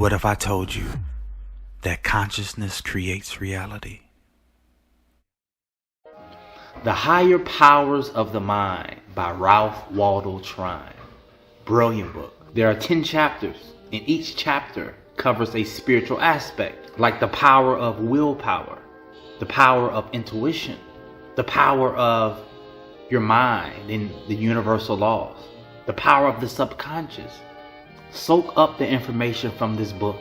What if I told you that consciousness creates reality? The Higher Powers of the Mind by Ralph Waldo Trine. Brilliant book. There are 10 chapters, and each chapter covers a spiritual aspect, like the power of willpower, the power of intuition, the power of your mind and the universal laws, the power of the subconscious. Soak up the information from this book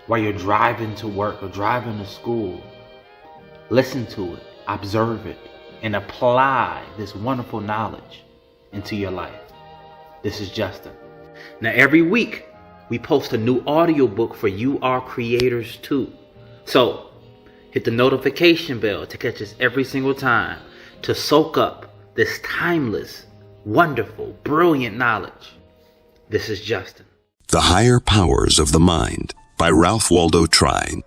while you're driving to work or driving to school. Listen to it, observe it, and apply this wonderful knowledge into your life. This is Justin. Now every week we post a new audiobook for you, our creators too. So hit the notification bell to catch us every single time to soak up this timeless, wonderful, brilliant knowledge. This is Justin. The Higher Powers of the Mind by Ralph Waldo Trine.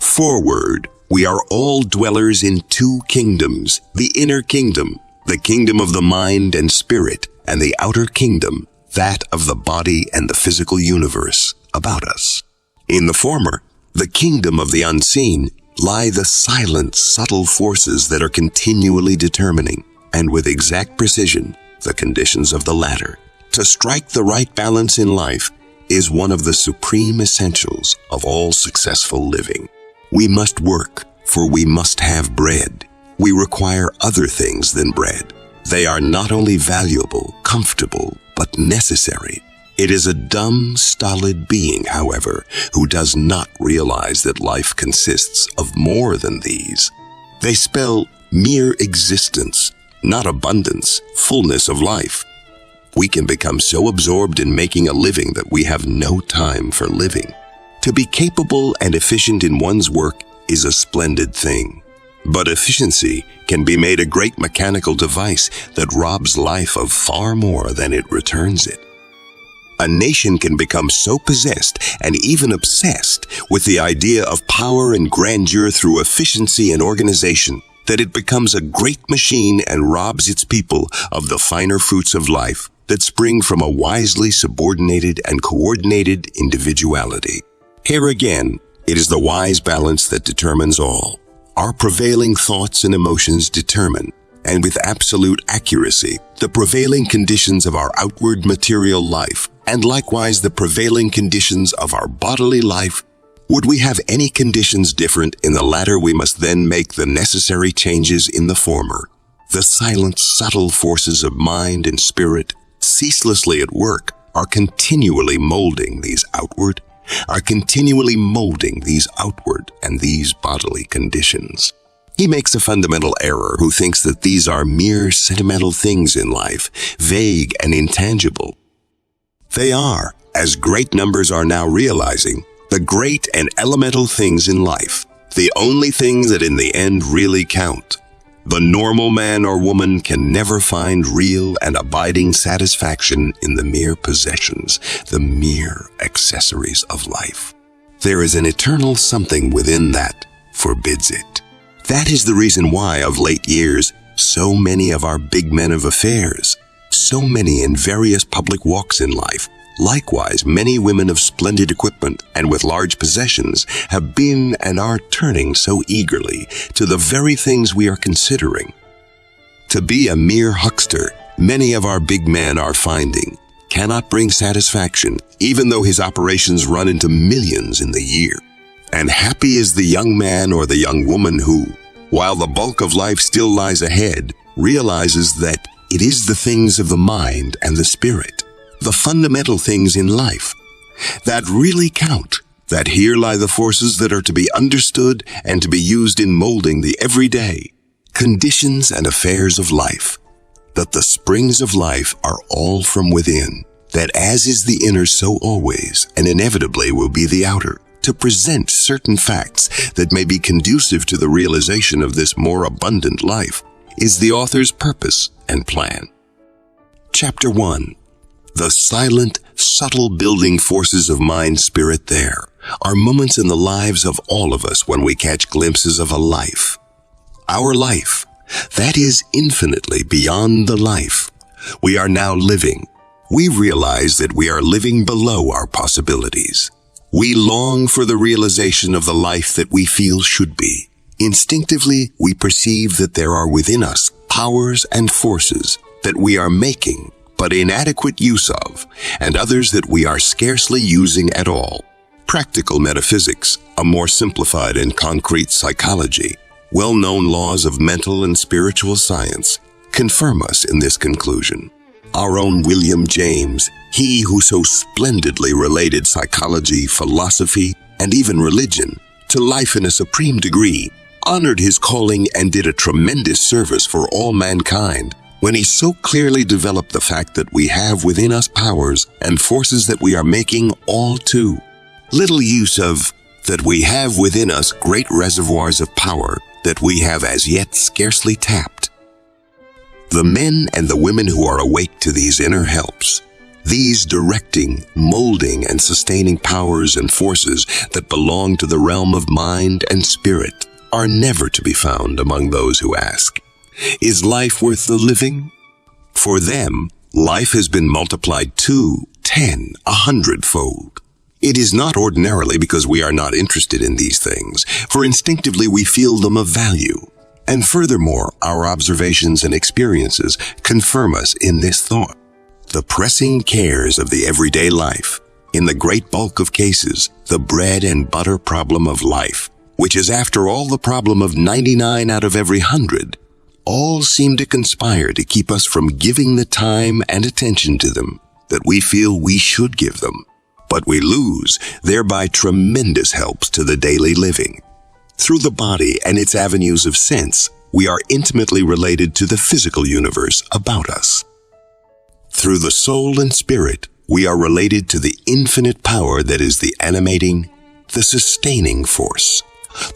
Forward. We are all dwellers in two kingdoms, the inner kingdom, the kingdom of the mind and spirit, and the outer kingdom, that of the body and the physical universe about us. In the former, the kingdom of the unseen, lie the silent, subtle forces that are continually determining, and with exact precision, the conditions of the latter. To strike the right balance in life is one of the supreme essentials of all successful living. We must work, for we must have bread. We require other things than bread. They are not only valuable, comfortable, but necessary. It is a dumb, stolid being, however, who does not realize that life consists of more than these. They spell mere existence, not abundance, fullness of life. We can become so absorbed in making a living that we have no time for living. To be capable and efficient in one's work is a splendid thing. But efficiency can be made a great mechanical device that robs life of far more than it returns it. A nation can become so possessed and even obsessed with the idea of power and grandeur through efficiency and organization that it becomes a great machine and robs its people of the finer fruits of life that spring from a wisely subordinated and coordinated individuality. Here again, it is the wise balance that determines all. Our prevailing thoughts and emotions determine, and with absolute accuracy, the prevailing conditions of our outward material life, and likewise the prevailing conditions of our bodily life. Would we have any conditions different in the latter, we must then make the necessary changes in the former. The silent, subtle forces of mind and spirit, ceaselessly at work, are continually molding these outward and these bodily conditions. He makes a fundamental error who thinks that these are mere sentimental things in life, vague and intangible. They are, as great numbers are now realizing, the great and elemental things in life, the only things that in the end really count. The normal man or woman can never find real and abiding satisfaction in the mere possessions, the mere accessories of life. There is an eternal something within that forbids it. That is the reason why, of late years, so many of our big men of affairs, so many in various public walks in life, likewise many women of splendid equipment and with large possessions, have been and are turning so eagerly to the very things we are considering. To be a mere huckster, many of our big men are finding, cannot bring satisfaction, even though his operations run into millions in the year. And happy is the young man or the young woman who, while the bulk of life still lies ahead, realizes that it is the things of the mind and the spirit, the fundamental things in life, that really count, that here lie the forces that are to be understood and to be used in molding the everyday conditions and affairs of life, that the springs of life are all from within, that as is the inner so always and inevitably will be the outer, to present certain facts that may be conducive to the realization of this more abundant life, is the author's purpose and plan. Chapter 1. The silent, subtle building forces of mind-spirit there are moments in the lives of all of us when we catch glimpses of a life. Our life, that is infinitely beyond the life we are now living, we realize that we are living below our possibilities. We long for the realization of the life that we feel should be. Instinctively, we perceive that there are within us powers and forces that we are making but inadequate use of, and others that we are scarcely using at all. Practical metaphysics, a more simplified and concrete psychology, well-known laws of mental and spiritual science, confirm us in this conclusion. Our own William James, he who so splendidly related psychology, philosophy, and even religion to life in a supreme degree, honored his calling and did a tremendous service for all mankind when he so clearly developed the fact that we have within us powers and forces that we are making all too little use of, that we have within us great reservoirs of power that we have as yet scarcely tapped. The men and the women who are awake to these inner helps, these directing, molding, and sustaining powers and forces that belong to the realm of mind and spirit, are never to be found among those who ask, "Is life worth the living?" For them, life has been multiplied 2, 10, 100-fold. It is not ordinarily because we are not interested in these things, for instinctively we feel them of value. And furthermore, our observations and experiences confirm us in this thought. The pressing cares of the everyday life, in the great bulk of cases, the bread and butter problem of life, which is after all the problem of 99 out of every 100, all seem to conspire to keep us from giving the time and attention to them that we feel we should give them. But we lose thereby tremendous helps to the daily living. Through the body and its avenues of sense, we are intimately related to the physical universe about us. Through the soul and spirit, we are related to the infinite power that is the animating, the sustaining force,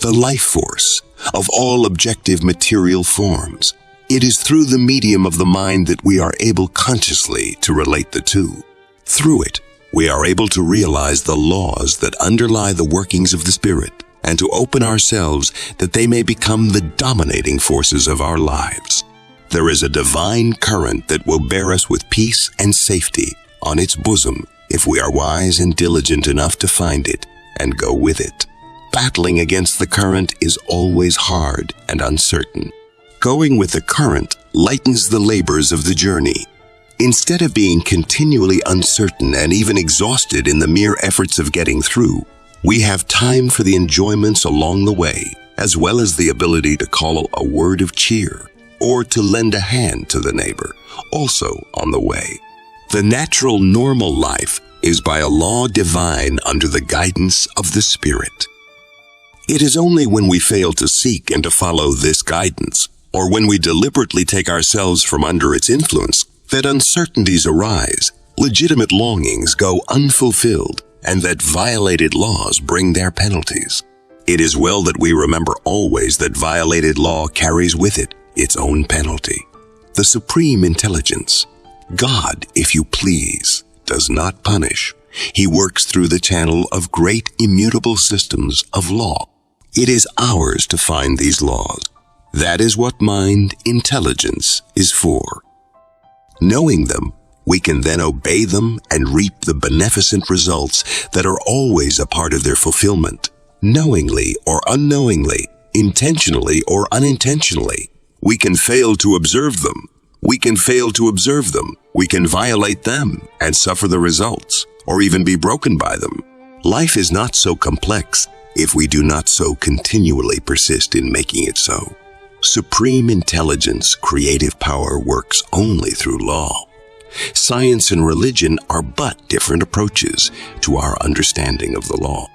the life force of all objective material forms. It is through the medium of the mind that we are able consciously to relate the two. Through it, we are able to realize the laws that underlie the workings of the spirit, and to open ourselves that they may become the dominating forces of our lives. There is a divine current that will bear us with peace and safety on its bosom if we are wise and diligent enough to find it and go with it. Battling against the current is always hard and uncertain. Going with the current lightens the labors of the journey. Instead of being continually uncertain and even exhausted in the mere efforts of getting through, we have time for the enjoyments along the way, as well as the ability to call a word of cheer or to lend a hand to the neighbor, also on the way. The natural normal life is by a law divine under the guidance of the Spirit. It is only when we fail to seek and to follow this guidance, or when we deliberately take ourselves from under its influence, that uncertainties arise, legitimate longings go unfulfilled, and that violated laws bring their penalties. It is well that we remember always that violated law carries with it its own penalty. The supreme intelligence, God, if you please, does not punish. He works through the channel of great immutable systems of law. It is ours to find these laws. That is what mind intelligence is for. Knowing them, we can then obey them and reap the beneficent results that are always a part of their fulfillment. Knowingly or unknowingly, intentionally or unintentionally, we can fail to observe them. We can fail to observe them. We can violate them and suffer the results, or even be broken by them. Life is not so complex if we do not so continually persist in making it so. Supreme intelligence, creative power works only through law. Science and religion are but different approaches to our understanding of the law.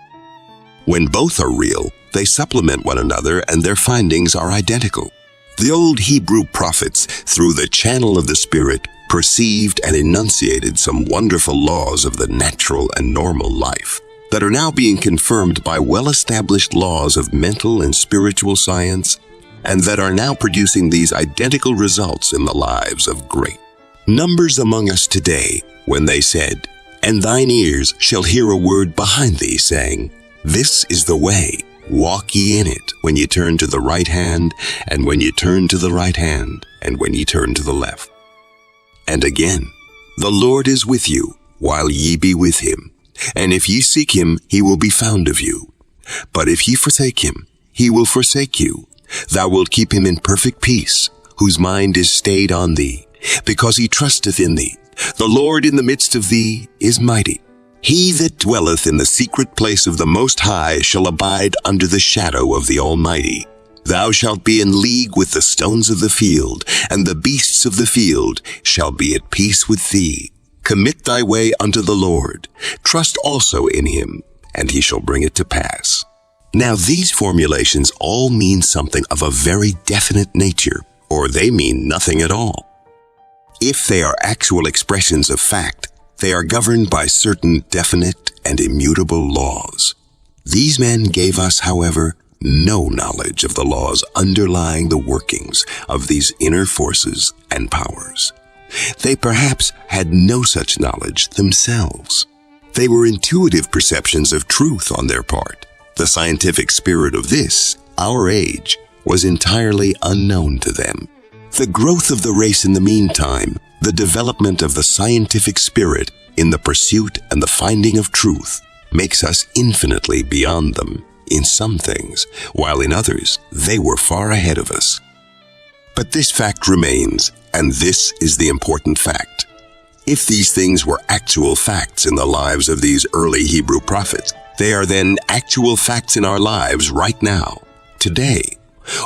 When both are real, they supplement one another and their findings are identical. The old Hebrew prophets, through the channel of the Spirit, perceived and enunciated some wonderful laws of the natural and normal life that are now being confirmed by well-established laws of mental and spiritual science, and that are now producing these identical results in the lives of great numbers among us today, when they said, "And thine ears shall hear a word behind thee, saying, This is the way, walk ye in it, when ye turn to the right hand, and when ye turn to the right hand, and when ye turn to the left." And again, The Lord is with you, while ye be with him. And if ye seek him, he will be found of you. But if ye forsake him, he will forsake you. Thou wilt keep him in perfect peace, whose mind is stayed on thee, because he trusteth in thee. The Lord in the midst of thee is mighty. He that dwelleth in the secret place of the Most High shall abide under the shadow of the Almighty. Thou shalt be in league with the stones of the field, and the beasts of the field shall be at peace with thee. Commit thy way unto the Lord. Trust also in him, and he shall bring it to pass. Now these formulations all mean something of a very definite nature, or they mean nothing at all. If they are actual expressions of fact, they are governed by certain definite and immutable laws. These men gave us, however, no knowledge of the laws underlying the workings of these inner forces and powers. They perhaps had no such knowledge themselves. They were intuitive perceptions of truth on their part. The scientific spirit of this, our age, was entirely unknown to them. The growth of the race in the meantime, the development of the scientific spirit in the pursuit and the finding of truth, makes us infinitely beyond them in some things, while in others they were far ahead of us. But this fact remains, and this is the important fact. If these things were actual facts in the lives of these early Hebrew prophets, they are then actual facts in our lives right now, today.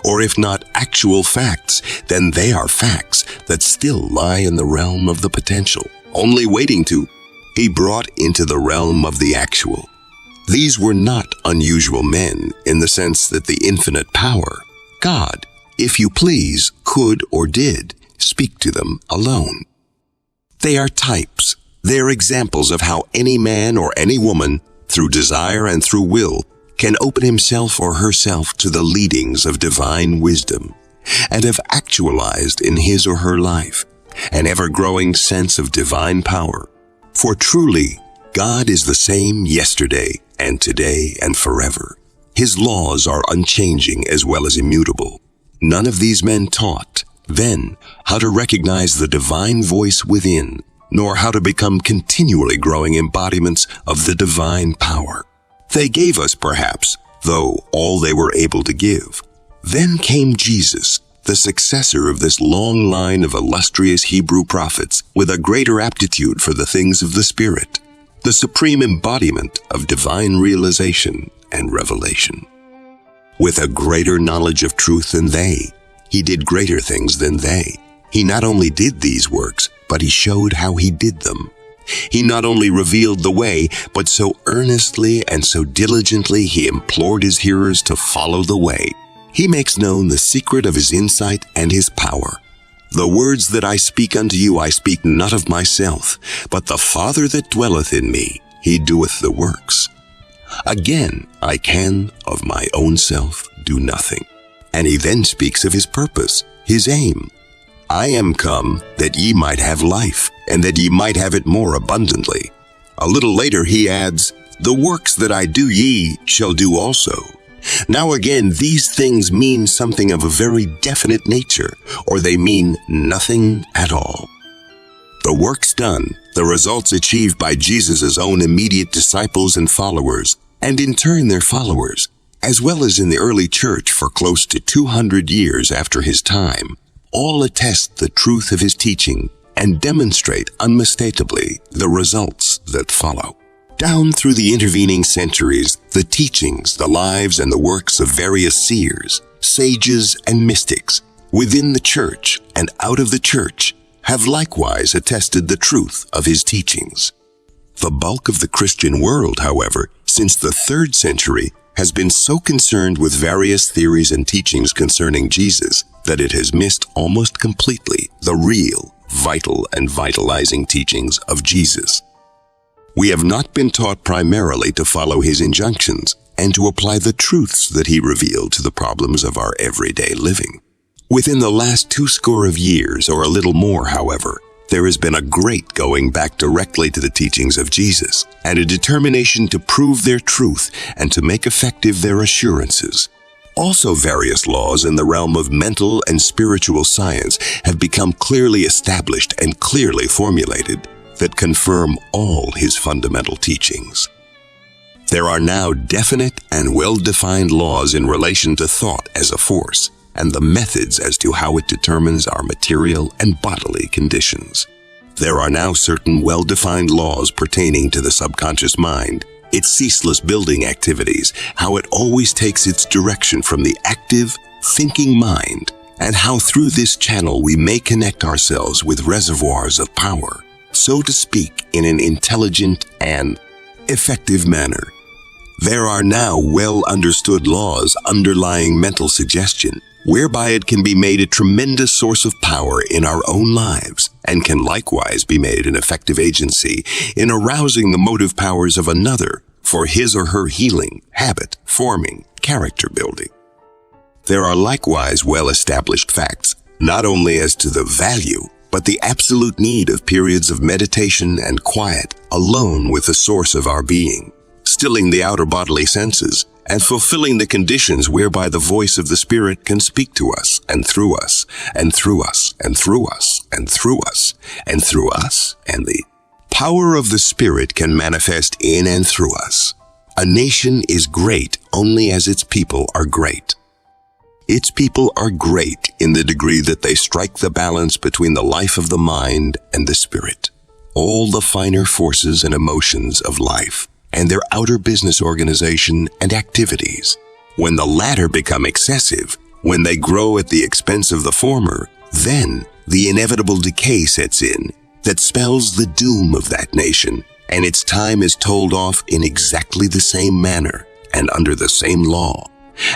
Or if not actual facts, then they are facts that still lie in the realm of the potential, only waiting to be brought into the realm of the actual. These were not unusual men in the sense that the infinite power, God, if you please, could or did speak to them alone. They are types. They are examples of how any man or any woman, through desire and through will, can open himself or herself to the leadings of divine wisdom and have actualized in his or her life an ever-growing sense of divine power. For truly, God is the same yesterday and today and forever. His laws are unchanging as well as immutable. None of these men taught, then, how to recognize the divine voice within, nor how to become continually growing embodiments of the divine power. They gave us, perhaps, though, all they were able to give. Then came Jesus, the successor of this long line of illustrious Hebrew prophets, with a greater aptitude for the things of the Spirit, the supreme embodiment of divine realization and revelation. With a greater knowledge of truth than they, he did greater things than they. He not only did these works, but he showed how he did them. He not only revealed the way, but so earnestly and so diligently he implored his hearers to follow the way. He makes known the secret of his insight and his power. The words that I speak unto you I speak not of myself, but the Father that dwelleth in me, he doeth the works. Again, I can of my own self do nothing. And he then speaks of his purpose, his aim. I am come that ye might have life, and that ye might have it more abundantly. A little later he adds, the works that I do ye shall do also. Now again, these things mean something of a very definite nature, or they mean nothing at all. The works done, the results achieved by Jesus' own immediate disciples and followers, and in turn their followers, as well as in the early church for close to 200 years after his time, all attest the truth of his teaching and demonstrate unmistakably the results that follow. Down through the intervening centuries, the teachings, the lives, and the works of various seers, sages, and mystics within the church and out of the church have likewise attested the truth of his teachings. The bulk of the Christian world, however, since the 3rd century, has been so concerned with various theories and teachings concerning Jesus that it has missed almost completely the real, vital, and vitalizing teachings of Jesus. We have not been taught primarily to follow his injunctions and to apply the truths that he revealed to the problems of our everyday living. Within the last 20 years, or a little more, however, there has been a great going back directly to the teachings of Jesus and a determination to prove their truth and to make effective their assurances. Also, various laws in the realm of mental and spiritual science have become clearly established and clearly formulated. that confirm all his fundamental teachings. There are now definite and well-defined laws in relation to thought as a force, and the methods as to how it determines our material and bodily conditions. There are now certain well-defined laws pertaining to the subconscious mind, its ceaseless building activities, how it always takes its direction from the active, thinking mind, and how through this channel we may connect ourselves with reservoirs of power, so to speak, in an intelligent and effective manner. There are now well-understood laws underlying mental suggestion, whereby it can be made a tremendous source of power in our own lives, and can likewise be made an effective agency in arousing the motive powers of another for his or her healing, habit forming, character building. There are likewise well-established facts, not only as to the value, but the absolute need of periods of meditation and quiet alone with the source of our being, stilling the outer bodily senses, and fulfilling the conditions whereby the voice of the Spirit can speak to us, and through us, and through us, and through us, and through us, and through us, and the power of the Spirit can manifest in and through us. A nation is great only as its people are great. Its people are great in the degree that they strike the balance between the life of the mind and the spirit, all the finer forces and emotions of life, and their outer business organization and activities. When the latter become excessive, when they grow at the expense of the former, then the inevitable decay sets in that spells the doom of that nation, and its time is told off in exactly the same manner and under the same law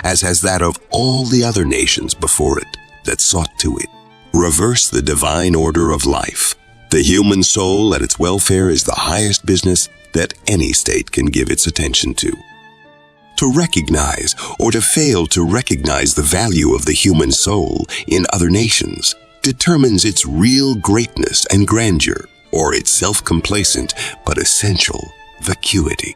as has that of all the other nations before it that sought to it. Reverse the divine order of life. The human soul and its welfare is the highest business that any state can give its attention to. To recognize or to fail to recognize the value of the human soul in other nations determines its real greatness and grandeur, or its self-complacent but essential vacuity.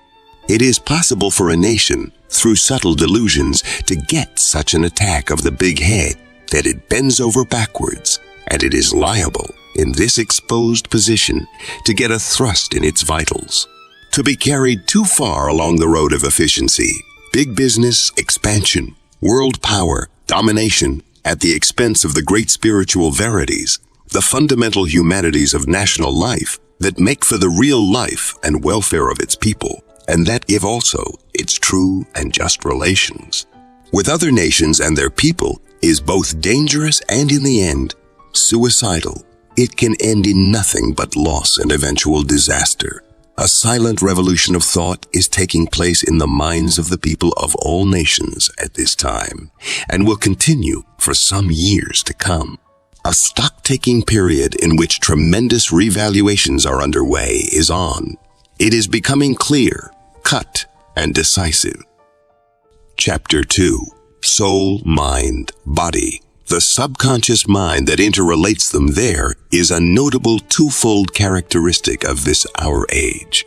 It is possible for a nation, through subtle delusions, to get such an attack of the big head that it bends over backwards, and it is liable, in this exposed position, to get a thrust in its vitals, to be carried too far along the road of efficiency, big business, expansion, world power, domination, at the expense of the great spiritual verities, the fundamental humanities of national life that make for the real life and welfare of its people, and that give also its true and just relations with other nations and their people, is both dangerous and, in the end, suicidal. It can end in nothing but loss and eventual disaster. A silent revolution of thought is taking place in the minds of the people of all nations at this time, and will continue for some years to come. A stock-taking period in which tremendous revaluations are underway is on. It is becoming clear, cut, and decisive. Chapter 2. Soul, Mind, Body. The subconscious mind that interrelates them there is a notable twofold characteristic of this our age.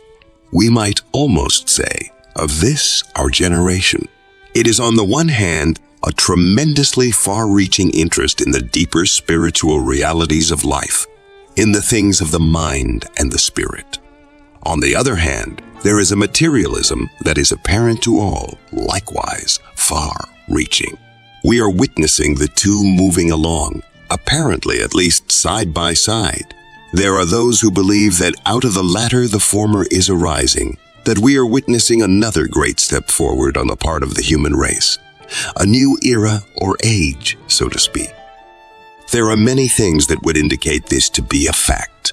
We might almost say, of this our generation. It is on the one hand a tremendously far-reaching interest in the deeper spiritual realities of life, in the things of the mind and the spirit. On the other hand, there is a materialism that is apparent to all, likewise far-reaching. We are witnessing the two moving along, apparently at least side by side. There are those who believe that out of the latter the former is arising, that we are witnessing another great step forward on the part of the human race, a new era or age, so to speak. There are many things that would indicate this to be a fact.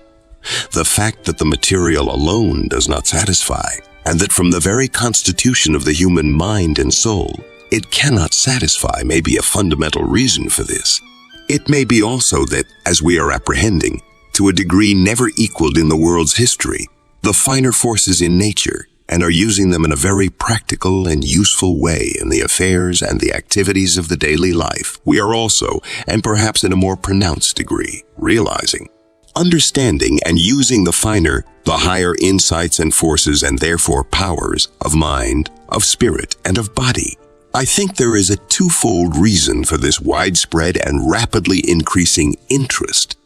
The fact that the material alone does not satisfy, and that from the very constitution of the human mind and soul, it cannot satisfy may be a fundamental reason for this. It may be also that, as we are apprehending, to a degree never equaled in the world's history, the finer forces in nature, and are using them in a very practical and useful way in the affairs and the activities of the daily life, we are also, and perhaps in a more pronounced degree, realizing, understanding and using the finer, the higher insights and forces and therefore powers of mind, of spirit, and of body. I think there is a twofold reason for this widespread and rapidly increasing interest.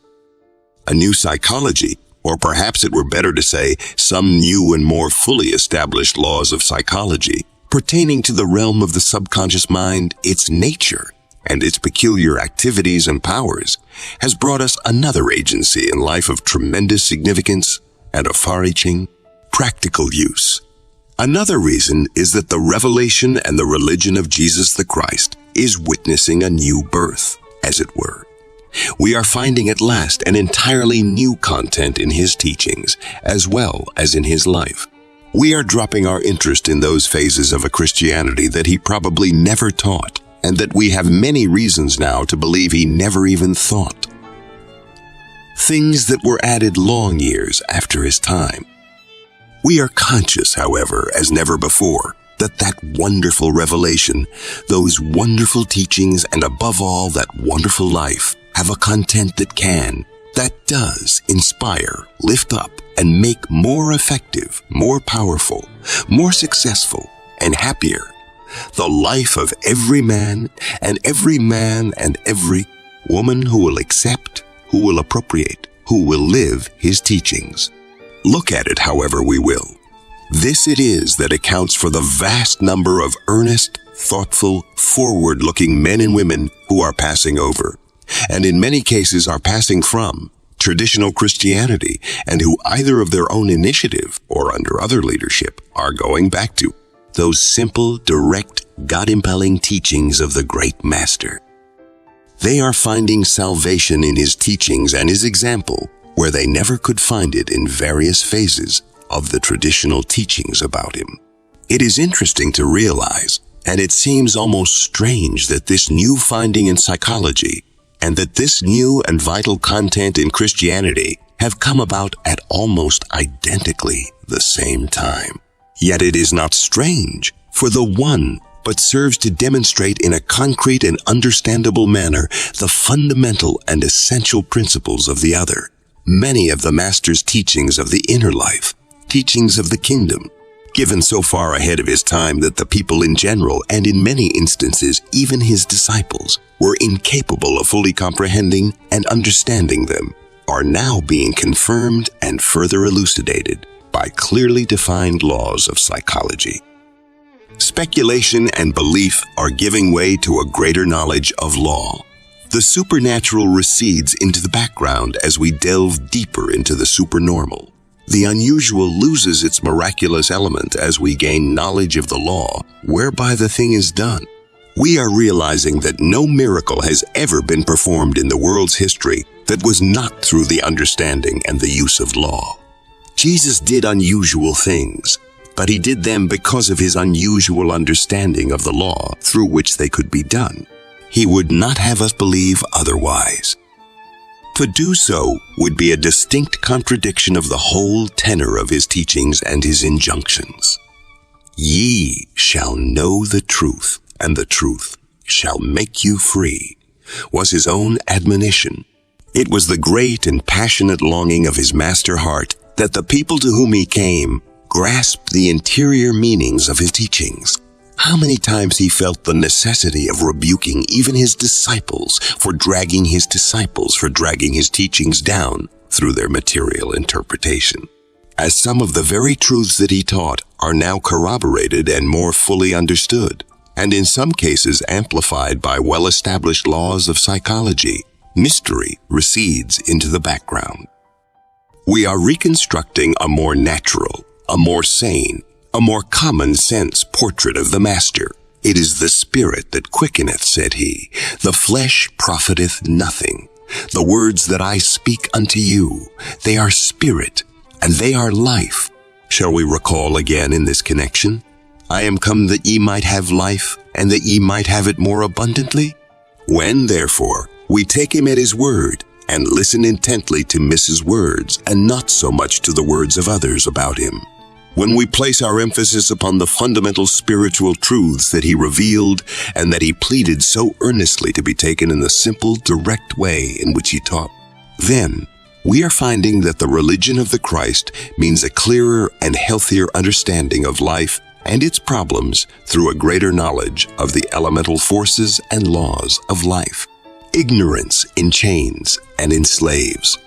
A new psychology, or perhaps it were better to say some new and more fully established laws of psychology pertaining to the realm of the subconscious mind, its nature, and its peculiar activities and powers, has brought us another agency in life of tremendous significance and of far-reaching, practical use. Another reason is that the revelation and the religion of Jesus the Christ is witnessing a new birth, as it were. We are finding at last an entirely new content in his teachings, as well as in his life. We are dropping our interest in those phases of a Christianity that he probably never taught, and that we have many reasons now to believe he never even thought. Things that were added long years after his time. We are conscious, however, as never before, that wonderful revelation, those wonderful teachings, and above all, that wonderful life, have a content that does inspire, lift up, and make more effective, more powerful, more successful, and happier the life of every man and every woman who will accept, who will appropriate, who will live his teachings. Look at it however we will. This it is that accounts for the vast number of earnest, thoughtful, forward-looking men and women who are passing over, and in many cases are passing from, traditional Christianity, and who either of their own initiative or under other leadership are going back to those simple, direct, God-impelling teachings of the great Master. They are finding salvation in his teachings and his example where they never could find it in various phases of the traditional teachings about him. It is interesting to realize, and it seems almost strange, that this new finding in psychology and that this new and vital content in Christianity have come about at almost identically the same time. Yet it is not strange, for the one but serves to demonstrate in a concrete and understandable manner the fundamental and essential principles of the other. Many of the Master's teachings of the inner life, teachings of the kingdom, given so far ahead of his time that the people in general, and in many instances even his disciples, were incapable of fully comprehending and understanding them, are now being confirmed and further elucidated by clearly defined laws of psychology. Speculation and belief are giving way to a greater knowledge of law. The supernatural recedes into the background as we delve deeper into the supernormal. The unusual loses its miraculous element as we gain knowledge of the law, whereby the thing is done. We are realizing that no miracle has ever been performed in the world's history that was not through the understanding and the use of law. Jesus did unusual things, but he did them because of his unusual understanding of the law through which they could be done. He would not have us believe otherwise. To do so would be a distinct contradiction of the whole tenor of his teachings and his injunctions. Ye shall know the truth, and the truth shall make you free, was his own admonition. It was the great and passionate longing of his master heart that the people to whom he came grasped the interior meanings of his teachings. How many times he felt the necessity of rebuking even his disciples for dragging his teachings down through their material interpretation. As some of the very truths that he taught are now corroborated and more fully understood, and in some cases amplified by well-established laws of psychology, mystery recedes into the background. We are reconstructing a more natural, a more sane, a more common sense portrait of the Master. It is the Spirit that quickeneth, said he. The flesh profiteth nothing. The words that I speak unto you, they are spirit, and they are life. Shall we recall again in this connection? I am come that ye might have life, and that ye might have it more abundantly. When, therefore, we take him at his word, and listen intently to his words, and not so much to the words of others about him. When we place our emphasis upon the fundamental spiritual truths that he revealed and that he pleaded so earnestly to be taken in the simple, direct way in which he taught, then we are finding that the religion of the Christ means a clearer and healthier understanding of life and its problems through a greater knowledge of the elemental forces and laws of life. Ignorance enchains and enslaves.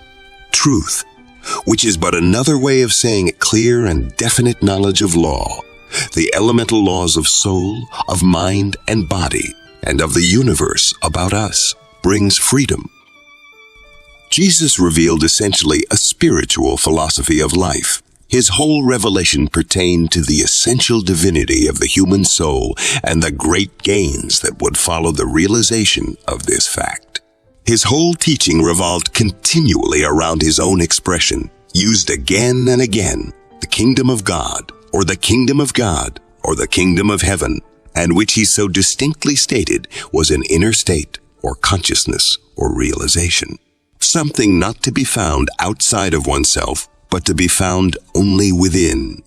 Truth which is but another way of saying clear and definite knowledge of law, the elemental laws of soul, of mind and body, and of the universe about us, brings freedom. Jesus revealed essentially a spiritual philosophy of life. His whole revelation pertained to the essential divinity of the human soul and the great gains that would follow the realization of this fact. His whole teaching revolved continually around his own expression, used again and again, the kingdom of God, or the kingdom of God, or the kingdom of heaven, and which he so distinctly stated was an inner state, or consciousness, or realization. Something not to be found outside of oneself, but to be found only within.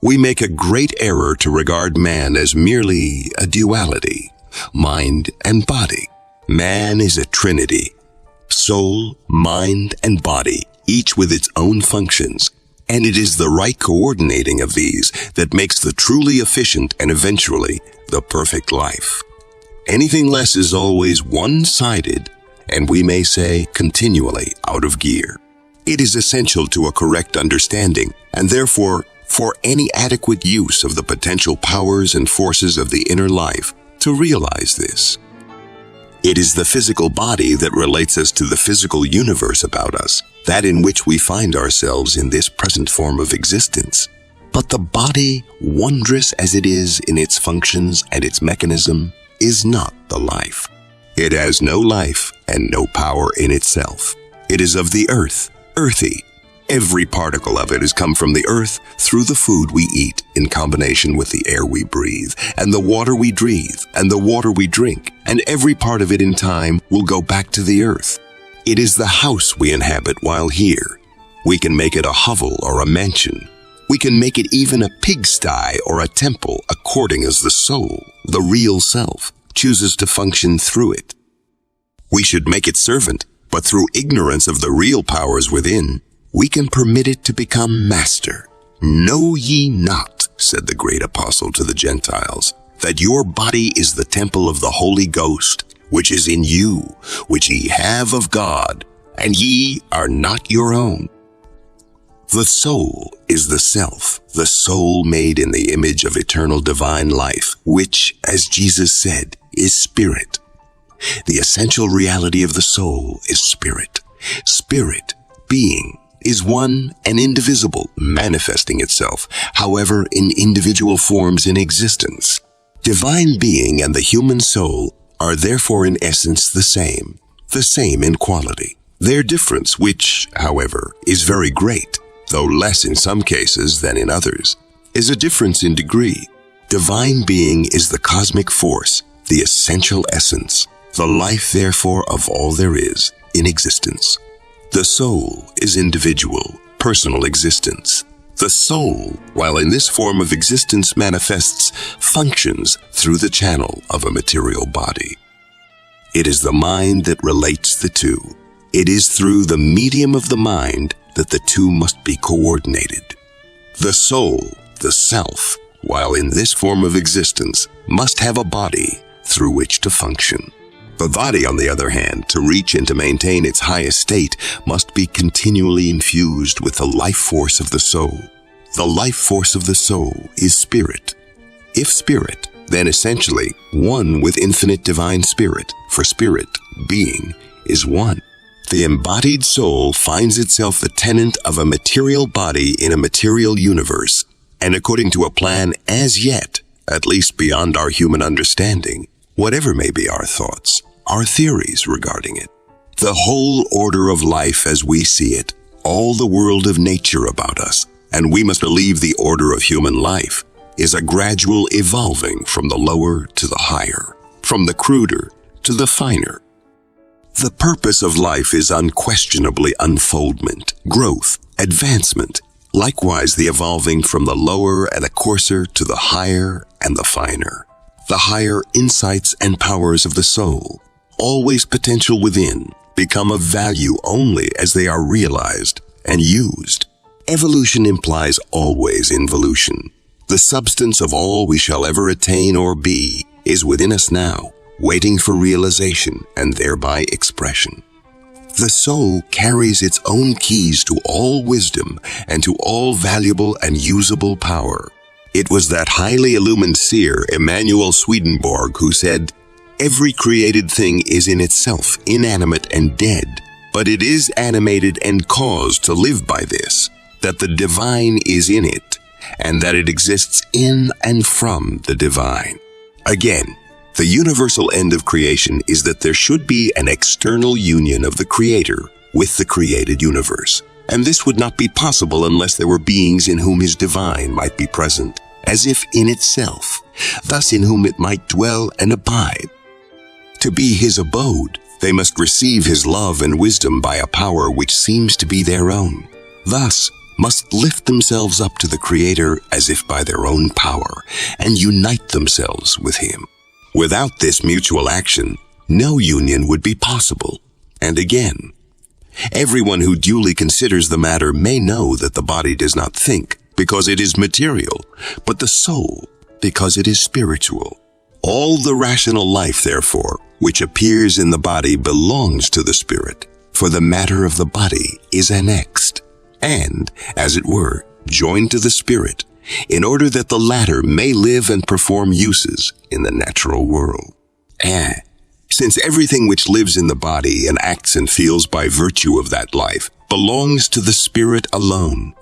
We make a great error to regard man as merely a duality, mind and body. Man is a trinity, soul, mind, and body, each with its own functions, and it is the right coordinating of these that makes the truly efficient and eventually the perfect life. Anything less is always one-sided, and we may say continually out of gear. It is essential to a correct understanding, and therefore, for any adequate use of the potential powers and forces of the inner life, to realize this. It is the physical body that relates us to the physical universe about us, that in which we find ourselves in this present form of existence. But the body, wondrous as it is in its functions and its mechanism, is not the life. It has no life and no power in itself. It is of the earth, earthy. Every particle of it has come from the earth through the food we eat in combination with the air we breathe, and the water we breathe, and the water we drink, and every part of it in time will go back to the earth. It is the house we inhabit while here. We can make it a hovel or a mansion. We can make it even a pigsty or a temple according as the soul, the real self, chooses to function through it. We should make it servant, but through ignorance of the real powers within, we can permit it to become master. Know ye not, said the great apostle to the Gentiles, that your body is the temple of the Holy Ghost, which is in you, which ye have of God, and ye are not your own. The soul is the self, the soul made in the image of eternal divine life, which, as Jesus said, is spirit. The essential reality of the soul is spirit. Spirit, being, is one and indivisible, manifesting itself, however, in individual forms in existence. Divine being and the human soul are therefore in essence the same in quality. Their difference, which, however, is very great, though less in some cases than in others, is a difference in degree. Divine being is the cosmic force, the essential essence, the life therefore of all there is in existence. The soul is individual, personal existence. The soul, while in this form of existence manifests, functions through the channel of a material body. It is the mind that relates the two. It is through the medium of the mind that the two must be coordinated. The soul, the self, while in this form of existence, must have a body through which to function. The body, on the other hand, to reach and to maintain its highest state, must be continually infused with the life force of the soul. The life force of the soul is spirit. If spirit, then essentially one with infinite divine spirit, for spirit, being, is one. The embodied soul finds itself the tenant of a material body in a material universe, and according to a plan as yet, at least beyond our human understanding, whatever may be our thoughts, our theories regarding it. The whole order of life as we see it, all the world of nature about us, and we must believe the order of human life, is a gradual evolving from the lower to the higher, from the cruder to the finer. The purpose of life is unquestionably unfoldment, growth, advancement, likewise the evolving from the lower and the coarser to the higher and the finer. The higher insights and powers of the soul, always potential within, become of value only as they are realized and used. Evolution implies always involution. The substance of all we shall ever attain or be is within us now, waiting for realization and thereby expression. The soul carries its own keys to all wisdom and to all valuable and usable power. It was that highly illumined seer, Emanuel Swedenborg, who said, "Every created thing is in itself inanimate and dead, but it is animated and caused to live by this, that the divine is in it, and that it exists in and from the divine." Again, the universal end of creation is that there should be an external union of the Creator with the created universe, and this would not be possible unless there were beings in whom His divine might be present, as if in itself, thus in whom it might dwell and abide. To be His abode, they must receive His love and wisdom by a power which seems to be their own, thus must lift themselves up to the Creator as if by their own power, and unite themselves with Him. Without this mutual action, no union would be possible. And again, everyone who duly considers the matter may know that the body does not think, because it is material, but the soul, because it is spiritual. All the rational life, therefore, which appears in the body belongs to the spirit, for the matter of the body is annexed, and, as it were, joined to the spirit, in order that the latter may live and perform uses in the natural world. Since everything which lives in the body and acts and feels by virtue of that life belongs to the spirit alone,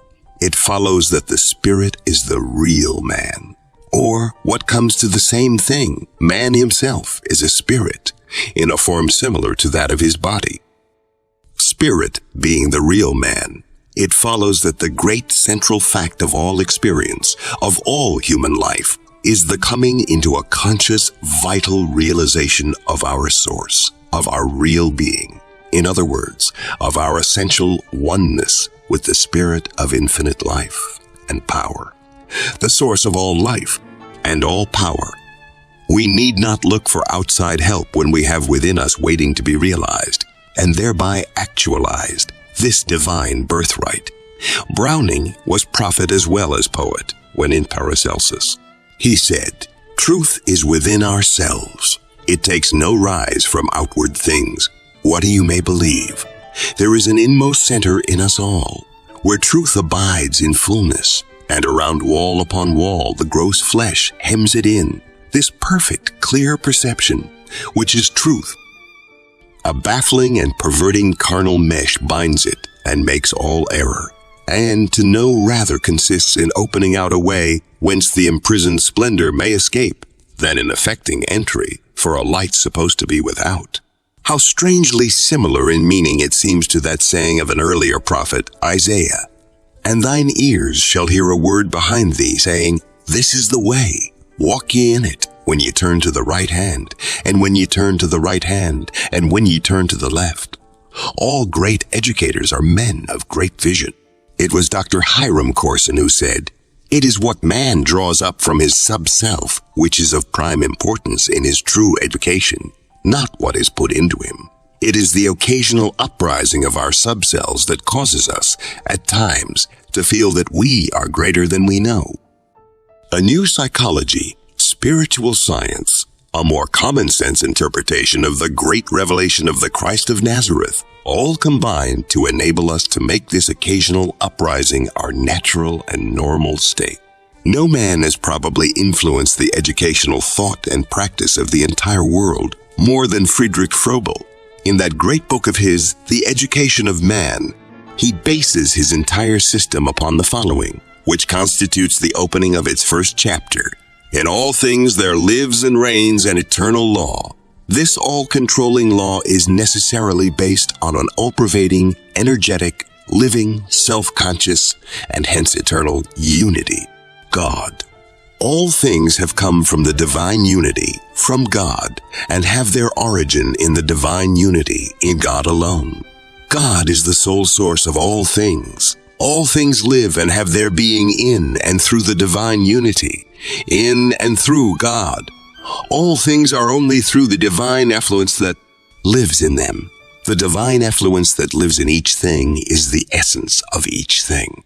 it follows that the spirit is the real man. Or, what comes to the same thing, man himself is a spirit, in a form similar to that of his body. Spirit being the real man, it follows that the great central fact of all experience, of all human life, is the coming into a conscious, vital realization of our source, of our real being. In other words, of our essential oneness with the spirit of infinite life and power, the source of all life and all power. We need not look for outside help when we have within us waiting to be realized, and thereby actualized, this divine birthright. Browning was prophet as well as poet when in Paracelsus. He said, "Truth is within ourselves. It takes no rise from outward things, what you may believe. There is an inmost center in us all, where truth abides in fullness, and around wall upon wall the gross flesh hems it in. This perfect, clear perception, which is truth, a baffling and perverting carnal mesh binds it and makes all error, and to know rather consists in opening out a way whence the imprisoned splendor may escape, than in effecting entry for a light supposed to be without." How strangely similar in meaning it seems to that saying of an earlier prophet, Isaiah, "And thine ears shall hear a word behind thee, saying, This is the way, walk ye in it, when ye turn to the right hand, and when ye turn to the right hand, and when ye turn to the left." All great educators are men of great vision. It was Dr. Hiram Corson who said, "It is what man draws up from his sub-self, which is of prime importance in his true education, not what is put into him. It is the occasional uprising of our sub-selves that causes us, at times, to feel that we are greater than we know." A new psychology, spiritual science, a more common-sense interpretation of the great revelation of the Christ of Nazareth, all combine to enable us to make this occasional uprising our natural and normal state. No man has probably influenced the educational thought and practice of the entire world more than Friedrich Froebel. In that great book of his, The Education of Man, he bases his entire system upon the following, which constitutes the opening of its first chapter. "In all things there lives and reigns an eternal law. This all-controlling law is necessarily based on an all-pervading, energetic, living, self-conscious, and hence eternal unity, God. All things have come from the divine unity, from God, and have their origin in the divine unity, in God alone. God is the sole source of all things. All things live and have their being in and through the divine unity, in and through God. All things are only through the divine effluence that lives in them. The divine effluence that lives in each thing is the essence of each thing.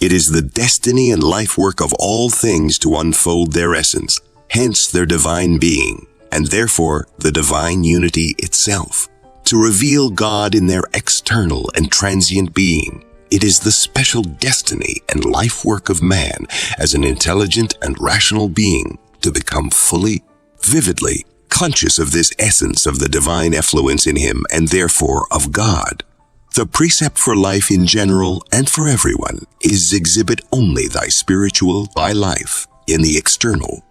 It is the destiny and life work of all things to unfold their essence, hence their divine being, and therefore the divine unity itself. to reveal God in their external and transient being. It is the special destiny and life work of man as an intelligent and rational being to become fully, vividly conscious of this essence of the divine effluence in him and therefore of God. The precept for life in general and for everyone is exhibit only thy spiritual by life in the external,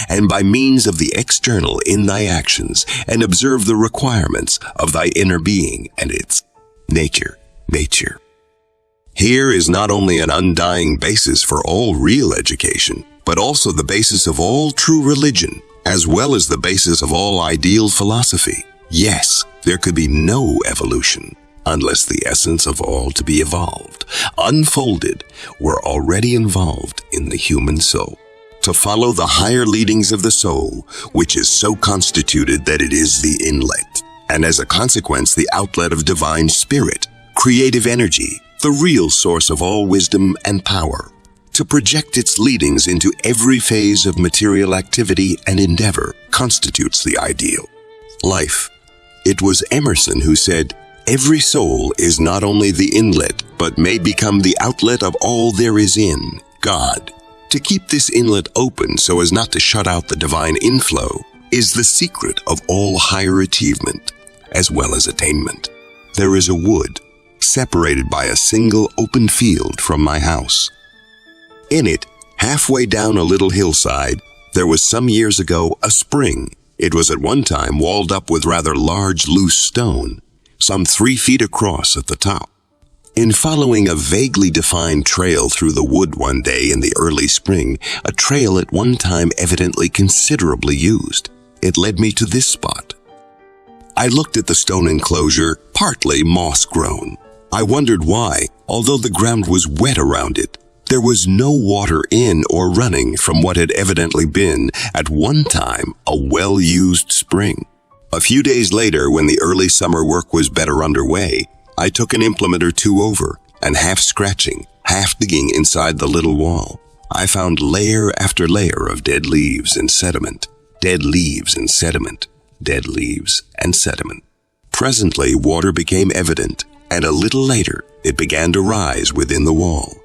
and by means of the external in thy actions, and observe the requirements of thy inner being and its nature. Here is not only an undying basis for all real education, but also the basis of all true religion, as well as the basis of all ideal philosophy. Yes, there could be no evolution unless the essence of all to be evolved, unfolded, were already involved in the human soul. To follow the higher leadings of the soul, which is so constituted that it is the inlet, and as a consequence the outlet of divine spirit, creative energy, the real source of all wisdom and power, to project its leadings into every phase of material activity and endeavor, constitutes the ideal. Life. It was Emerson who said, "Every soul is not only the inlet, but may become the outlet of all there is in God." To keep this inlet open so as not to shut out the divine inflow is the secret of all higher achievement, as well as attainment. There is a wood, separated by a single open field from my house. In it, halfway down a little hillside, there was some years ago a spring. It was at one time walled up with rather large loose stone, some 3 feet across at the top. In following a vaguely defined trail through the wood one day in the early spring, a trail at one time evidently considerably used, it led me to this spot. I looked at the stone enclosure, partly moss-grown. I wondered why, although the ground was wet around it, there was no water in or running from what had evidently been, at one time, a well-used spring. A few days later, when the early summer work was better underway, I took an implement or two over, and half scratching, half digging inside the little wall, I found layer after layer of dead leaves and sediment, dead leaves and sediment, dead leaves and sediment. Presently, water became evident, and a little later, it began to rise within the wall.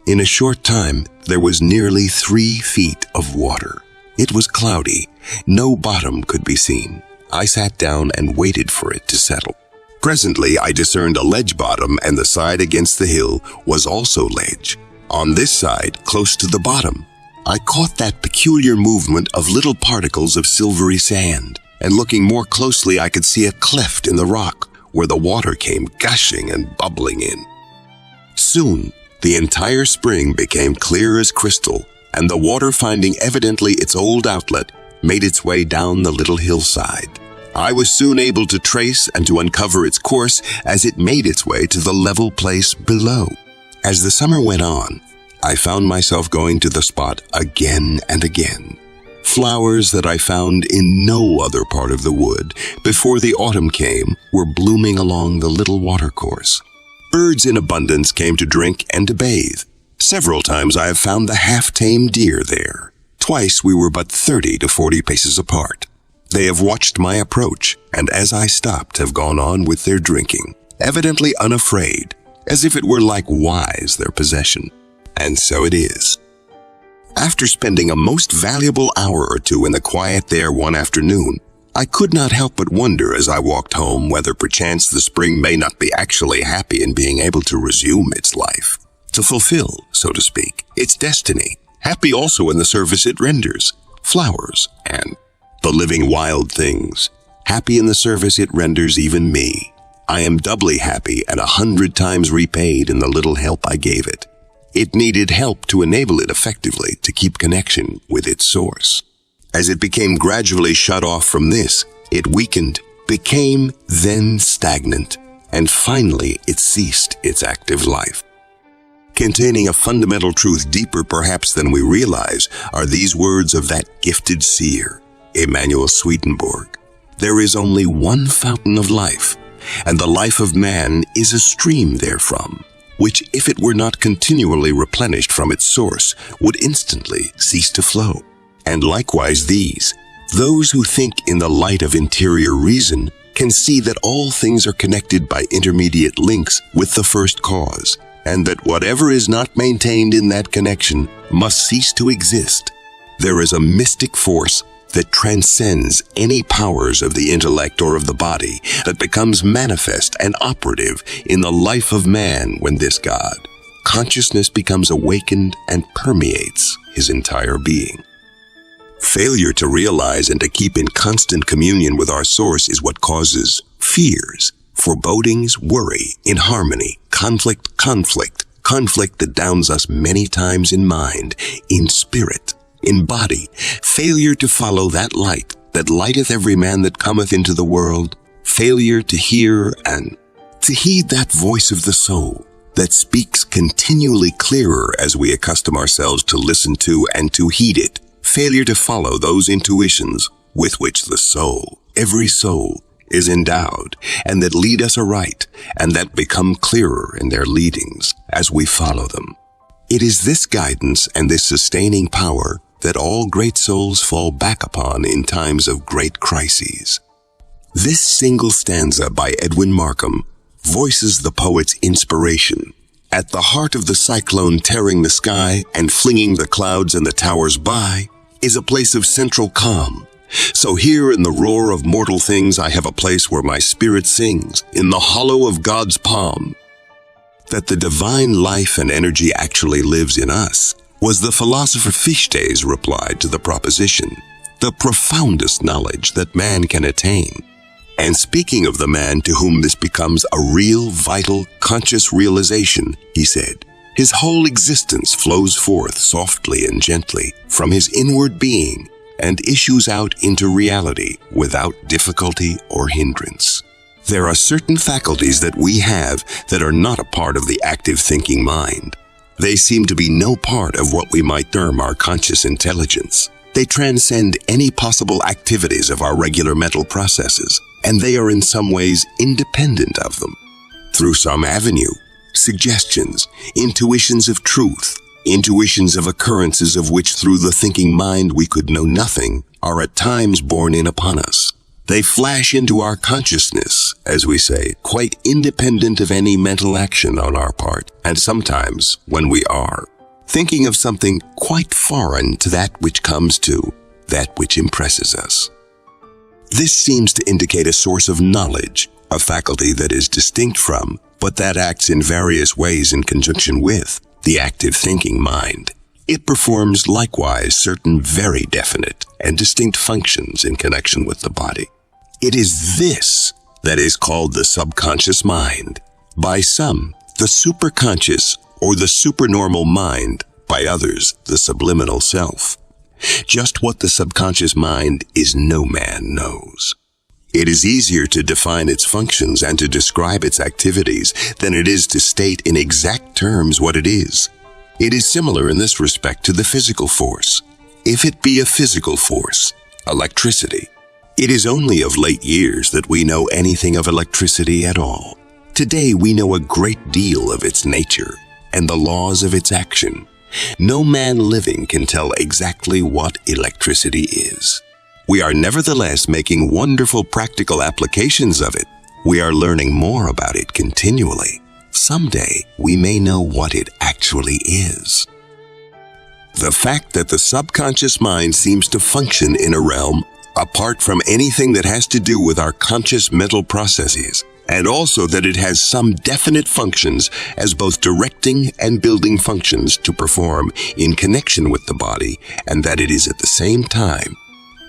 In a short time, there was nearly 3 feet of water. It was cloudy. No bottom could be seen. I sat down and waited for it to settle. Presently, I discerned a ledge bottom, and the side against the hill was also ledge. On this side, close to the bottom, I caught that peculiar movement of little particles of silvery sand, and looking more closely, I could see a cleft in the rock where the water came gushing and bubbling in. Soon, the entire spring became clear as crystal, and the water, finding evidently its old outlet, made its way down the little hillside. I was soon able to trace and to uncover its course as it made its way to the level place below. As the summer went on, I found myself going to the spot again and again. Flowers that I found in no other part of the wood before the autumn came were blooming along the little watercourse. Birds in abundance came to drink and to bathe. Several times I have found the half-tamed deer there. Twice we were but 30 to 40 paces apart. They have watched my approach, and as I stopped have gone on with their drinking, evidently unafraid, as if it were likewise their possession. And so it is. After spending a most valuable hour or two in the quiet there one afternoon, I could not help but wonder as I walked home whether perchance the spring may not be actually happy in being able to resume its life, to fulfill, so to speak, its destiny, happy also in the service it renders, flowers, and the living wild things, happy in the service it renders even me. I am doubly happy and 100 times repaid in the little help I gave it. It needed help to enable it effectively to keep connection with its source. As it became gradually shut off from this, it weakened, became then stagnant, and finally it ceased its active life. Containing a fundamental truth deeper perhaps than we realize are these words of that gifted seer, Emanuel Swedenborg. There is only one fountain of life, and the life of man is a stream therefrom, which, if it were not continually replenished from its source, would instantly cease to flow. And likewise these, Those who think in the light of interior reason can see that all things are connected by intermediate links with the first cause, and that whatever is not maintained in that connection must cease to exist. There is a mystic force that transcends any powers of the intellect or of the body that becomes manifest and operative in the life of man when this God, consciousness, becomes awakened and permeates his entire being. Failure to realize and to keep in constant communion with our source is what causes fears, forebodings, worry, inharmony, conflict that downs us many times in mind, in spirit, in body. Failure to follow that light that lighteth every man that cometh into the world. Failure to hear and to heed that voice of the soul that speaks continually clearer as we accustom ourselves to listen to and to heed it. Failure to follow those intuitions with which the soul, every soul, is endowed, and that lead us aright, and that become clearer in their leadings as we follow them. It is this guidance and this sustaining power that all great souls fall back upon in times of great crises. This single stanza by Edwin Markham voices the poet's inspiration. At the heart of the cyclone tearing the sky and flinging the clouds and the towers by is a place of central calm. So here in the roar of mortal things I have a place where my spirit sings, in the hollow of God's palm. That the divine life and energy actually lives in us was the philosopher Fichte's reply to the proposition, the profoundest knowledge that man can attain. And speaking of the man to whom this becomes a real, vital, conscious realization, he said, his whole existence flows forth softly and gently from his inward being and issues out into reality without difficulty or hindrance. There are certain faculties that we have that are not a part of the active thinking mind. They seem to be no part of what we might term our conscious intelligence. They transcend any possible activities of our regular mental processes, and they are in some ways independent of them. Through some avenue, suggestions, intuitions of truth, intuitions of occurrences of which through the thinking mind we could know nothing, are at times borne in upon us. They flash into our consciousness, as we say, quite independent of any mental action on our part, and sometimes, when we are thinking of something quite foreign to that which comes to, that which impresses us. This seems to indicate a source of knowledge, a faculty that is distinct from, but that acts in various ways in conjunction with, the active thinking mind. It performs likewise certain very definite and distinct functions in connection with the body. It is this that is called the subconscious mind. By some, the superconscious or the supernormal mind, by others, the subliminal self. Just what the subconscious mind is no man knows. It is easier to define its functions and to describe its activities than it is to state in exact terms what it is. It is similar in this respect to the physical force. If it be a physical force, electricity, it is only of late years that we know anything of electricity at all. Today we know a great deal of its nature and the laws of its action. No man living can tell exactly what electricity is. We are nevertheless making wonderful practical applications of it. We are learning more about it continually. Someday we may know what it actually is. The fact that the subconscious mind seems to function in a realm apart from anything that has to do with our conscious mental processes, and also that it has some definite functions as both directing and building functions to perform in connection with the body, and that it is at the same time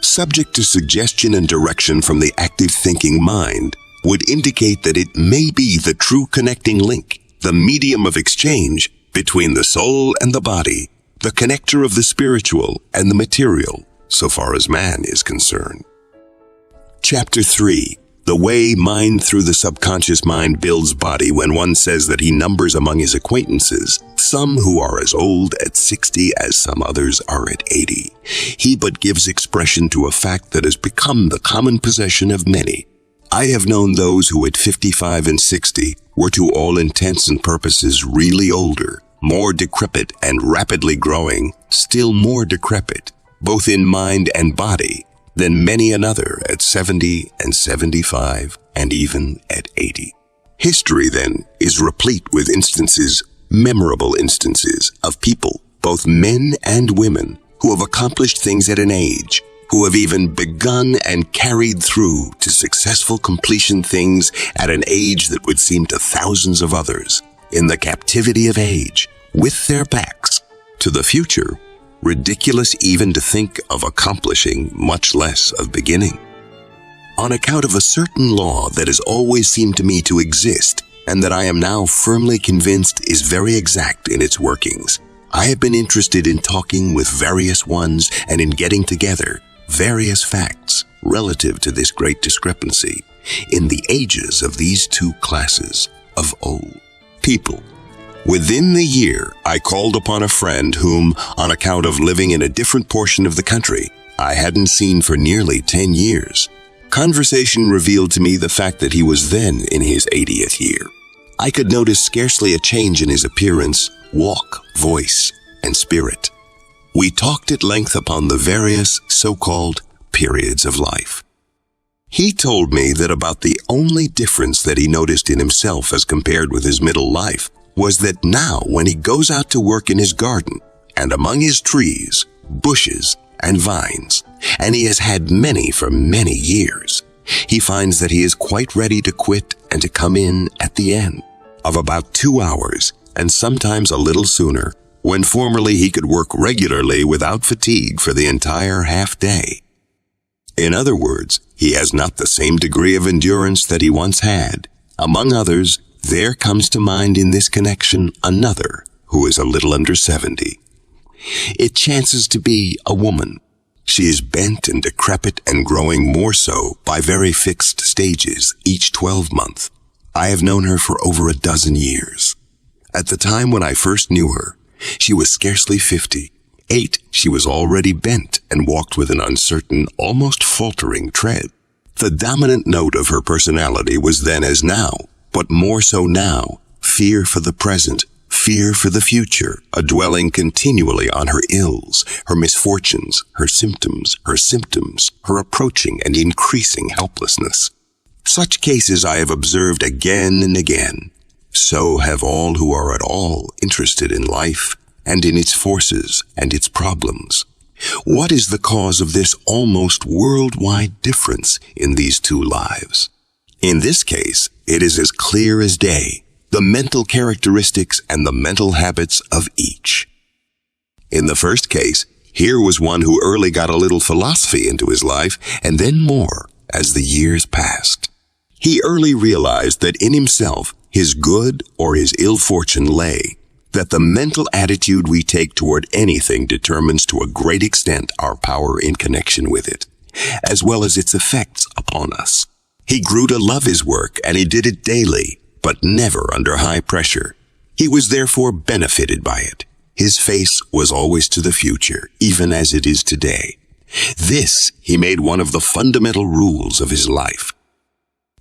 subject to suggestion and direction from the active thinking mind, would indicate that it may be the true connecting link, the medium of exchange between the soul and the body, the connector of the spiritual and the material, so far as man is concerned. Chapter 3. The way mind through the subconscious mind builds body. When one says that he numbers among his acquaintances some who are as old at 60 as some others are at 80, he but gives expression to a fact that has become the common possession of many. I have known those who at 55 and 60 were to all intents and purposes really older, more decrepit and rapidly growing, still more decrepit, both in mind and body, then many another at 70 and 75 and even at 80. History, then, is replete with instances, memorable instances, of people, both men and women, who have accomplished things at an age, who have even begun and carried through to successful completion things at an age that would seem to thousands of others, in the captivity of age, with their backs to the future, ridiculous even to think of accomplishing, much less of beginning. On account of a certain law that has always seemed to me to exist, and that I am now firmly convinced is very exact in its workings, I have been interested in talking with various ones and in getting together various facts relative to this great discrepancy in the ages of these two classes of old people. Within the year, I called upon a friend whom, on account of living in a different portion of the country, I hadn't seen for nearly 10 years. Conversation revealed to me the fact that he was then in his 80th year. I could notice scarcely a change in his appearance, walk, voice, and spirit. We talked at length upon the various so-called periods of life. He told me that about the only difference that he noticed in himself as compared with his middle life was that now when he goes out to work in his garden and among his trees, bushes, and vines, and he has had many for many years, he finds that he is quite ready to quit and to come in at the end of about 2 hours, and sometimes a little sooner, when formerly he could work regularly without fatigue for the entire half day. In other words, he has not the same degree of endurance that he once had. Among others, there comes to mind in this connection another who is a little under 70. It chances to be a woman. She is bent and decrepit and growing more so by very fixed stages each 12-month. I have known her for over a dozen years. At the time when I first knew her, she was scarcely 50. 8, she was already bent and walked with an uncertain, almost faltering tread. The dominant note of her personality was then as now, but more so now, fear for the present, fear for the future, a dwelling continually on her ills, her misfortunes, her symptoms, her approaching and increasing helplessness. Such cases I have observed again and again. So have all who are at all interested in life and in its forces and its problems. What is the cause of this almost worldwide difference in these two lives? In this case, it is as clear as day, the mental characteristics and the mental habits of each. In the first case, here was one who early got a little philosophy into his life, and then more as the years passed. He early realized that in himself his good or his ill fortune lay, that the mental attitude we take toward anything determines to a great extent our power in connection with it, as well as its effects upon us. He grew to love his work, and he did it daily, but never under high pressure. He was therefore benefited by it. His face was always to the future, even as it is today. This he made one of the fundamental rules of his life.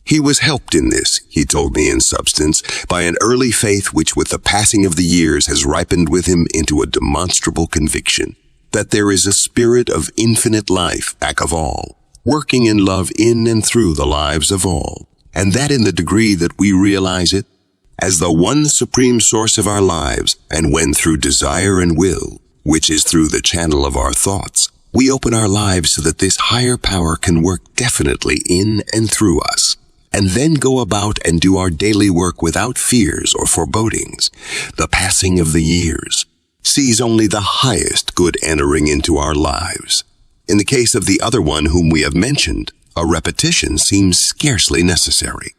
He was helped in this, he told me in substance, by an early faith which with the passing of the years has ripened with him into a demonstrable conviction that there is a spirit of infinite life back of all, working in love in and through the lives of all, and that in the degree that we realize it as the one supreme source of our lives, and when through desire and will, which is through the channel of our thoughts, we open our lives so that this higher power can work definitely in and through us, and then go about and do our daily work without fears or forebodings, the passing of the years sees only the highest good entering into our lives. In the case of the other one whom we have mentioned, a repetition seems scarcely necessary.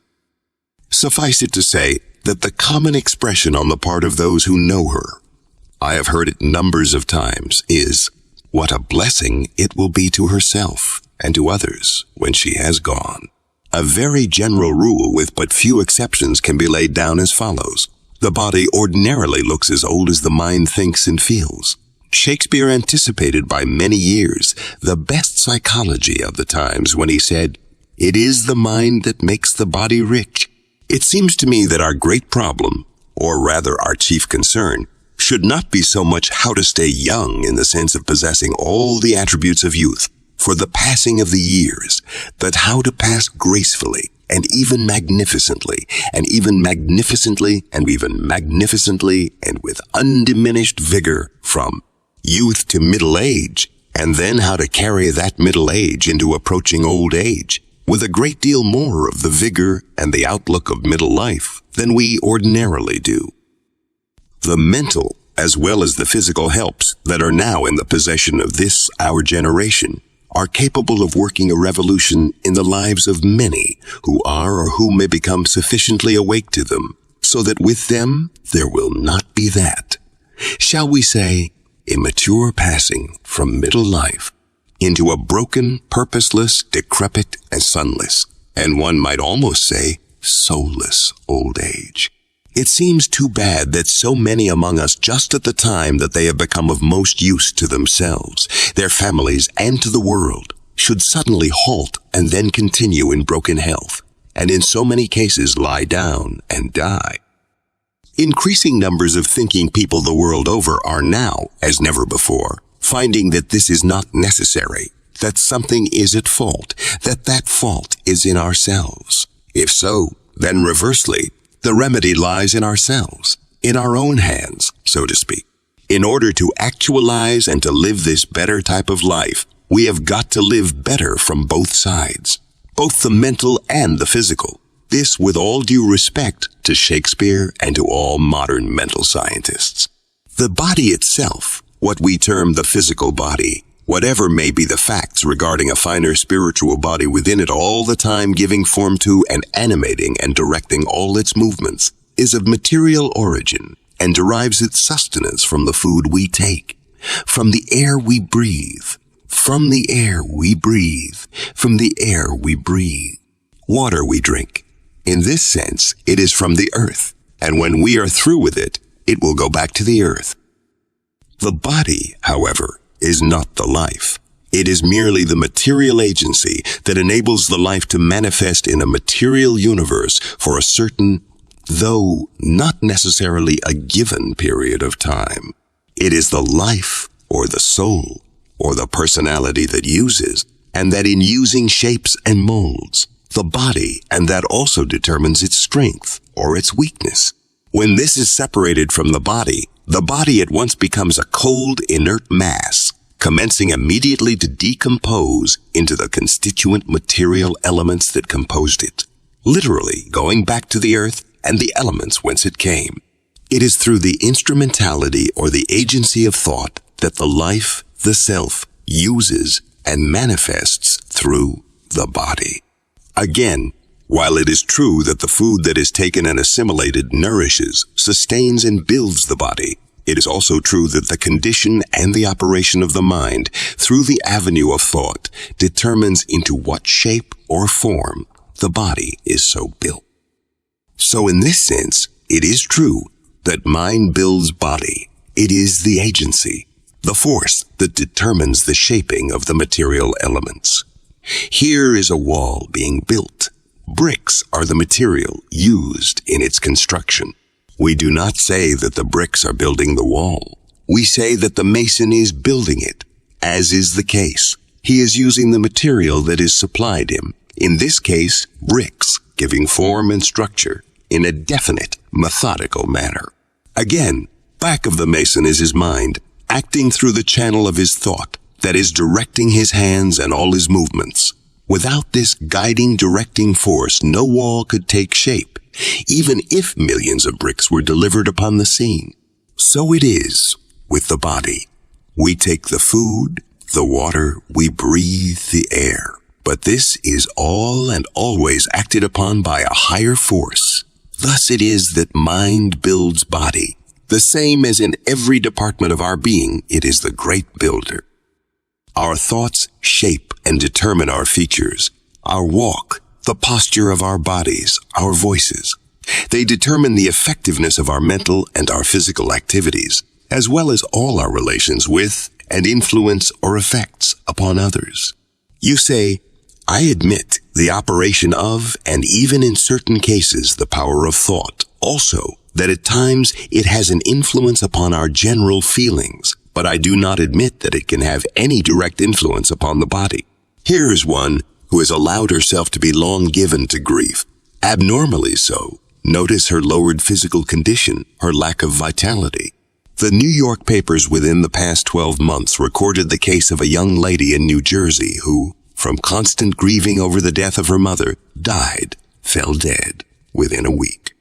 Suffice it to say that the common expression on the part of those who know her, I have heard it numbers of times, is, what a blessing it will be to herself and to others when she has gone. A very general rule with but few exceptions can be laid down as follows. The body ordinarily looks as old as the mind thinks and feels. Shakespeare anticipated by many years the best psychology of the times when he said, "It is the mind that makes the body rich." It seems to me that our great problem, or rather our chief concern, should not be so much how to stay young in the sense of possessing all the attributes of youth, for the passing of the years, but how to pass gracefully and even magnificently, and even magnificently, and even magnificently, and with undiminished vigor from youth to middle age, and then how to carry that middle age into approaching old age, with a great deal more of the vigor and the outlook of middle life than we ordinarily do. The mental as well as the physical helps that are now in the possession of this, our generation, are capable of working a revolution in the lives of many who are or who may become sufficiently awake to them, so that with them there will not be that, shall we say, immature passing from middle life into a broken, purposeless, decrepit, and sunless, and one might almost say, soulless old age. It seems too bad that so many among us, just at the time that they have become of most use to themselves, their families, and to the world, should suddenly halt and then continue in broken health, and in so many cases lie down and die. Increasing numbers of thinking people the world over are now, as never before, finding that this is not necessary, that something is at fault, that fault is in ourselves. If so, then reversely, the remedy lies in ourselves, in our own hands, so to speak. In order to actualize and to live this better type of life, we have got to live better from both sides, both the mental and the physical. This with all due respect to Shakespeare and to all modern mental scientists. The body itself, what we term the physical body, whatever may be the facts regarding a finer spiritual body within it all the time giving form to and animating and directing all its movements, is of material origin and derives its sustenance from the food we take, from the air we breathe, from the air we breathe, from the air we breathe, water we drink. In this sense, it is from the earth, and when we are through with it, it will go back to the earth. The body, however, is not the life. It is merely the material agency that enables the life to manifest in a material universe for a certain, though not necessarily a given period of time. It is the life, or the soul, or the personality that uses, and that in using shapes and molds, the body, and that also determines its strength, or its weakness. When this is separated from the body at once becomes a cold, inert mass, commencing immediately to decompose into the constituent material elements that composed it, literally going back to the earth and the elements whence it came. It is through the instrumentality or the agency of thought that the life, the self, uses and manifests through the body. Again, while it is true that the food that is taken and assimilated nourishes, sustains, and builds the body, it is also true that the condition and the operation of the mind, through the avenue of thought, determines into what shape or form the body is so built. So in this sense, it is true that mind builds body. It is the agency, the force that determines the shaping of the material elements. Here is a wall being built. Bricks are the material used in its construction. We do not say that the bricks are building the wall. We say that the mason is building it. As is the case, he is using the material that is supplied him, in this case, bricks, giving form and structure in a definite, methodical manner. Again, back of the mason is his mind, acting through the channel of his thought, that is directing his hands and all his movements. Without this guiding, directing force, no wall could take shape, even if millions of bricks were delivered upon the scene. So it is with the body. We take the food, the water, we breathe the air. But this is all and always acted upon by a higher force. Thus it is that mind builds body. The same as in every department of our being, it is the great builder. Our thoughts shape and determine our features, our walk, the posture of our bodies, our voices. They determine the effectiveness of our mental and our physical activities, as well as all our relations with and influence or effects upon others. You say, I admit the operation of, and even in certain cases, the power of thought. Also, that at times it has an influence upon our general feelings, but I do not admit that it can have any direct influence upon the body. Here is one who has allowed herself to be long given to grief, abnormally so. Notice her lowered physical condition, her lack of vitality. The New York papers within the past 12 months recorded the case of a young lady in New Jersey who, from constant grieving over the death of her mother, fell dead within a week.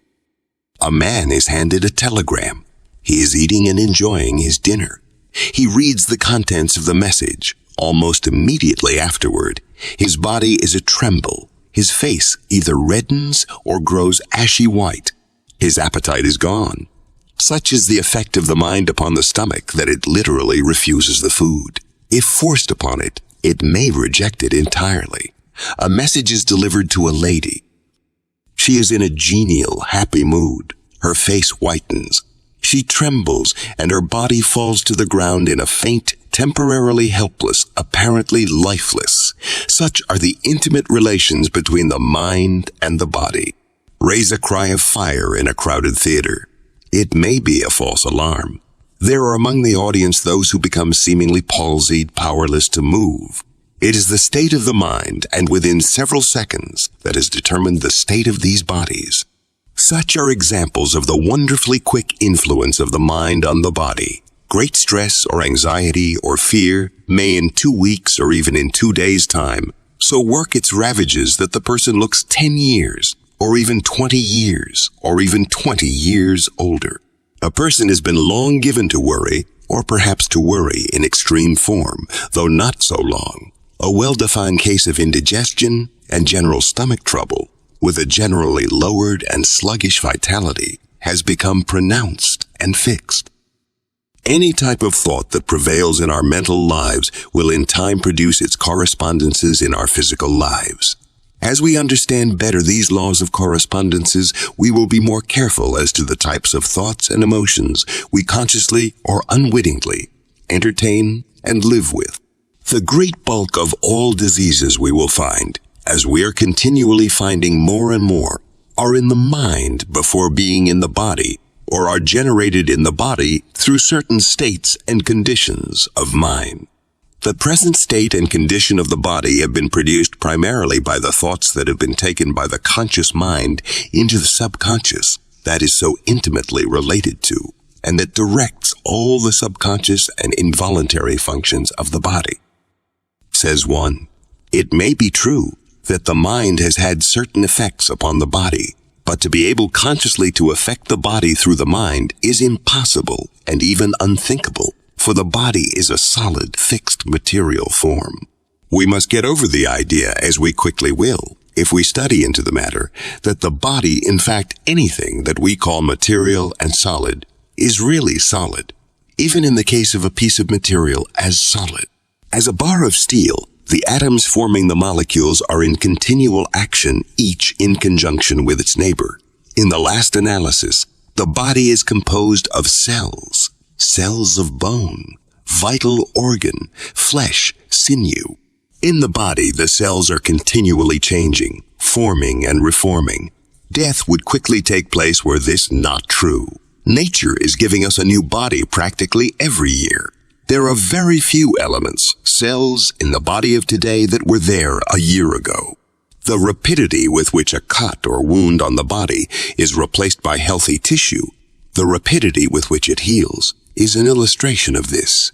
A man is handed a telegram. He is eating and enjoying his dinner. He reads the contents of the message. Almost immediately afterward, his body is a-tremble. His face either reddens or grows ashy white. His appetite is gone. Such is the effect of the mind upon the stomach that it literally refuses the food. If forced upon it, it may reject it entirely. A message is delivered to a lady. She is in a genial, happy mood. Her face whitens. She trembles, and her body falls to the ground in a faint, temporarily helpless, apparently lifeless. Such are the intimate relations between the mind and the body. Raise a cry of fire in a crowded theater. It may be a false alarm. There are among the audience those who become seemingly palsied, powerless to move. It is the state of the mind, and within several seconds, that has determined the state of these bodies. Such are examples of the wonderfully quick influence of the mind on the body. Great stress or anxiety or fear may in 2 weeks or even in 2 days' time so work its ravages that the person looks 10 years or even 20 years or even 20 years older. A person has been long given to worry, or perhaps to worry in extreme form, though not so long. A well-defined case of indigestion and general stomach trouble with a generally lowered and sluggish vitality has become pronounced and fixed. Any type of thought that prevails in our mental lives will in time produce its correspondences in our physical lives. As we understand better these laws of correspondences, we will be more careful as to the types of thoughts and emotions we consciously or unwittingly entertain and live with. The great bulk of all diseases we will find, as we are continually finding more and more, are in the mind before being in the body, or are generated in the body through certain states and conditions of mind. The present state and condition of the body have been produced primarily by the thoughts that have been taken by the conscious mind into the subconscious that is so intimately related to, and that directs all the subconscious and involuntary functions of the body. Says one, it may be true that the mind has had certain effects upon the body, but to be able consciously to affect the body through the mind is impossible and even unthinkable, for the body is a solid, fixed material form. We must get over the idea, as we quickly will, if we study into the matter, that the body, in fact anything that we call material and solid, is really solid, even in the case of a piece of material as solid. As a bar of steel, the atoms forming the molecules are in continual action, each in conjunction with its neighbor. In the last analysis, the body is composed of cells, cells of bone, vital organ, flesh, sinew. In the body, the cells are continually changing, forming and reforming. Death would quickly take place were this not true. Nature is giving us a new body practically every year. There are very few elements, cells, in the body of today that were there a year ago. The rapidity with which a cut or wound on the body is replaced by healthy tissue, the rapidity with which it heals, is an illustration of this.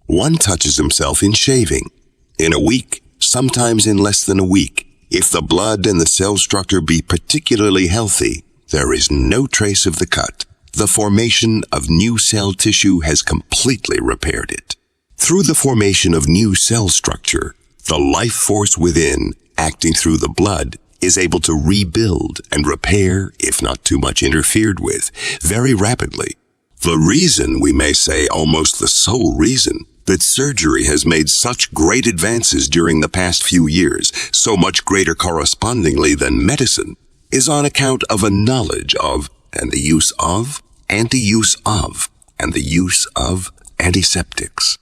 One touches himself in shaving. In a week, sometimes in less than a week, if the blood and the cell structure be particularly healthy, there is no trace of the cut. The formation of new cell tissue has completely repaired it. Through the formation of new cell structure, the life force within, acting through the blood, is able to rebuild and repair, if not too much interfered with, very rapidly. The reason, we may say almost the sole reason, that surgery has made such great advances during the past few years, so much greater correspondingly than medicine, is on account of a knowledge of, and the use of, anti-use of, and the use of antiseptics,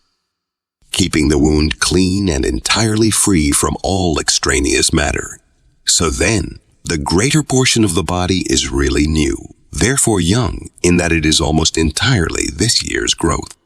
keeping the wound clean and entirely free from all extraneous matter. So then, the greater portion of the body is really new, therefore young, in that it is almost entirely this year's growth.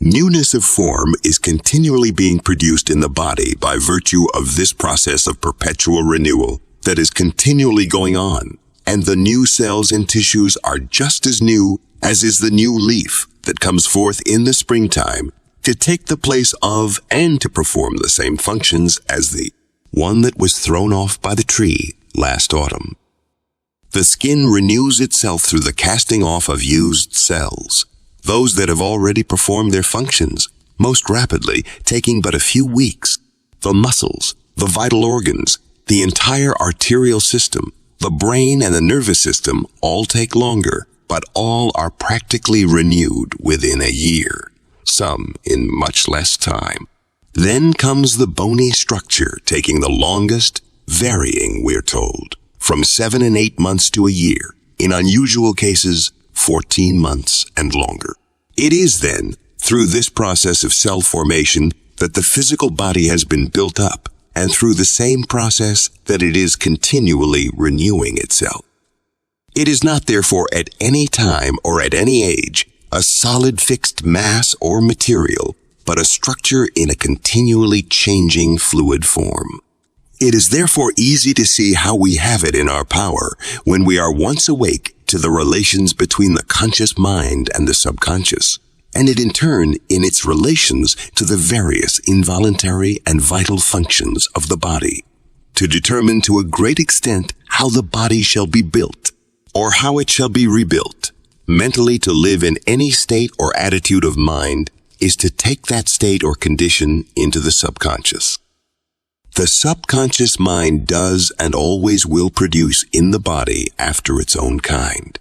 Newness of form is continually being produced in the body by virtue of this process of perpetual renewal that is continually going on, and the new cells and tissues are just as new as is the new leaf that comes forth in the springtime to take the place of and to perform the same functions as the one that was thrown off by the tree last autumn. The skin renews itself through the casting off of used cells, those that have already performed their functions, most rapidly, taking but a few weeks. The muscles, the vital organs, the entire arterial system, the brain and the nervous system all take longer, but all are practically renewed within a year, some in much less time. Then comes the bony structure, taking the longest, varying, we're told, from 7 and 8 months to a year, in unusual cases, 14 months and longer. It is then, through this process of cell formation, that the physical body has been built up, and through the same process that it is continually renewing itself. It is not, therefore, at any time or at any age, a solid fixed mass or material, but a structure in a continually changing fluid form. It is therefore easy to see how we have it in our power when we are once awake to the relations between the conscious mind and the subconscious, and it in turn in its relations to the various involuntary and vital functions of the body, to determine to a great extent how the body shall be built, or how it shall be rebuilt. Mentally to live in any state or attitude of mind is to take that state or condition into the subconscious. The subconscious mind does and always will produce in the body after its own kind.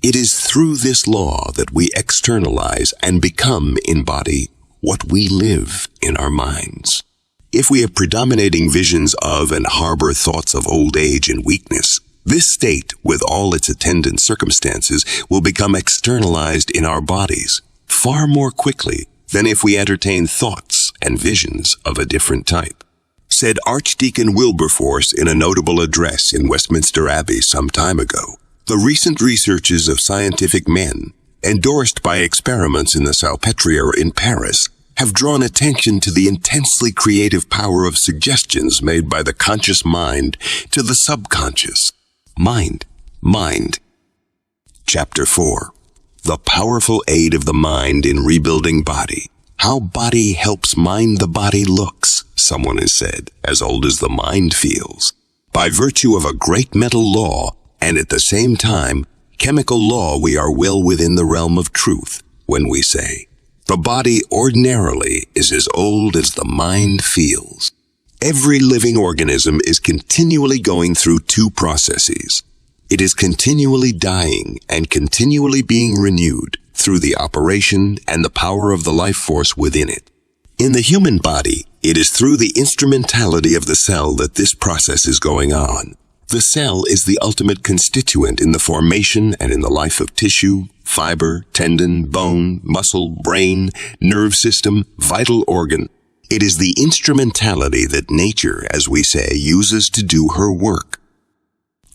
It is through this law that we externalize and become in body what we live in our minds. If we have predominating visions of and harbor thoughts of old age and weakness, this state, with all its attendant circumstances, will become externalized in our bodies far more quickly than if we entertain thoughts and visions of a different type. Said Archdeacon Wilberforce in a notable address in Westminster Abbey some time ago, the recent researches of scientific men, endorsed by experiments in the Salpêtrière in Paris, have drawn attention to the intensely creative power of suggestions made by the conscious mind to the subconscious. Mind. Chapter 4. The powerful aid of the mind in rebuilding body. How body helps mind the body looks, someone has said, as old as the mind feels. By virtue of a great mental law, and at the same time, chemical law, we are well within the realm of truth when we say, the body ordinarily is as old as the mind feels. Every living organism is continually going through two processes. It is continually dying and continually being renewed through the operation and the power of the life force within it. In the human body, it is through the instrumentality of the cell that this process is going on. The cell is the ultimate constituent in the formation and in the life of tissue, fiber, tendon, bone, muscle, brain, nerve system, vital organ. It is the instrumentality that nature, as we say, uses to do her work.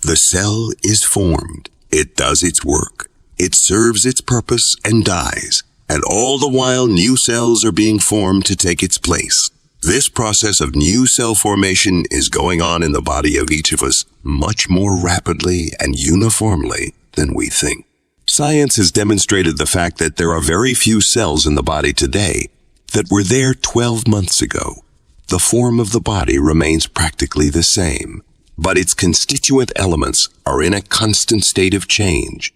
The cell is formed. It does its work. It serves its purpose and dies, and all the while new cells are being formed to take its place. This process of new cell formation is going on in the body of each of us much more rapidly and uniformly than we think. Science has demonstrated the fact that there are very few cells in the body today that were there 12 months ago. The form of the body remains practically the same, but its constituent elements are in a constant state of change.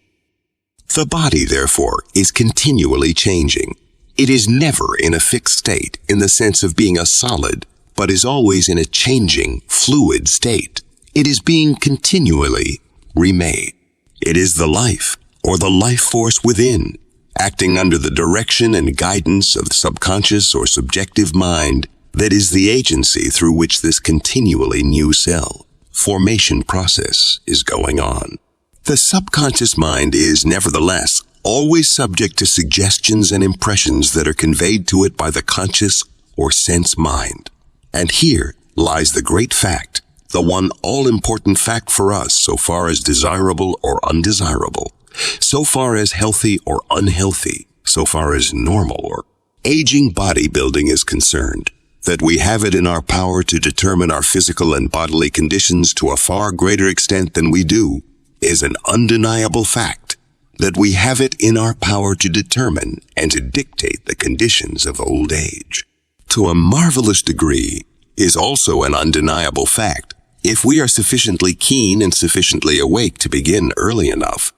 The body, therefore, is continually changing. It is never in a fixed state in the sense of being a solid, but is always in a changing, fluid state. It is being continually remade. It is the life, or the life force within, acting under the direction and guidance of the subconscious or subjective mind, that is the agency through which this continually new cell formation process is going on. The subconscious mind is, nevertheless, always subject to suggestions and impressions that are conveyed to it by the conscious or sense mind. And here lies the great fact, the one all-important fact for us so far as desirable or undesirable, so far as healthy or unhealthy, so far as normal or aging bodybuilding is concerned, that we have it in our power to determine our physical and bodily conditions to a far greater extent than we do is an undeniable fact. That we have it in our power to determine and to dictate the conditions of old age, to a marvelous degree, is also an undeniable fact if we are sufficiently keen and sufficiently awake to begin early enough.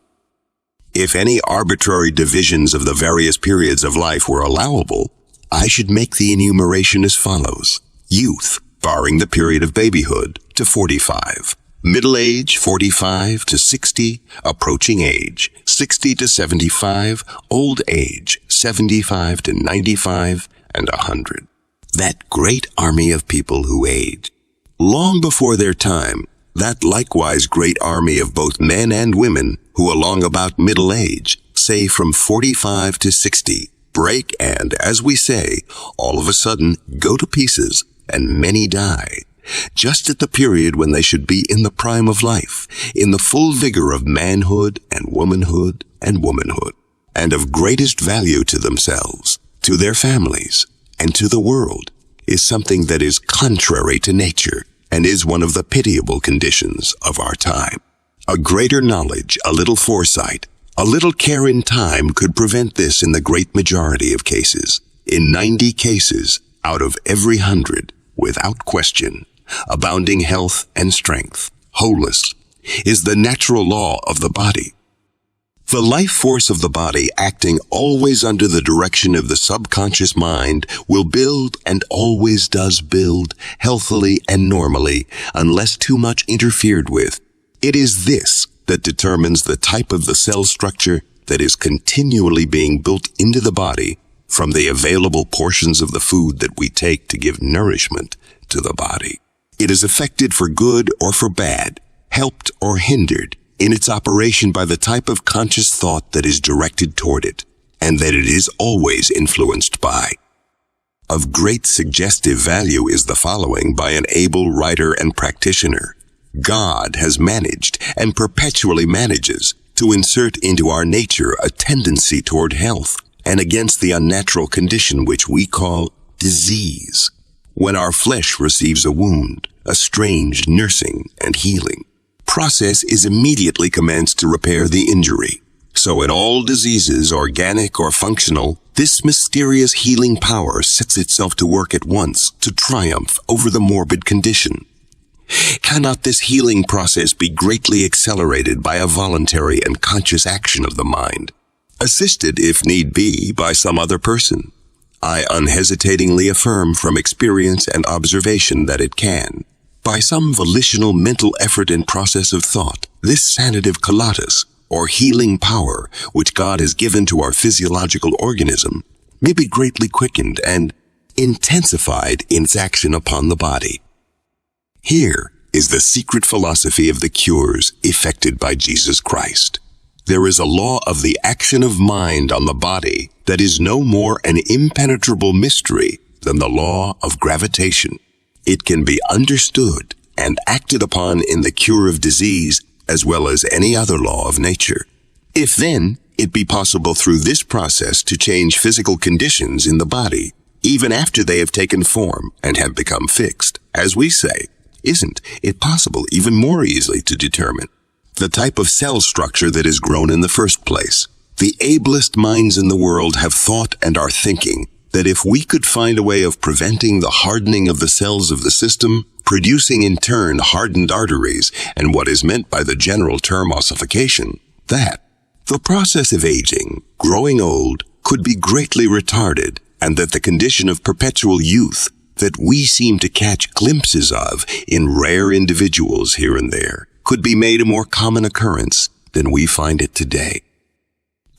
If any arbitrary divisions of the various periods of life were allowable, I should make the enumeration as follows. Youth, barring the period of babyhood, to 45. Middle age, 45 to 60. Approaching age, 60 to 75. Old age, 75 to 95 and 100. That great army of people who age long before their time, that likewise great army of both men and women who along about middle age, say from 45 to 60, break and, as we say, all of a sudden go to pieces, and many die, just at the period when they should be in the prime of life, in the full vigor of manhood and womanhood, and of greatest value to themselves, to their families, and to the world, is something that is contrary to nature, and is one of the pitiable conditions of our time. A greater knowledge, a little foresight, a little care in time could prevent this in the great majority of cases. In 90 cases out of every 100, without question, abounding health and strength, wholeness, is the natural law of the body. The life force of the body, acting always under the direction of the subconscious mind, will build and always does build healthily and normally unless too much interfered with. It is this that determines the type of the cell structure that is continually being built into the body from the available portions of the food that we take to give nourishment to the body. It is affected for good or for bad, helped or hindered in its operation by the type of conscious thought that is directed toward it, and that it is always influenced by. Of great suggestive value is the following by an able writer and practitioner. God has managed, and perpetually manages, to insert into our nature a tendency toward health, and against the unnatural condition which we call disease. When our flesh receives a wound, a strange nursing and healing process is immediately commenced to repair the injury. So in all diseases, organic or functional, this mysterious healing power sets itself to work at once to triumph over the morbid condition. Cannot this healing process be greatly accelerated by a voluntary and conscious action of the mind, assisted, if need be, by some other person? I unhesitatingly affirm from experience and observation that it can. By some volitional mental effort and process of thought, this sanative collatus, or healing power, which God has given to our physiological organism, may be greatly quickened and intensified in its action upon the body. Here is the secret philosophy of the cures effected by Jesus Christ. There is a law of the action of mind on the body that is no more an impenetrable mystery than the law of gravitation. It can be understood and acted upon in the cure of disease as well as any other law of nature. If then it be possible through this process to change physical conditions in the body, even after they have taken form and have become fixed, as we say, isn't it possible even more easily to determine the type of cell structure that is grown in the first place? The ablest minds in the world have thought and are thinking that if we could find a way of preventing the hardening of the cells of the system, producing in turn hardened arteries and what is meant by the general term ossification, that the process of aging, growing old, could be greatly retarded, and that the condition of perpetual youth that we seem to catch glimpses of in rare individuals here and there could be made a more common occurrence than we find it today.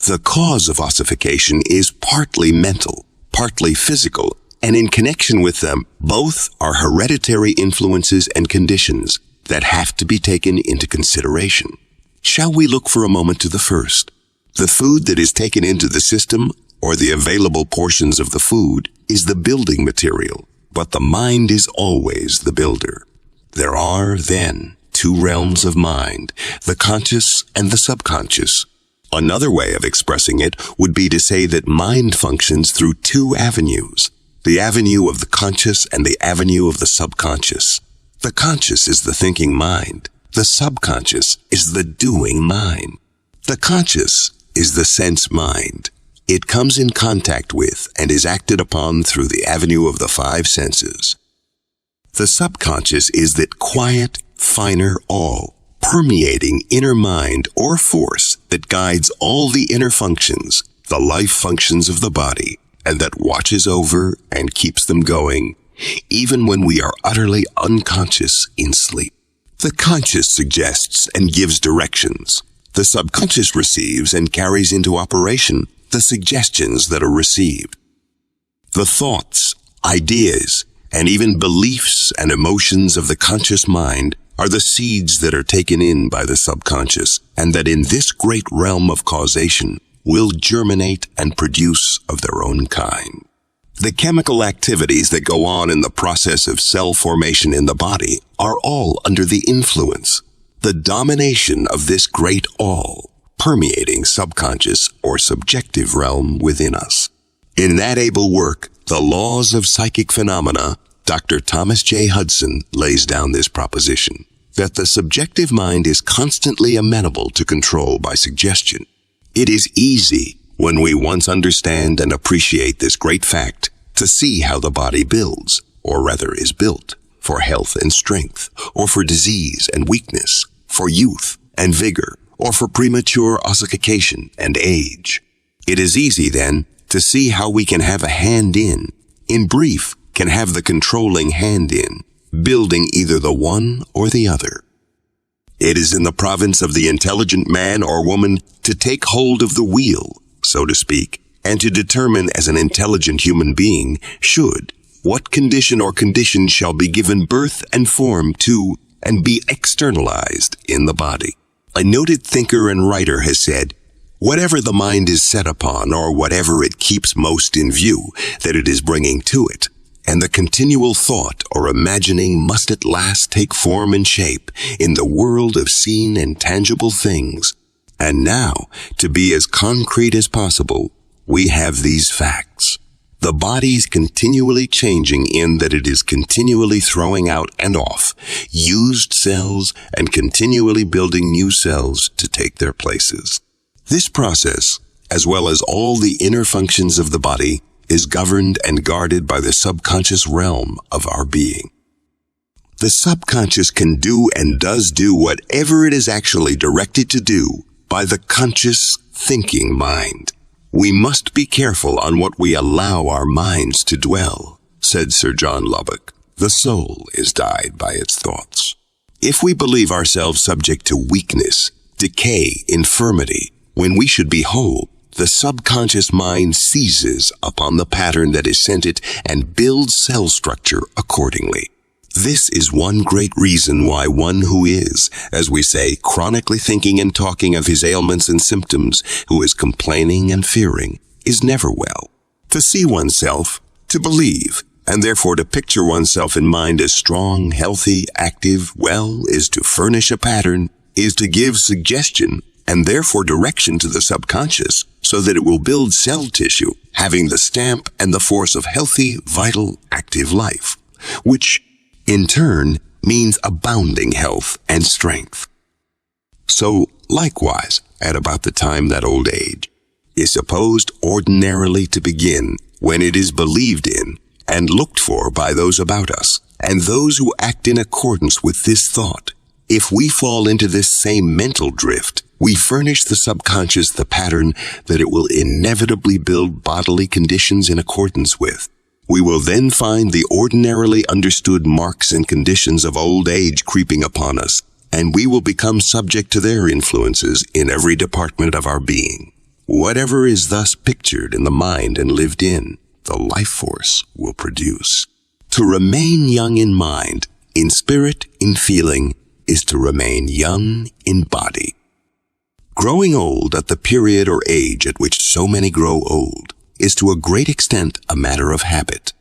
The cause of ossification is partly mental, partly physical, and in connection with them, both are hereditary influences and conditions that have to be taken into consideration. Shall we look for a moment to the first? The food that is taken into the system, or the available portions of the food, is the building material, but the mind is always the builder. There are, then, two realms of mind, the conscious and the subconscious. Another way of expressing it would be to say that mind functions through two avenues, the avenue of the conscious and the avenue of the subconscious. The conscious is the thinking mind. The subconscious is the doing mind. The conscious is the sense mind. It comes in contact with and is acted upon through the avenue of the five senses. The subconscious is that quiet, finer all, permeating inner mind or force that guides all the inner functions, the life functions of the body, and that watches over and keeps them going, even when we are utterly unconscious in sleep. The conscious suggests and gives directions. The subconscious receives and carries into operation the suggestions that are received. The thoughts, ideas, and even beliefs and emotions of the conscious mind are the seeds that are taken in by the subconscious, and that in this great realm of causation will germinate and produce of their own kind. The chemical activities that go on in the process of cell formation in the body are all under the influence, the domination of this great all, permeating subconscious or subjective realm within us. In that able work, The Laws of Psychic Phenomena, Dr. Thomas J. Hudson lays down this proposition, that the subjective mind is constantly amenable to control by suggestion. It is easy, when we once understand and appreciate this great fact, to see how the body builds, or rather is built, for health and strength, or for disease and weakness, for youth and vigor, or for premature ossification and age. It is easy, then, to see how we can have a hand in brief, can have the controlling hand in, building either the one or the other. It is in the province of the intelligent man or woman to take hold of the wheel, so to speak, and to determine as an intelligent human being should, what condition or conditions shall be given birth and form to, and be externalized in the body. A noted thinker and writer has said, whatever the mind is set upon, or whatever it keeps most in view, that it is bringing to it, and the continual thought or imagining must at last take form and shape in the world of seen and tangible things. And now, to be as concrete as possible, we have these facts. The body's continually changing in that it is continually throwing out and off used cells and continually building new cells to take their places. This process, as well as all the inner functions of the body, is governed and guarded by the subconscious realm of our being. The subconscious can do and does do whatever it is actually directed to do by the conscious thinking mind. We must be careful on what we allow our minds to dwell, said Sir John Lubbock. The soul is dyed by its thoughts. If we believe ourselves subject to weakness, decay, infirmity, when we should be whole, the subconscious mind seizes upon the pattern that is sent it and builds cell structure accordingly. This is one great reason why one who is, as we say, chronically thinking and talking of his ailments and symptoms, who is complaining and fearing, is never well. To see oneself, to believe, and therefore to picture oneself in mind as strong, healthy, active, well, is to furnish a pattern, is to give suggestion, and therefore direction to the subconscious, so that it will build cell tissue, having the stamp and the force of healthy, vital, active life, which, in turn, means abounding health and strength. So, likewise, at about the time that old age is supposed ordinarily to begin when it is believed in and looked for by those about us, and those who act in accordance with this thought. If we fall into this same mental drift, we furnish the subconscious the pattern that it will inevitably build bodily conditions in accordance with. We will then find the ordinarily understood marks and conditions of old age creeping upon us, and we will become subject to their influences in every department of our being. Whatever is thus pictured in the mind and lived in, the life force will produce. To remain young in mind, in spirit, in feeling, is to remain young in body. Growing old at the period or age at which so many grow old is to a great extent a matter of habit.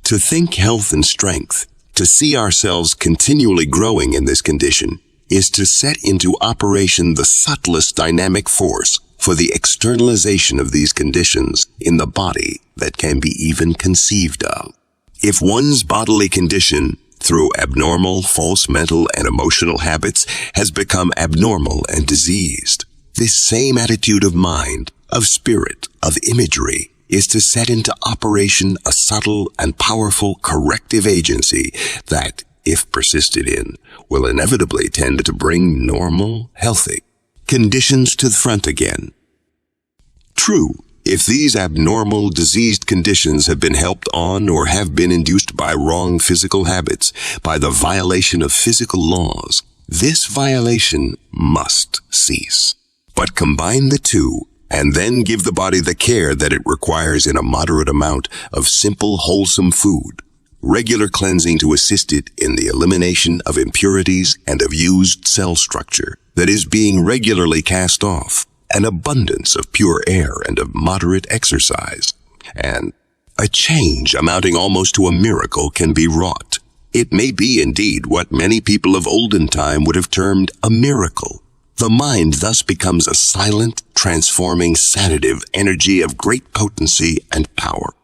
To think health and strength, to see ourselves continually growing in this condition, is to set into operation the subtlest dynamic force for the externalization of these conditions in the body that can be even conceived of. If one's bodily condition, through abnormal, false mental and emotional habits, has become abnormal and diseased, this same attitude of mind, of spirit, of imagery, is to set into operation a subtle and powerful corrective agency that, if persisted in, will inevitably tend to bring normal, healthy conditions to the front again. True, if these abnormal, diseased conditions have been helped on or have been induced by wrong physical habits, by the violation of physical laws, this violation must cease. But combine the two, and then give the body the care that it requires in a moderate amount of simple, wholesome food, regular cleansing to assist it in the elimination of impurities and of used cell structure that is being regularly cast off, an abundance of pure air and of moderate exercise, and a change amounting almost to a miracle can be wrought. It may be indeed what many people of olden time would have termed a miracle. The mind thus becomes a silent, transforming, sanative energy of great potency and power.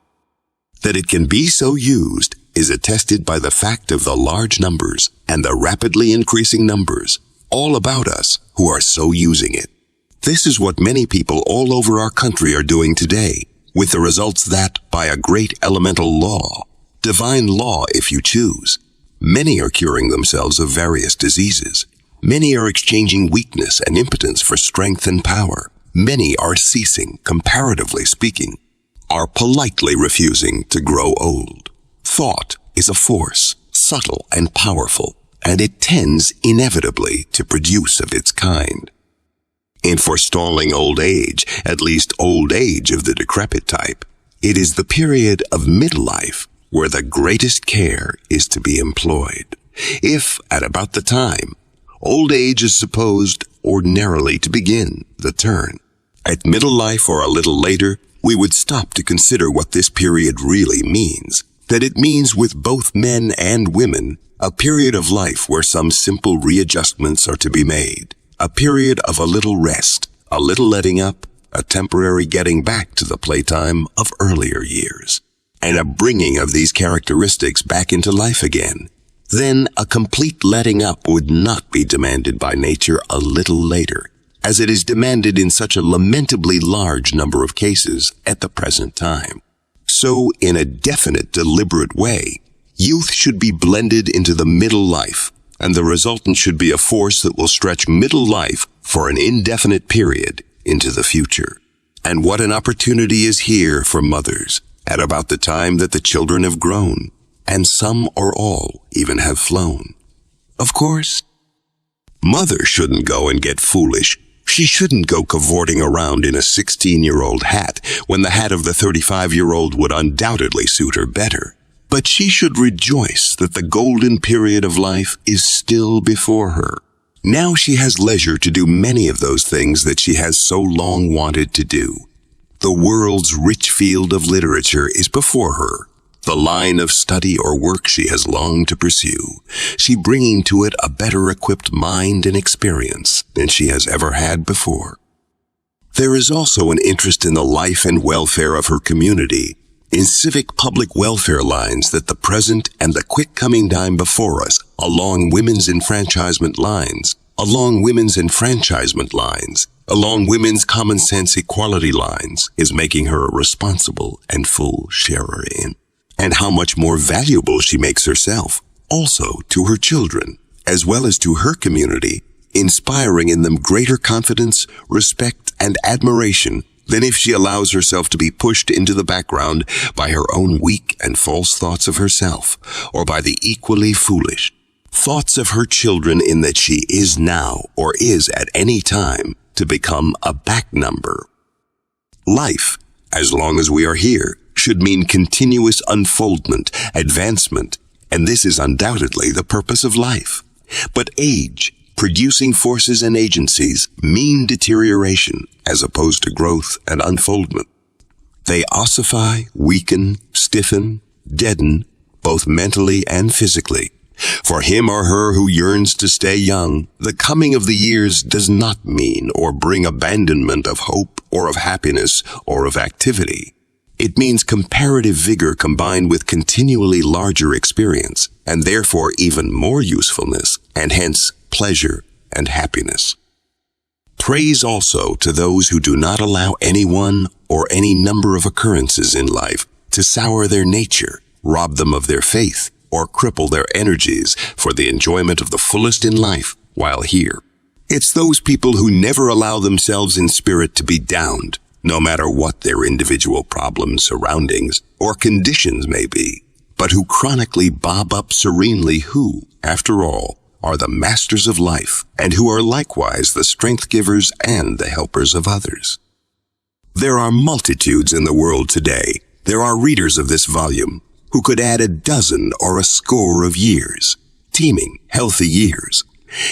That it can be so used is attested by the fact of the large numbers and the rapidly increasing numbers all about us who are so using it. This is what many people all over our country are doing today, with the results that, by a great elemental law, divine law if you choose, many are curing themselves of various diseases. Many are exchanging weakness and impotence for strength and power. Many are ceasing, comparatively speaking, are politely refusing to grow old. Thought is a force, subtle and powerful, and it tends inevitably to produce of its kind. In forestalling old age, at least old age of the decrepit type, it is the period of midlife where the greatest care is to be employed. If, at about the time, old age is supposed ordinarily to begin the turn, at middle life or a little later, we would stop to consider what this period really means. That it means with both men and women, a period of life where some simple readjustments are to be made. A period of a little rest, a little letting up, a temporary getting back to the playtime of earlier years, and a bringing of these characteristics back into life again. Then a complete letting up would not be demanded by nature a little later, as it is demanded in such a lamentably large number of cases at the present time. So, in a definite, deliberate way, youth should be blended into the middle life, and the resultant should be a force that will stretch middle life for an indefinite period into the future. And what an opportunity is here for mothers at about the time that the children have grown, and some or all even have flown. Of course, mother shouldn't go and get foolish. She shouldn't go cavorting around in a 16-year-old hat when the hat of the 35-year-old would undoubtedly suit her better. But she should rejoice that the golden period of life is still before her. Now she has leisure to do many of those things that she has so long wanted to do. The world's rich field of literature is before her, the line of study or work she has longed to pursue, she bringing to it a better equipped mind and experience than she has ever had before. There is also an interest in the life and welfare of her community, in civic public welfare lines that the present and the quick coming time before us along women's enfranchisement lines, along women's common sense equality lines is making her a responsible and full sharer in. And how much more valuable she makes herself, also to her children, as well as to her community, inspiring in them greater confidence, respect, and admiration than if she allows herself to be pushed into the background by her own weak and false thoughts of herself, or by the equally foolish thoughts of her children in that she is now, or is at any time, to become a back number. Life, as long as we are here, should mean continuous unfoldment, advancement, and this is undoubtedly the purpose of life. But age, producing forces and agencies, mean deterioration as opposed to growth and unfoldment. They ossify, weaken, stiffen, deaden, both mentally and physically, For him or her who yearns to stay young, the coming of the years does not mean or bring abandonment of hope or of happiness or of activity. It means comparative vigor combined with continually larger experience, and therefore even more usefulness, and hence pleasure and happiness. Praise also to those who do not allow any one or any number of occurrences in life to sour their nature, rob them of their faith, or cripple their energies for the enjoyment of the fullest in life while here. It's those people who never allow themselves in spirit to be downed, no matter what their individual problems, surroundings, or conditions may be, but who chronically bob up serenely who, after all, are the masters of life and who are likewise the strength givers and the helpers of others. There are multitudes in the world today. There are readers of this volume who could add a dozen or a score of years, teeming, healthy years,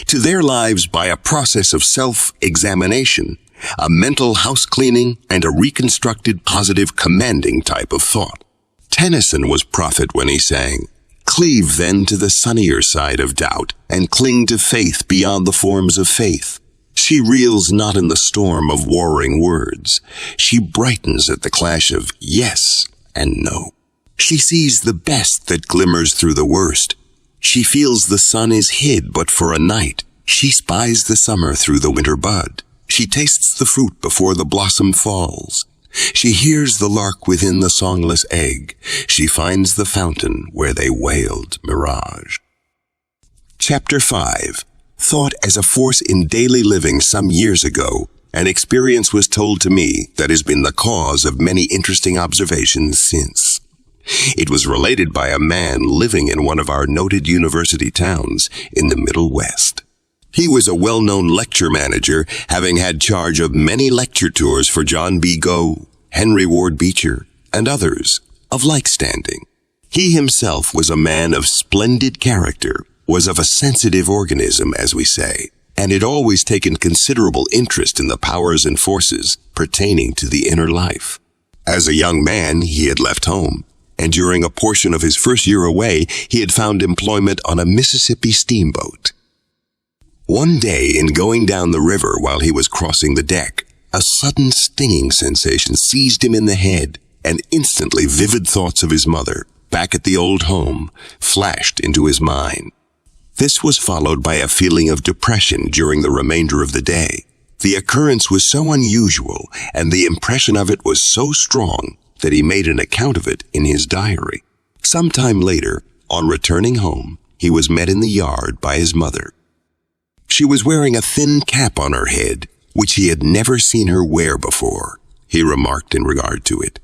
to their lives by a process of self-examination, a mental house cleaning, and a reconstructed, positive, commanding type of thought. Tennyson was prophet when he sang, "Cleave then to the sunnier side of doubt, and cling to faith beyond the forms of faith. She reels not in the storm of warring words. She brightens at the clash of yes and no. She sees the best that glimmers through the worst. She feels the sun is hid but for a night. She spies the summer through the winter bud. She tastes the fruit before the blossom falls. She hears the lark within the songless egg. She finds the fountain where they wailed mirage." Chapter 5. Thought as a force in daily living some years ago, an experience was told to me that has been the cause of many interesting observations since. It was related by a man living in one of our noted university towns in the Middle West. He was a well-known lecture manager, having had charge of many lecture tours for John B. Gough, Henry Ward Beecher, and others of like standing. He himself was a man of splendid character, was of a sensitive organism, as we say, and had always taken considerable interest in the powers and forces pertaining to the inner life. As a young man, he had left home, and during a portion of his first year away, he had found employment on a Mississippi steamboat. One day, in going down the river while he was crossing the deck, a sudden stinging sensation seized him in the head, and instantly vivid thoughts of his mother, back at the old home, flashed into his mind. This was followed by a feeling of depression during the remainder of the day. The occurrence was so unusual, and the impression of it was so strong, that he made an account of it in his diary. Some time later, on returning home, he was met in the yard by his mother. She was wearing a thin cap on her head, which he had never seen her wear before, he remarked in regard to it.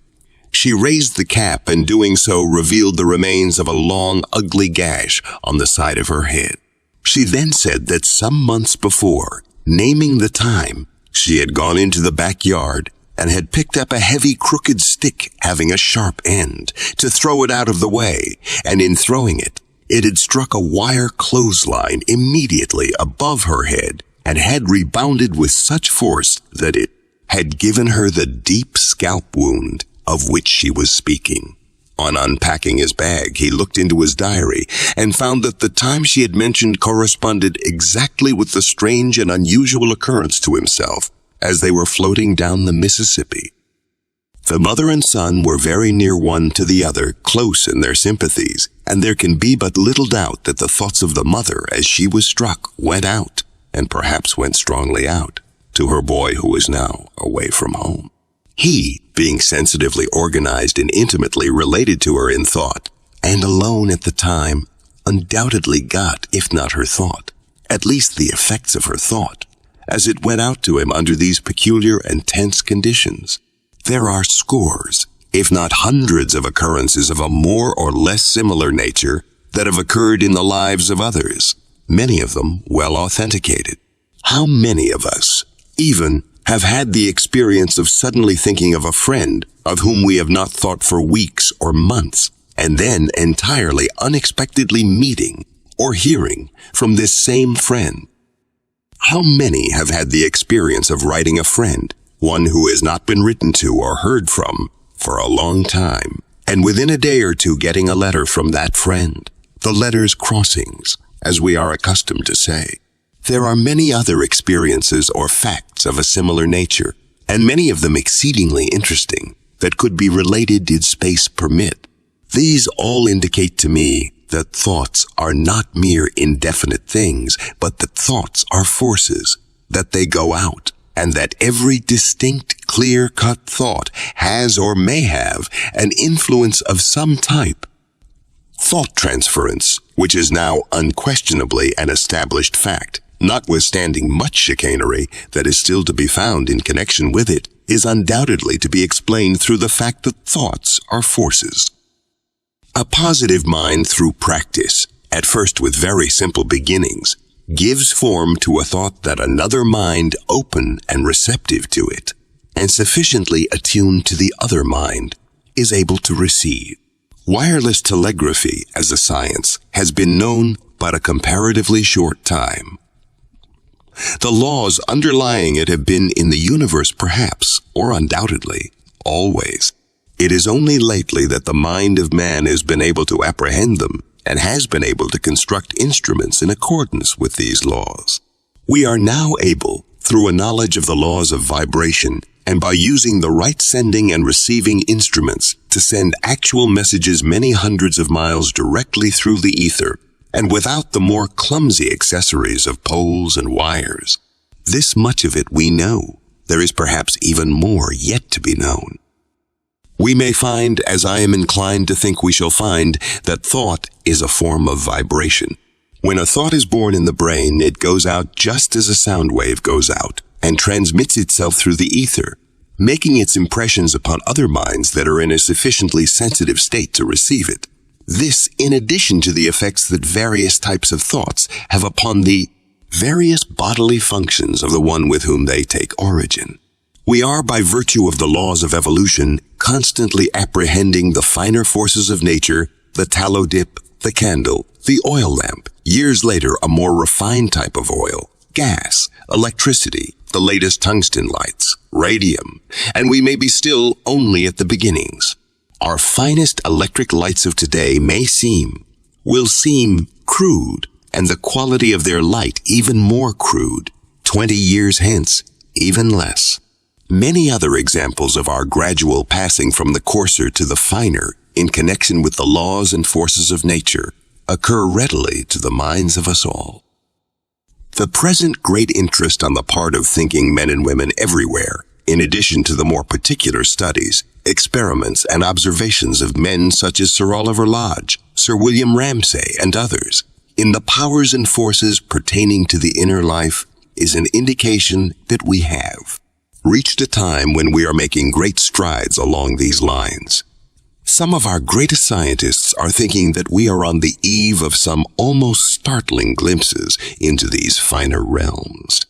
She raised the cap, and doing so revealed the remains of a long, ugly gash on the side of her head. She then said that some months before, naming the time, she had gone into the backyard and had picked up a heavy crooked stick having a sharp end to throw it out of the way, and in throwing it, it had struck a wire clothesline immediately above her head and had rebounded with such force that it had given her the deep scalp wound of which she was speaking. On unpacking his bag, he looked into his diary and found that the time she had mentioned corresponded exactly with the strange and unusual occurrence to himself as they were floating down the Mississippi. The mother and son were very near one to the other, close in their sympathies, and there can be but little doubt that the thoughts of the mother, as she was struck, went out, and perhaps went strongly out, to her boy who was now away from home. He, being sensitively organized and intimately related to her in thought, and alone at the time, undoubtedly got, if not her thought, at least the effects of her thought, as it went out to him under these peculiar and tense conditions. There are scores, if not hundreds of occurrences of a more or less similar nature that have occurred in the lives of others, many of them well authenticated. How many of us, even, have had the experience of suddenly thinking of a friend of whom we have not thought for weeks or months, and then entirely unexpectedly meeting or hearing from this same friend? How many have had the experience of writing a friend, one who has not been written to or heard from for a long time, and within a day or two getting a letter from that friend, the letters crossings, as we are accustomed to say. There are many other experiences or facts of a similar nature, and many of them exceedingly interesting, that could be related did space permit. These all indicate to me that thoughts are not mere indefinite things, but that thoughts are forces, that they go out, and that every distinct, clear-cut thought has or may have an influence of some type. Thought transference, which is now unquestionably an established fact, notwithstanding much chicanery that is still to be found in connection with it, is undoubtedly to be explained through the fact that thoughts are forces. A positive mind through practice, at first with very simple beginnings, gives form to a thought that another mind open and receptive to it, and sufficiently attuned to the other mind, is able to receive. Wireless telegraphy as a science has been known but a comparatively short time. The laws underlying it have been in the universe perhaps, or undoubtedly, always. It is only lately that the mind of man has been able to apprehend them and has been able to construct instruments in accordance with these laws. We are now able, through a knowledge of the laws of vibration, and by using the right sending and receiving instruments, to send actual messages many hundreds of miles directly through the ether, and without the more clumsy accessories of poles and wires. This much of it we know. There is perhaps even more yet to be known. We may find, as I am inclined to think we shall find, that thought is a form of vibration. When a thought is born in the brain, it goes out just as a sound wave goes out, and transmits itself through the ether, making its impressions upon other minds that are in a sufficiently sensitive state to receive it. This in addition to the effects that various types of thoughts have upon the various bodily functions of the one with whom they take origin. We are, by virtue of the laws of evolution, constantly apprehending the finer forces of nature, the tallow dip, the candle, the oil lamp, years later a more refined type of oil, gas, electricity, the latest tungsten lights, radium, and we may be still only at the beginnings. Our finest electric lights of today will seem crude, and the quality of their light even more crude. 20 years hence, even less. Many other examples of our gradual passing from the coarser to the finer in connection with the laws and forces of nature occur readily to the minds of us all. The present great interest on the part of thinking men and women everywhere, in addition to the more particular studies, experiments, and observations of men such as Sir Oliver Lodge, Sir William Ramsay, and others, in the powers and forces pertaining to the inner life, is an indication that we have reached a time when we are making great strides along these lines. Some of our greatest scientists are thinking that we are on the eve of some almost startling glimpses into these finer realms.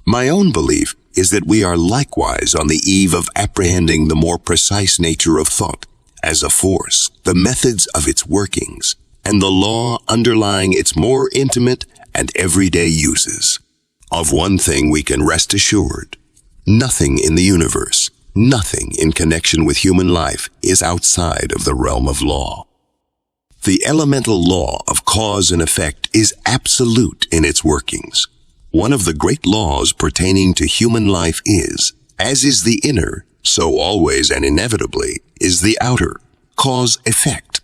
My own belief is that we are likewise on the eve of apprehending the more precise nature of thought as a force, the methods of its workings, and the law underlying its more intimate and everyday uses. Of one thing we can rest assured. Nothing in the universe, nothing in connection with human life is outside of the realm of law. The elemental law of cause and effect is absolute in its workings. One of the great laws pertaining to human life is, as is the inner, so always and inevitably is the outer, cause-effect.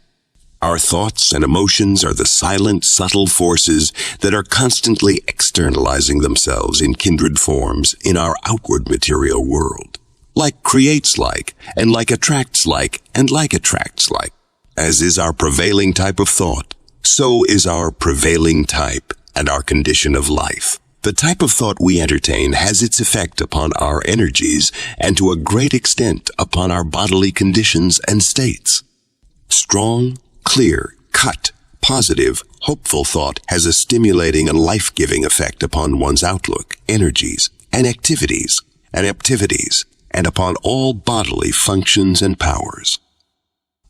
Our thoughts and emotions are the silent, subtle forces that are constantly externalizing themselves in kindred forms in our outward material world. Like creates like, and like attracts like, and like attracts like. As is our prevailing type of thought, so is our prevailing type and our condition of life. The type of thought we entertain has its effect upon our energies and to a great extent upon our bodily conditions and states. Strong, clear, cut, positive, hopeful thought has a stimulating and life-giving effect upon one's outlook, energies, and activities, and upon all bodily functions and powers.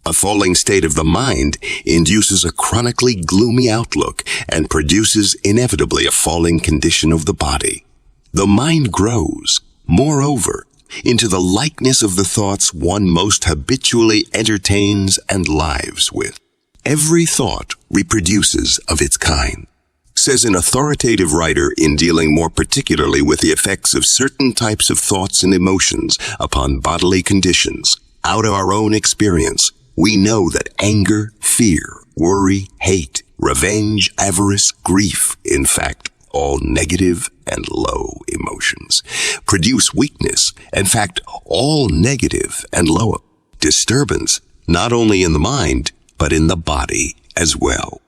A falling state of the mind induces a chronically gloomy outlook and produces inevitably a falling condition of the body. The mind grows, moreover, into the likeness of the thoughts one most habitually entertains and lives with. Every thought reproduces of its kind. Says an authoritative writer in dealing more particularly with the effects of certain types of thoughts and emotions upon bodily conditions. Out of our own experience, we know that anger, fear, worry, hate, revenge, avarice, grief, in fact, all negative and low emotions, produce weakness. In fact, all negative and low disturbance, not only in the mind, but in the body as well.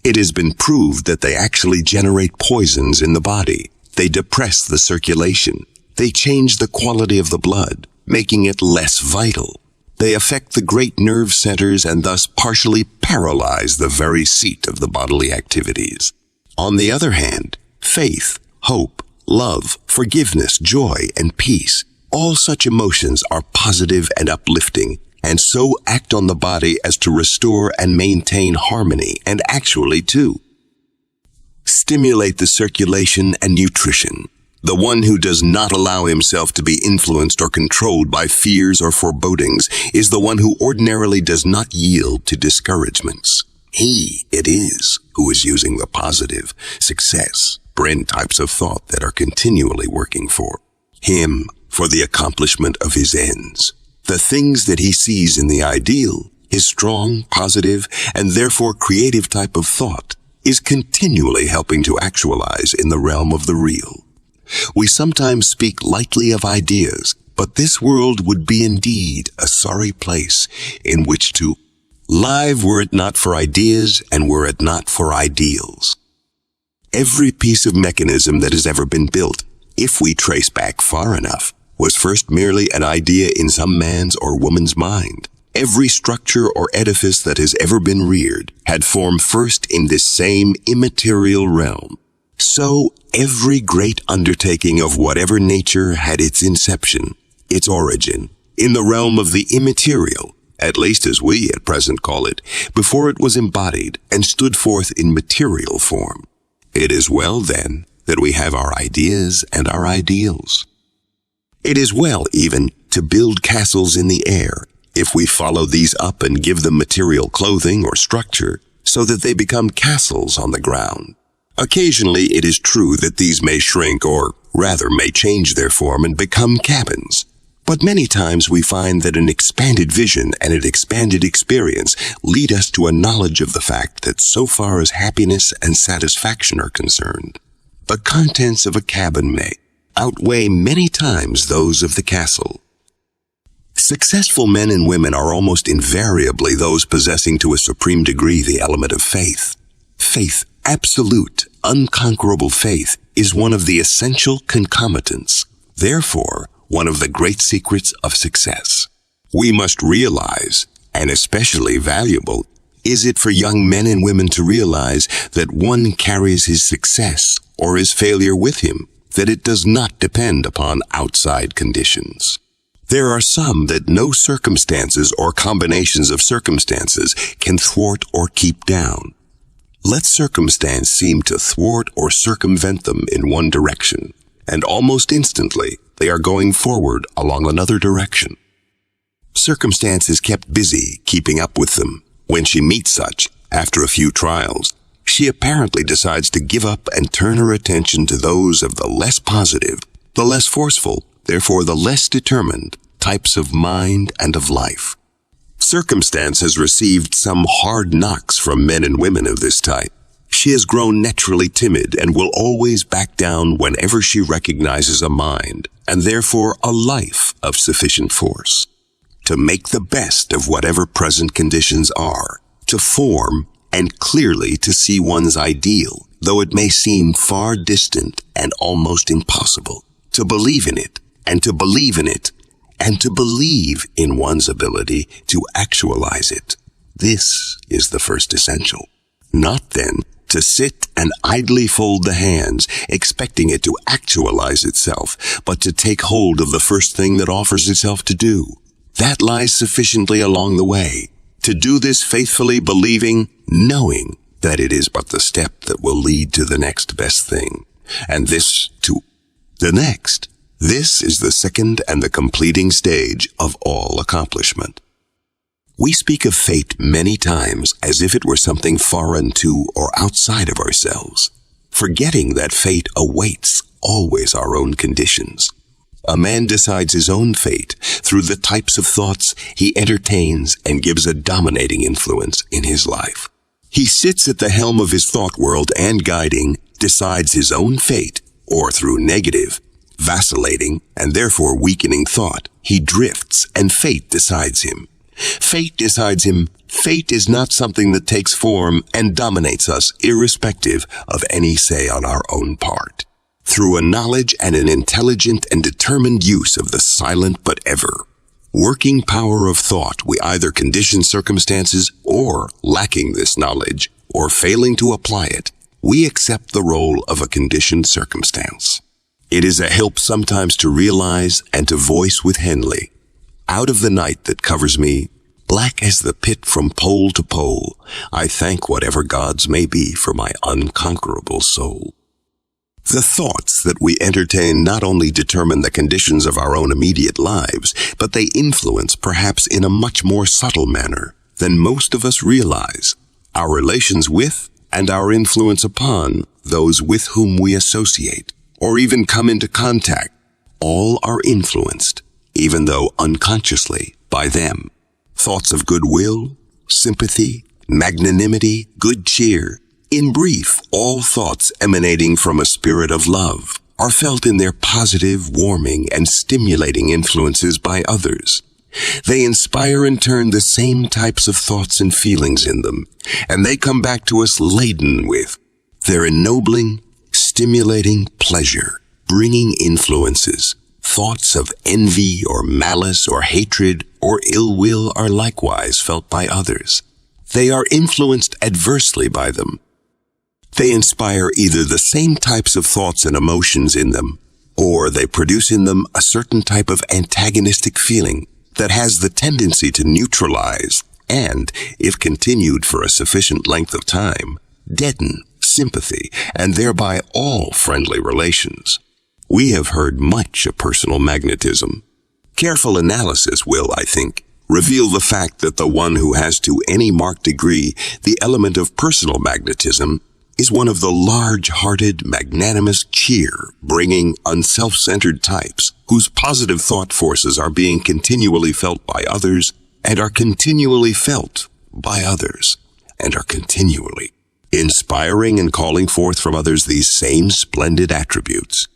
It has been proved that they actually generate poisons in the body. They depress the circulation. They change the quality of the blood, making it less vital. They affect the great nerve centers and thus partially paralyze the very seat of the bodily activities. On the other hand, faith, hope, love, forgiveness, joy, and peace, all such emotions are positive and uplifting, and so act on the body as to restore and maintain harmony, and actually to stimulate the circulation and nutrition. The one who does not allow himself to be influenced or controlled by fears or forebodings is the one who ordinarily does not yield to discouragements. He it is who is using the positive, success, brain types of thought that are continually working for him for the accomplishment of his ends. The things that he sees in the ideal, his strong, positive, and therefore creative type of thought, is continually helping to actualize in the realm of the real. We sometimes speak lightly of ideas, but this world would be indeed a sorry place in which to live were it not for ideas and were it not for ideals. Every piece of mechanism that has ever been built, if we trace back far enough, was first merely an idea in some man's or woman's mind. Every structure or edifice that has ever been reared had formed first in this same immaterial realm. So every great undertaking of whatever nature had its inception, its origin, in the realm of the immaterial, at least as we at present call it, before it was embodied and stood forth in material form. It is well, then, that we have our ideas and our ideals. It is well, even, to build castles in the air, if we follow these up and give them material clothing or structure, so that they become castles on the ground. Occasionally it is true that these may shrink, or rather may change their form and become cabins. But many times we find that an expanded vision and an expanded experience lead us to a knowledge of the fact that so far as happiness and satisfaction are concerned, the contents of a cabin may outweigh many times those of the castle. Successful men and women are almost invariably those possessing to a supreme degree the element of faith. Faith, absolute, unconquerable faith, is one of the essential concomitants, therefore one of the great secrets of success. We must realize, and especially valuable, is it for young men and women to realize that one carries his success or his failure with him, that it does not depend upon outside conditions. There are some that no circumstances or combinations of circumstances can thwart or keep down. Let circumstance seem to thwart or circumvent them in one direction, and almost instantly they are going forward along another direction. Circumstance is kept busy keeping up with them. When she meets such, after a few trials, she apparently decides to give up and turn her attention to those of the less positive, the less forceful, therefore the less determined types of mind and of life. Circumstance has received some hard knocks from men and women of this type. She has grown naturally timid and will always back down whenever she recognizes a mind, and therefore a life of sufficient force, to make the best of whatever present conditions are, to form and clearly to see one's ideal, though it may seem far distant and almost impossible, to believe in it, and to believe in it, and to believe in one's ability to actualize it. This is the first essential. Not then to sit and idly fold the hands, expecting it to actualize itself, but to take hold of the first thing that offers itself to do. That lies sufficiently along the way. To do this faithfully, believing, knowing that it is but the step that will lead to the next best thing, and this to the next. This is the second and the completing stage of all accomplishment. We speak of fate many times as if it were something foreign to or outside of ourselves, forgetting that fate awaits always our own conditions. A man decides his own fate through the types of thoughts he entertains and gives a dominating influence in his life. He sits at the helm of his thought world and guiding, decides his own fate, or through negative, vacillating, and therefore weakening thought, he drifts and fate decides him. Fate decides him. Fate is not something that takes form and dominates us irrespective of any say on our own part. Through a knowledge and an intelligent and determined use of the silent but ever working power of thought, we either condition circumstances or, lacking this knowledge or failing to apply it, we accept the role of a conditioned circumstance. It is a help sometimes to realize and to voice with Henley, "Out of the night that covers me, black as the pit from pole to pole, I thank whatever gods may be for my unconquerable soul." The thoughts that we entertain not only determine the conditions of our own immediate lives, but they influence, perhaps in a much more subtle manner than most of us realize, our relations with and our influence upon those with whom we associate or even come into contact. All are influenced, even though unconsciously, by them. Thoughts of goodwill, sympathy, magnanimity, good cheer, in brief, all thoughts emanating from a spirit of love are felt in their positive, warming, and stimulating influences by others. They inspire in turn the same types of thoughts and feelings in them, and they come back to us laden with their ennobling, stimulating pleasure, bringing influences. Thoughts of envy or malice or hatred or ill will are likewise felt by others. They are influenced adversely by them. They inspire either the same types of thoughts and emotions in them, or they produce in them a certain type of antagonistic feeling that has the tendency to neutralize and, if continued for a sufficient length of time, deaden sympathy and thereby all friendly relations. We have heard much of personal magnetism. Careful analysis will, I think, reveal the fact that the one who has to any marked degree the element of personal magnetism is one of the large-hearted, magnanimous, cheer-bringing, unself-centered types whose positive thought forces are being continually felt by others and are continually felt by others and are continually inspiring and calling forth from others these same splendid attributes.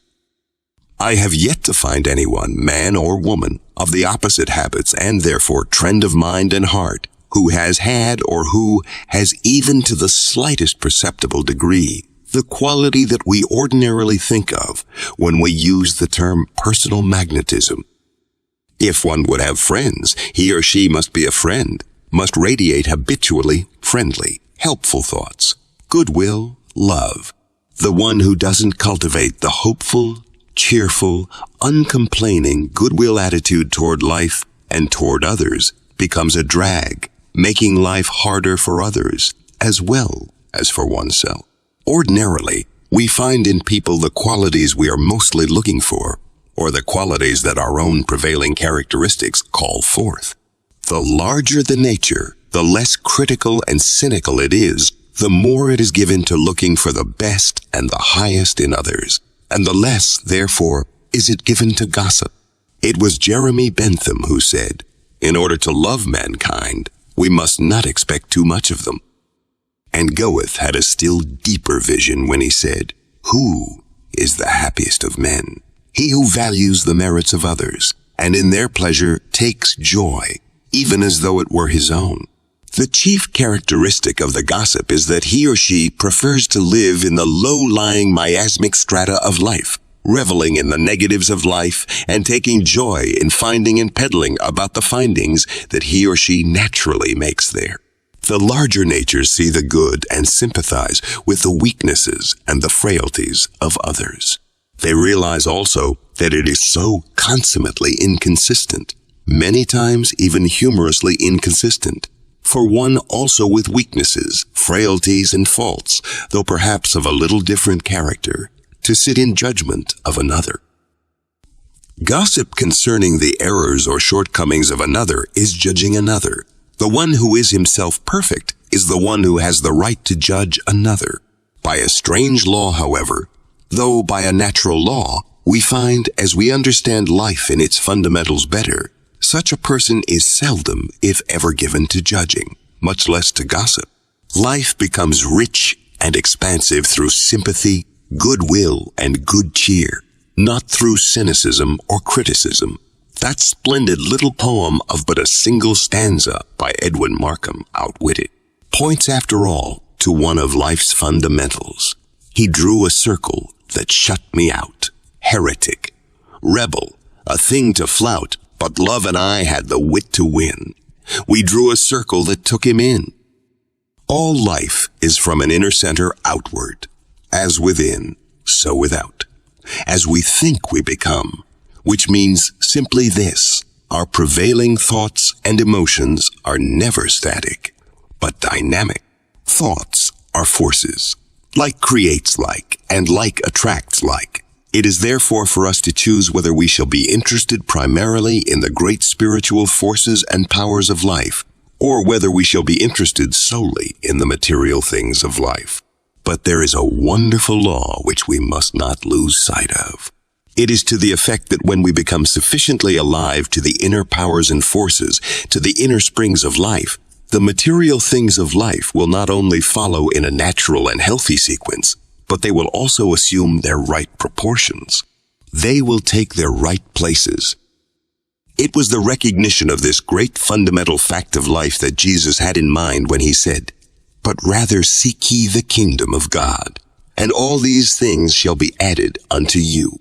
I have yet to find anyone, man or woman, of the opposite habits and therefore trend of mind and heart who has had or who has even to the slightest perceptible degree the quality that we ordinarily think of when we use the term personal magnetism. If one would have friends, he or she must be a friend, must radiate habitually friendly, helpful thoughts, goodwill, love. The one who doesn't cultivate the hopeful, cheerful, uncomplaining goodwill attitude toward life and toward others becomes a drag, making life harder for others as well as for oneself. Ordinarily, we find in people the qualities we are mostly looking for, or the qualities that our own prevailing characteristics call forth. The larger the nature, the less critical and cynical it is, the more it is given to looking for the best and the highest in others, and the less, therefore, is it given to gossip. It was Jeremy Bentham who said, "In order to love mankind, we must not expect too much of them." And Goethe had a still deeper vision when he said, "Who is the happiest of men? He who values the merits of others, and in their pleasure takes joy, even as though it were his own." The chief characteristic of the gossip is that he or she prefers to live in the low-lying miasmic strata of life, reveling in the negatives of life and taking joy in finding and peddling about the findings that he or she naturally makes there. The larger natures see the good and sympathize with the weaknesses and the frailties of others. They realize also that it is so consummately inconsistent, many times even humorously inconsistent, for one also with weaknesses, frailties, and faults, though perhaps of a little different character, to sit in judgment of another. Gossip concerning the errors or shortcomings of another is judging another, The one who is himself perfect is the one who has the right to judge another. By a strange law, however, though by a natural law, we find, as we understand life in its fundamentals better, such a person is seldom, if ever, given to judging, much less to gossip. Life becomes rich and expansive through sympathy, goodwill, and good cheer, not through cynicism or criticism. That splendid little poem of but a single stanza by Edwin Markham, outwitted, points after all to one of life's fundamentals. He drew a circle that shut me out. Heretic, rebel, a thing to flout, but love and I had the wit to win. We drew a circle that took him in. All life is from an inner center outward. As within, so without. As we think we become, which means simply this: our prevailing thoughts and emotions are never static, but dynamic. Thoughts are forces. Like creates like, and like attracts like. It is therefore for us to choose whether we shall be interested primarily in the great spiritual forces and powers of life, or whether we shall be interested solely in the material things of life. But there is a wonderful law which we must not lose sight of. It is to the effect that when we become sufficiently alive to the inner powers and forces, to the inner springs of life, the material things of life will not only follow in a natural and healthy sequence, but they will also assume their right proportions. They will take their right places. It was the recognition of this great fundamental fact of life that Jesus had in mind when he said, "But rather seek ye the kingdom of God, and all these things shall be added unto you."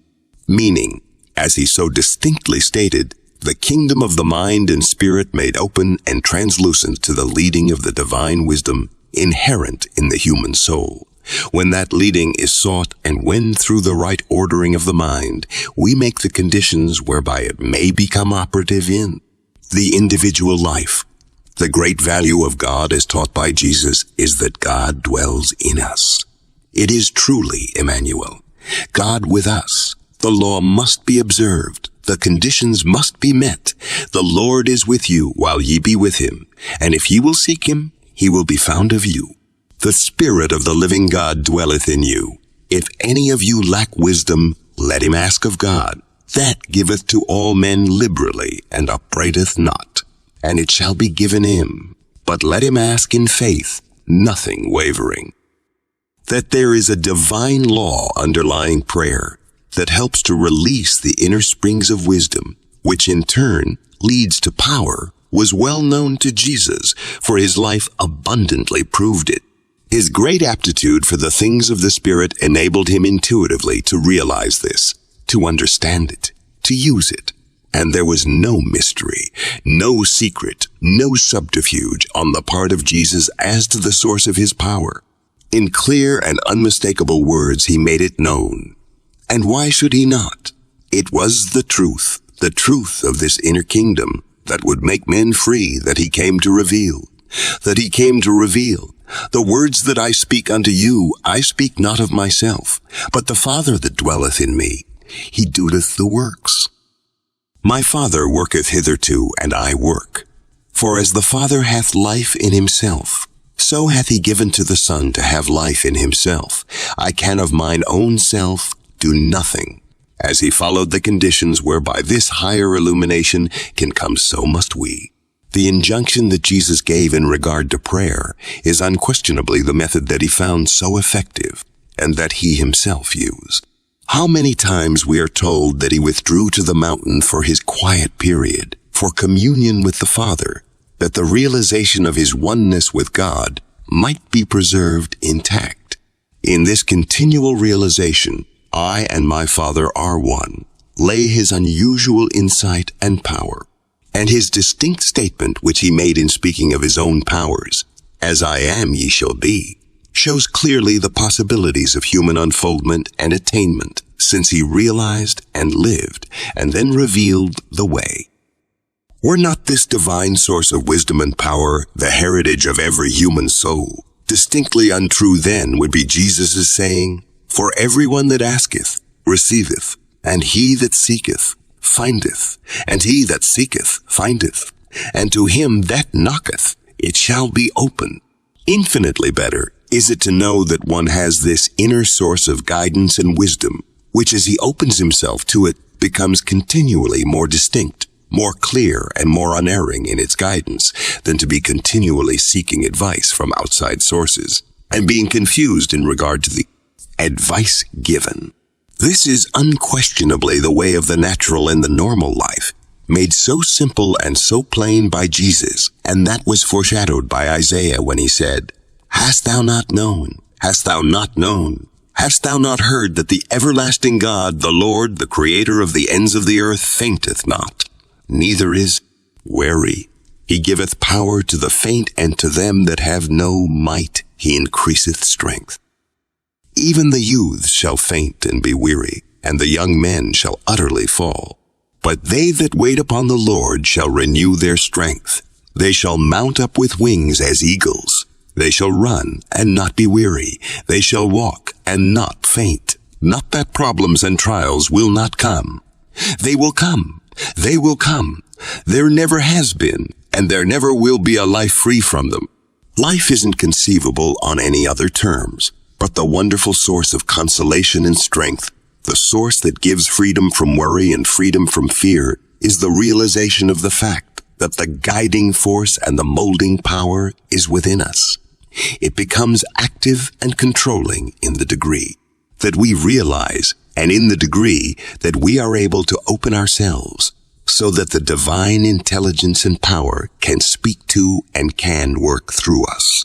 Meaning, as he so distinctly stated, the kingdom of the mind and spirit made open and translucent to the leading of the divine wisdom inherent in the human soul. When that leading is sought, and when through the right ordering of the mind, we make the conditions whereby it may become operative in the individual life. The great value of God as taught by Jesus is that God dwells in us. It is truly Emmanuel, God with us. The law must be observed. The conditions must be met. The Lord is with you while ye be with him, and if ye will seek him, he will be found of you. The Spirit of the living God dwelleth in you. If any of you lack wisdom, let him ask of God, that giveth to all men liberally, and upbraideth not, and it shall be given him. But let him ask in faith, nothing wavering. That there is a divine law underlying prayer that helps to release the inner springs of wisdom, which in turn leads to power, was well known to Jesus, for his life abundantly proved it. His great aptitude for the things of the Spirit enabled him intuitively to realize this, to understand it, to use it. And there was no mystery, no secret, no subterfuge on the part of Jesus as to the source of his power. In clear and unmistakable words, he made it known. And why should he not? It was the truth of this inner kingdom that would make men free that he came to reveal. The words that I speak unto you, I speak not of myself, but the Father that dwelleth in me, he doeth the works. My Father worketh hitherto, and I work. For as the Father hath life in himself, so hath he given to the Son to have life in himself. I can of mine own self do nothing. As he followed the conditions whereby this higher illumination can come, so must we. The injunction that Jesus gave in regard to prayer is unquestionably the method that he found so effective, and that he himself used. How many times we are told that he withdrew to the mountain for his quiet period, for communion with the Father, that the realization of his oneness with God might be preserved intact. In this continual realization, I and my Father are one, lay his unusual insight and power. And his distinct statement, which he made in speaking of his own powers, "As I am ye shall be," shows clearly the possibilities of human unfoldment and attainment, since he realized and lived, and then revealed the way. Were not this divine source of wisdom and power the heritage of every human soul? Distinctly untrue then would be Jesus' saying, "For everyone that asketh, receiveth, and he that seeketh, findeth, and he that seeketh, findeth, and to him that knocketh it shall be opened. Infinitely better is it to know that one has this inner source of guidance and wisdom, which as he opens himself to it becomes continually more distinct, more clear, and more unerring in its guidance, than to be continually seeking advice from outside sources and being confused in regard to the advice given. This is unquestionably the way of the natural and the normal life, made so simple and so plain by Jesus, and that was foreshadowed by Isaiah when he said, "Hast thou not known? Hast thou not known? Hast thou not heard that the everlasting God, the Lord, the Creator of the ends of the earth, fainteth not, neither is weary? He giveth power to the faint, and to them that have no might he increaseth strength. Even the youths shall faint and be weary, and the young men shall utterly fall. But they that wait upon the Lord shall renew their strength. They shall mount up with wings as eagles. They shall run and not be weary. They shall walk and not faint." Not that problems and trials will not come. They will come. They will come. There never has been, and there never will be a life free from them. Life isn't conceivable on any other terms, but the wonderful source of consolation and strength, the source that gives freedom from worry and freedom from fear, is the realization of the fact that the guiding force and the molding power is within us. It becomes active and controlling in the degree that we realize, and in the degree that we are able to open ourselves so that the divine intelligence and power can speak to and can work through us.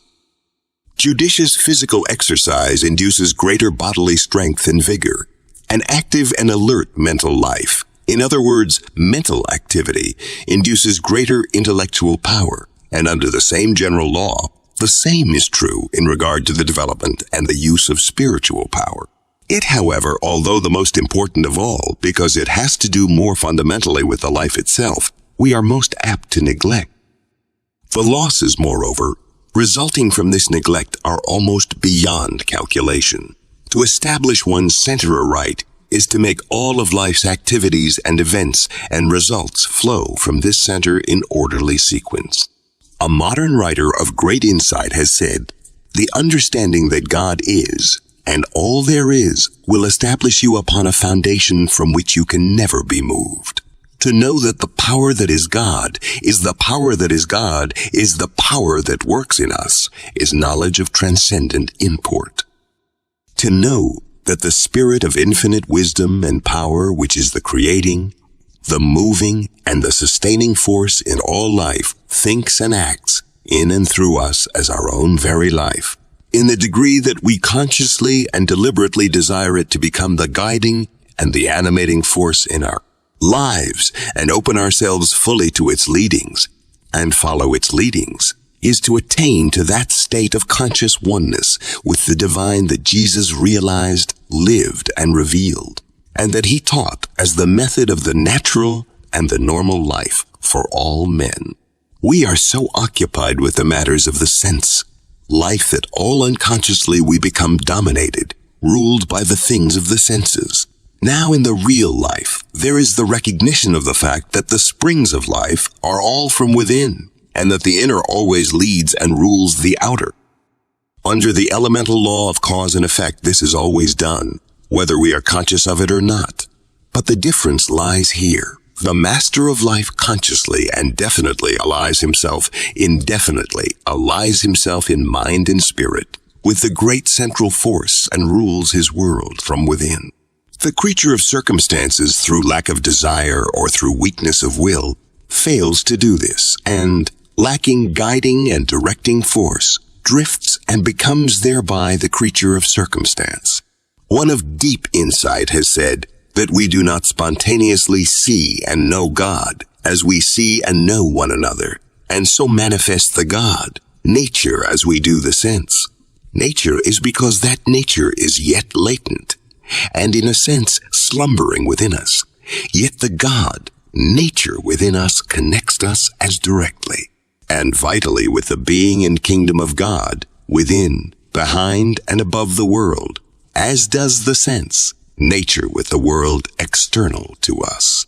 Judicious physical exercise induces greater bodily strength and vigor. An active and alert mental life, in other words, mental activity, induces greater intellectual power. And under the same general law, the same is true in regard to the development and the use of spiritual power. It, however, although the most important of all, because it has to do more fundamentally with the life itself, we are most apt to neglect. The losses, moreover, resulting from this neglect are almost beyond calculation. To establish one's center aright is to make all of life's activities and events and results flow from this center in orderly sequence. A modern writer of great insight has said, "The understanding that God is, and all there is, will establish you upon a foundation from which you can never be moved. To know that the power that is God is the power that is God is the power that works in us is knowledge of transcendent import. To know that the Spirit of infinite wisdom and power, which is the creating, the moving, and the sustaining force in all life, thinks and acts in and through us as our own very life, in the degree that we consciously and deliberately desire it to become the guiding and the animating force in our lives and open ourselves fully to its leadings and follow its leadings, is to attain to that state of conscious oneness with the divine that Jesus realized, lived, and revealed, and that he taught as the method of the natural and the normal life for all men. We are so occupied with the matters of the sense life that all unconsciously we become dominated, ruled by the things of the senses. Now in the real life, there is the recognition of the fact that the springs of life are all from within, and that the inner always leads and rules the outer. Under the elemental law of cause and effect, this is always done, whether we are conscious of it or not. But the difference lies here. The master of life consciously and definitely allies himself indefinitely, allies himself in mind and spirit with the great central force and rules his world from within. The creature of circumstances, through lack of desire or through weakness of will, fails to do this, and, lacking guiding and directing force, drifts and becomes thereby the creature of circumstance. One of deep insight has said that we do not spontaneously see and know God as we see and know one another, and so manifest the God, nature, as we do the sense. Nature is because that nature is yet latent, and in a sense slumbering within us. Yet the God, nature within us, connects us as directly and vitally with the being and kingdom of God within, behind, and above the world, as does the sense, nature with the world external to us.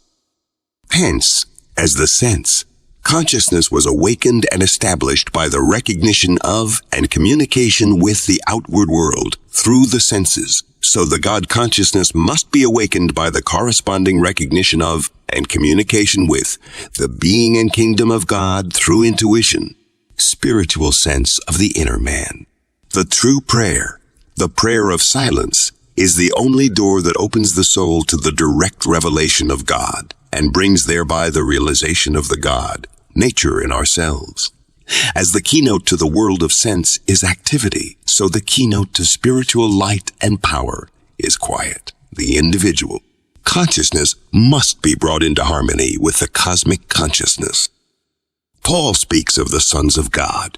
Hence, as the sense, Consciousness was awakened and established by the recognition of and communication with the outward world through the senses. So the God consciousness must be awakened by the corresponding recognition of and communication with the being and kingdom of God through intuition, spiritual sense of the inner man. The true prayer, the prayer of silence, is the only door that opens the soul to the direct revelation of God and brings thereby the realization of the God, nature in ourselves. As the keynote to the world of sense is activity, so the keynote to spiritual light and power is quiet, the individual. Consciousness must be brought into harmony with the cosmic consciousness. Paul speaks of the sons of God,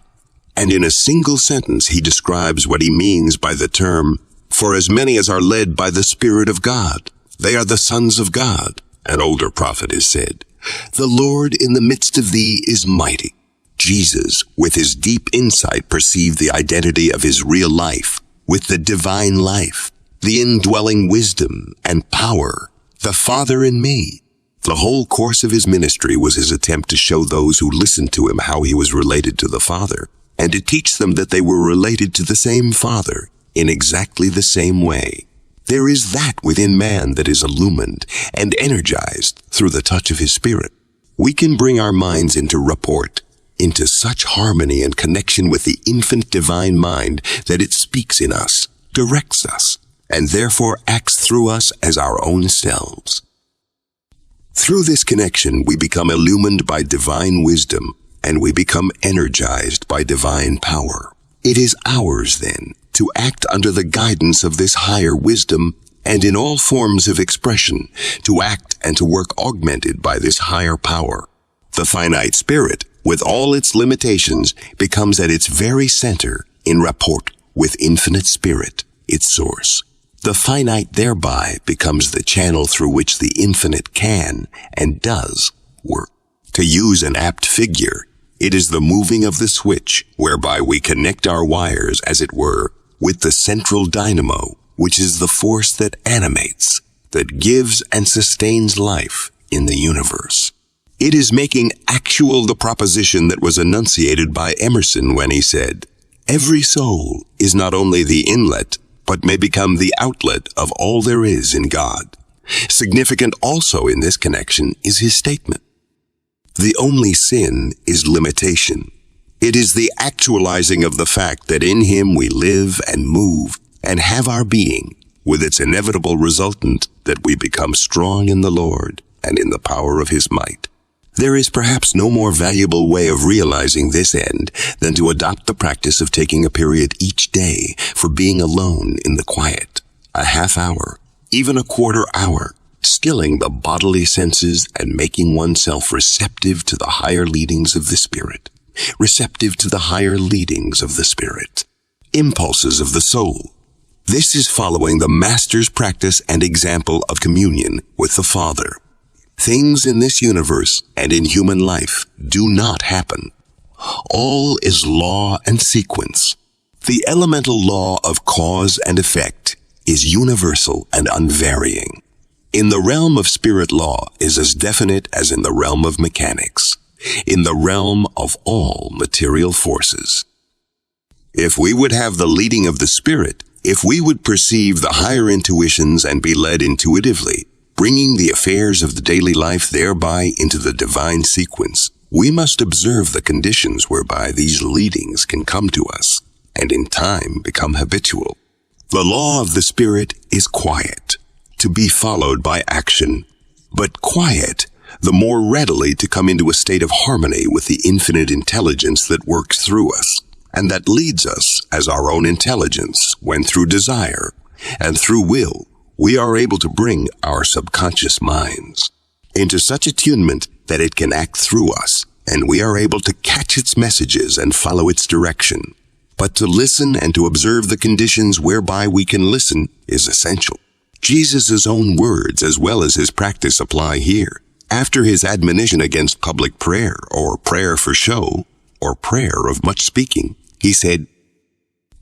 and in a single sentence he describes what he means by the term, "For as many as are led by the Spirit of God, they are the sons of God." An older prophet has said, "The Lord in the midst of thee is mighty." Jesus, with his deep insight, perceived the identity of his real life with the divine life, the indwelling wisdom and power, the Father in me. The whole course of his ministry was his attempt to show those who listened to him how he was related to the Father, and to teach them that they were related to the same Father in exactly the same way. There is that within man that is illumined and energized through the touch of his Spirit. We can bring our minds into rapport, into such harmony and connection with the infinite divine mind that it speaks in us, directs us, and therefore acts through us as our own selves. Through this connection, we become illumined by divine wisdom, and we become energized by divine power. It is ours, then, to act under the guidance of this higher wisdom, and in all forms of expression, to act and to work augmented by this higher power. The finite spirit, with all its limitations, becomes at its very center in rapport with infinite spirit, its source. The finite thereby becomes the channel through which the infinite can and does work. To use an apt figure, it is the moving of the switch whereby we connect our wires, as it were, with the central dynamo, which is the force that animates, that gives and sustains life in the universe. It is making actual the proposition that was enunciated by Emerson when he said, "Every soul is not only the inlet, but may become the outlet of all there is in God." Significant also in this connection is his statement, "The only sin is limitation." It is the actualizing of the fact that in him we live and move and have our being, with its inevitable resultant that we become strong in the Lord and in the power of his might. There is perhaps no more valuable way of realizing this end than to adopt the practice of taking a period each day for being alone in the quiet, a half hour, even a quarter hour, stilling the bodily senses and making oneself receptive to the higher leadings of the Spirit, receptive to the higher leadings of the Spirit, impulses of the soul. This is following the Master's practice and example of communion with the Father. Things in this universe and in human life do not happen. All is law and sequence. The elemental law of cause and effect is universal and unvarying. In the realm of spirit, law is as definite as in the realm of mechanics, in the realm of all material forces. If we would have the leading of the Spirit, if we would perceive the higher intuitions and be led intuitively, bringing the affairs of the daily life thereby into the divine sequence, we must observe the conditions whereby these leadings can come to us, and in time become habitual. The law of the Spirit is quiet, to be followed by action, but quiet, the more readily to come into a state of harmony with the infinite intelligence that works through us, and that leads us as our own intelligence when through desire and through will we are able to bring our subconscious minds into such attunement that it can act through us, and we are able to catch its messages and follow its direction. But to listen and to observe the conditions whereby we can listen is essential. Jesus' own words as well as his practice apply here. After his admonition against public prayer, or prayer for show, or prayer of much speaking, he said,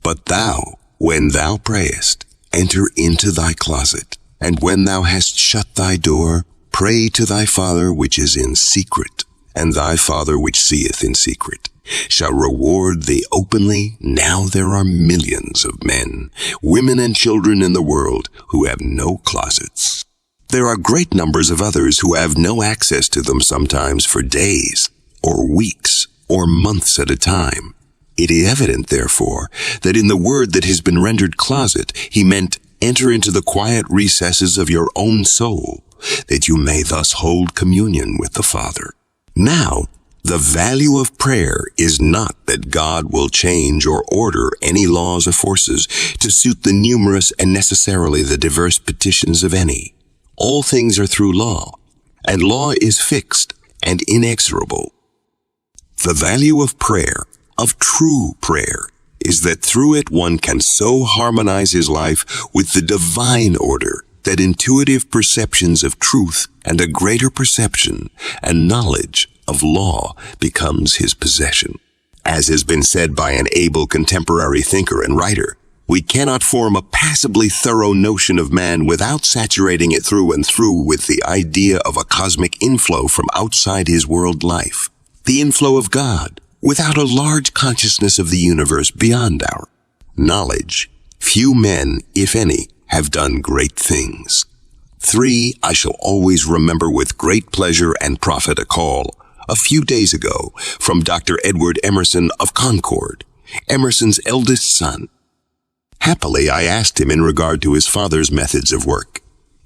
"But thou, when thou prayest, enter into thy closet, and when thou hast shut thy door, pray to thy Father which is in secret, and thy Father which seeth in secret shall reward thee openly. Now there are millions of men, women, and children in the world who have no closets. There are great numbers of others who have no access to them, sometimes for days or weeks or months at a time. It is evident, therefore, that in the word that has been rendered closet, he meant enter into the quiet recesses of your own soul, that you may thus hold communion with the Father. Now, the value of prayer is not that God will change or order any laws or forces to suit the numerous and necessarily the diverse petitions of any. All things are through law, and law is fixed and inexorable. The value of prayer, of true prayer, is that through it one can so harmonize his life with the divine order that intuitive perceptions of truth and a greater perception and knowledge of law becomes his possession. As has been said by an able contemporary thinker and writer, we cannot form a passably thorough notion of man without saturating it through and through with the idea of a cosmic inflow from outside his world life, the inflow of God, without a large consciousness of the universe beyond our knowledge. Few men, if any, have done great things. 3. I shall always remember with great pleasure and profit a call, a few days ago, from Dr. Edward Emerson of Concord, Emerson's eldest son. Happily, I asked him in regard to his father's methods of work,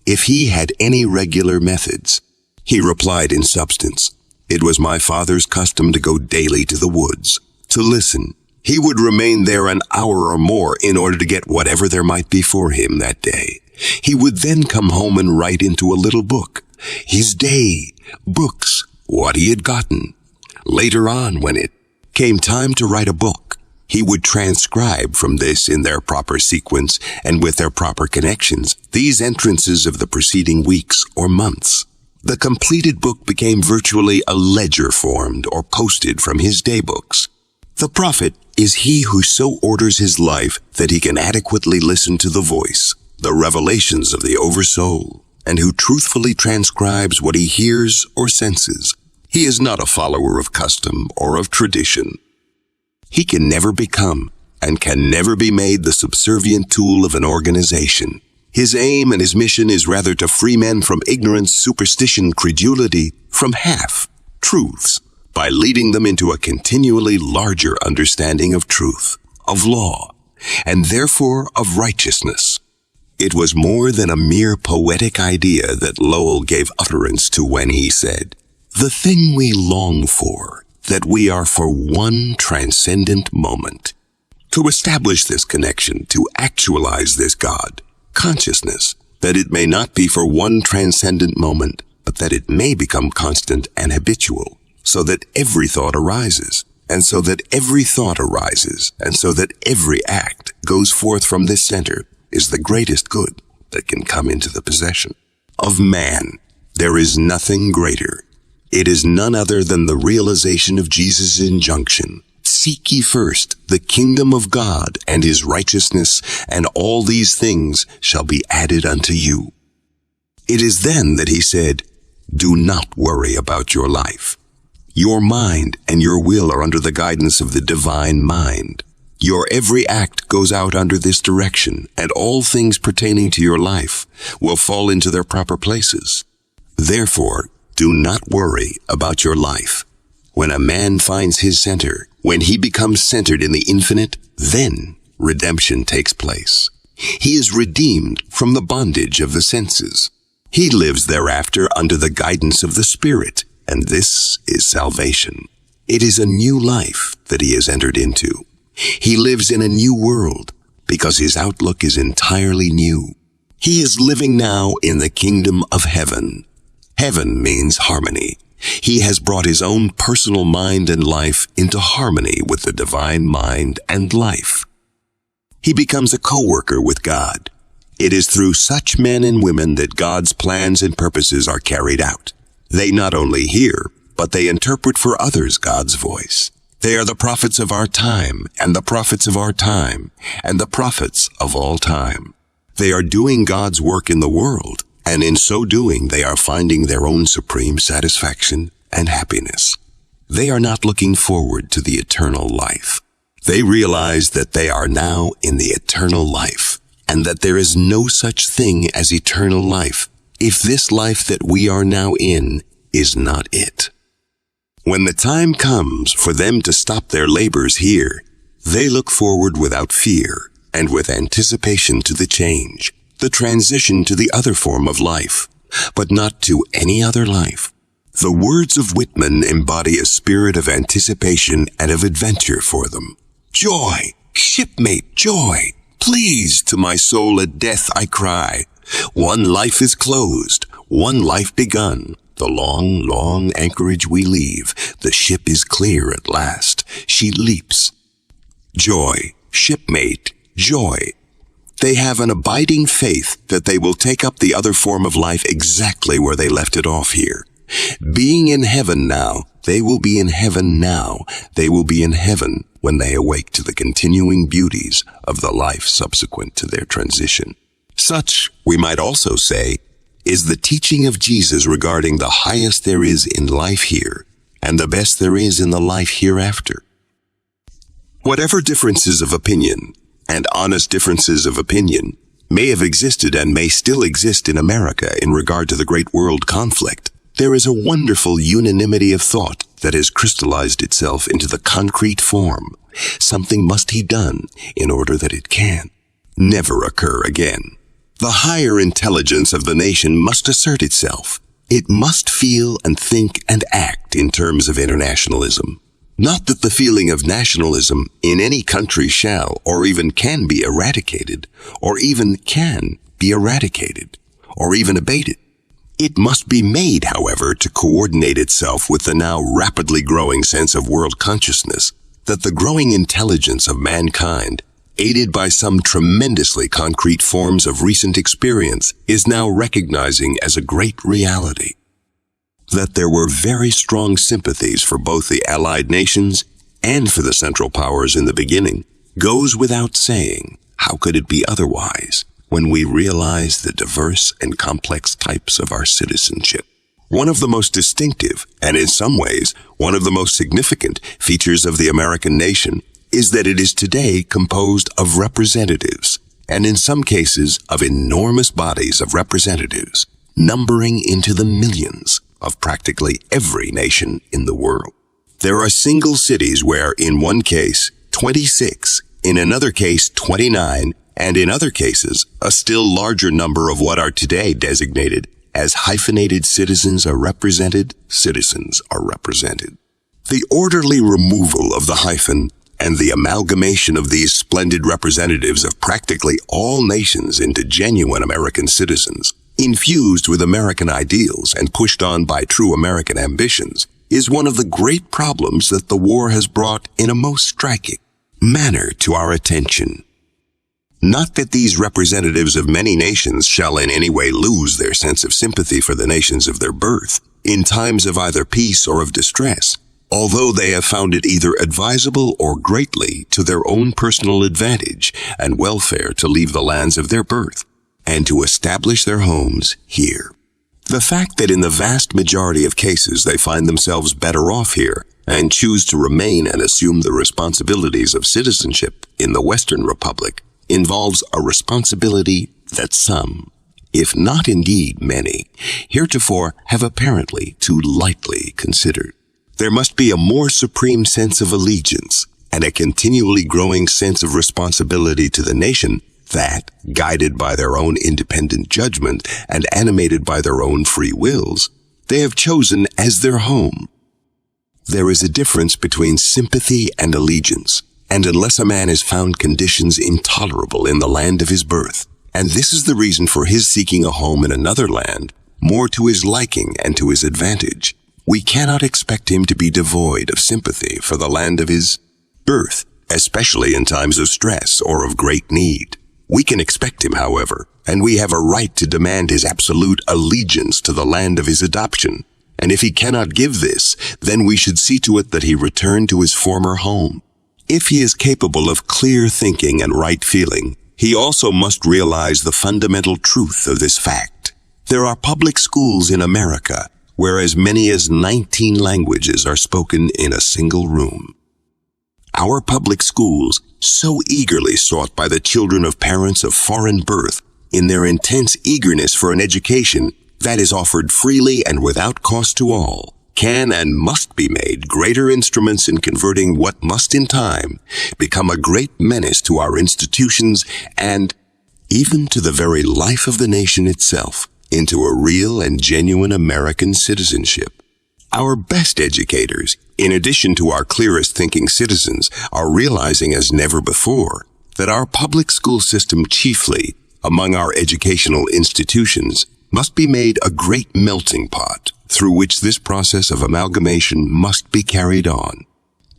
if he had any regular methods. He replied in substance, it was my father's custom to go daily to the woods, to listen. He would remain there an hour or more in order to get whatever there might be for him that day. He would then come home and write into a little book, his day, books, what he had gotten. Later on, when it came time to write a book, he would transcribe from this in their proper sequence and with their proper connections these entrances of the preceding weeks or months. The completed book became virtually a ledger formed or posted from his daybooks. The prophet is he who so orders his life that he can adequately listen to the voice, the revelations of the oversoul, and who truthfully transcribes what he hears or senses. He is not a follower of custom or of tradition. He can never become and can never be made the subservient tool of an organization. His aim and his mission is rather to free men from ignorance, superstition, credulity, from half-truths, by leading them into a continually larger understanding of truth, of law, and therefore of righteousness. It was more than a mere poetic idea that Lowell gave utterance to when he said, "The thing we long for, that we are for one transcendent moment." To establish this connection, to actualize this God, consciousness, that it may not be for one transcendent moment, but that it may become constant and habitual, so that every thought arises, and so that every thought arises, and so that every act goes forth from this center, is the greatest good that can come into the possession of man. There is nothing greater. It is none other than the realization of Jesus' injunction, "Seek ye first the kingdom of God and his righteousness, and all these things shall be added unto you." It is then that he said, "Do not worry about your life. Your mind and your will are under the guidance of the divine mind. Your every act goes out under this direction, and all things pertaining to your life will fall into their proper places. Therefore, do not worry about your life." When a man finds his center, when he becomes centered in the infinite, then redemption takes place. He is redeemed from the bondage of the senses. He lives thereafter under the guidance of the Spirit, and this is salvation. It is a new life that he has entered into. He lives in a new world because his outlook is entirely new. He is living now in the kingdom of heaven. Heaven means harmony. He has brought his own personal mind and life into harmony with the divine mind and life. He becomes a co-worker with God. It is through such men and women that God's plans and purposes are carried out. They not only hear, but they interpret for others God's voice. They are the prophets of our time, and the prophets of our time, and the prophets of all time. They are doing God's work in the world, and in so doing they are finding their own supreme satisfaction and happiness. They are not looking forward to the eternal life. They realize that they are now in the eternal life, and that there is no such thing as eternal life if this life that we are now in is not it. When the time comes for them to stop their labors here, they look forward without fear and with anticipation to the change, the transition to the other form of life, but not to any other life. The words of Whitman embody a spirit of anticipation and of adventure for them. Joy, shipmate, joy! Please, to my soul at death I cry. One life is closed, one life begun. The long, long anchorage we leave. The ship is clear at last. She leaps. Joy, shipmate, joy. They have an abiding faith that they will take up the other form of life exactly where they left it off here. Being in heaven now, they will be in heaven now. They will be in heaven when they awake to the continuing beauties of the life subsequent to their transition. Such, we might also say, is the teaching of Jesus regarding the highest there is in life here and the best there is in the life hereafter. Whatever differences of opinion, and honest differences of opinion, may have existed and may still exist in America in regard to the great world conflict, there is a wonderful unanimity of thought that has crystallized itself into the concrete form. Something must be done in order that it can never occur again. The higher intelligence of the nation must assert itself. It must feel and think and act in terms of internationalism. Not that the feeling of nationalism in any country shall or even can be eradicated, or even can be eradicated, or even abated. It must be made, however, to coordinate itself with the now rapidly growing sense of world consciousness that the growing intelligence of mankind, aided by some tremendously concrete forms of recent experience, is now recognizing as a great reality. That there were very strong sympathies for both the Allied nations and for the Central Powers in the beginning goes without saying. How could it be otherwise when we realize the diverse and complex types of our citizenship? One of the most distinctive, and in some ways, one of the most significant features of the American nation is that it is today composed of representatives, and in some cases of enormous bodies of representatives, numbering into the millions of practically every nation in the world. There are single cities where, in one case, 26, in another case, 29, and in other cases, a still larger number of what are today designated as hyphenated citizens are represented. The orderly removal of the hyphen and the amalgamation of these splendid representatives of practically all nations into genuine American citizens, infused with American ideals and pushed on by true American ambitions, is one of the great problems that the war has brought in a most striking manner to our attention. Not that these representatives of many nations shall in any way lose their sense of sympathy for the nations of their birth in times of either peace or of distress, although they have found it either advisable or greatly to their own personal advantage and welfare to leave the lands of their birth and to establish their homes here. The fact that in the vast majority of cases they find themselves better off here and choose to remain and assume the responsibilities of citizenship in the Western Republic involves a responsibility that some, if not indeed many, heretofore have apparently too lightly considered. There must be a more supreme sense of allegiance and a continually growing sense of responsibility to the nation that, guided by their own independent judgment and animated by their own free wills, they have chosen as their home. There is a difference between sympathy and allegiance, and unless a man has found conditions intolerable in the land of his birth, and this is the reason for his seeking a home in another land, more to his liking and to his advantage, we cannot expect him to be devoid of sympathy for the land of his birth, especially in times of stress or of great need. We can expect him, however, and we have a right to demand his absolute allegiance to the land of his adoption, and if he cannot give this, then we should see to it that he return to his former home. If he is capable of clear thinking and right feeling, he also must realize the fundamental truth of this fact. There are public schools in America, where as many as 19 languages are spoken in a single room. Our public schools, so eagerly sought by the children of parents of foreign birth, in their intense eagerness for an education that is offered freely and without cost to all, can and must be made greater instruments in converting what must in time become a great menace to our institutions and even to the very life of the nation itself into a real and genuine American citizenship. Our best educators, in addition to our clearest thinking citizens, are realizing as never before that our public school system chiefly among our educational institutions must be made a great melting pot through which this process of amalgamation must be carried on.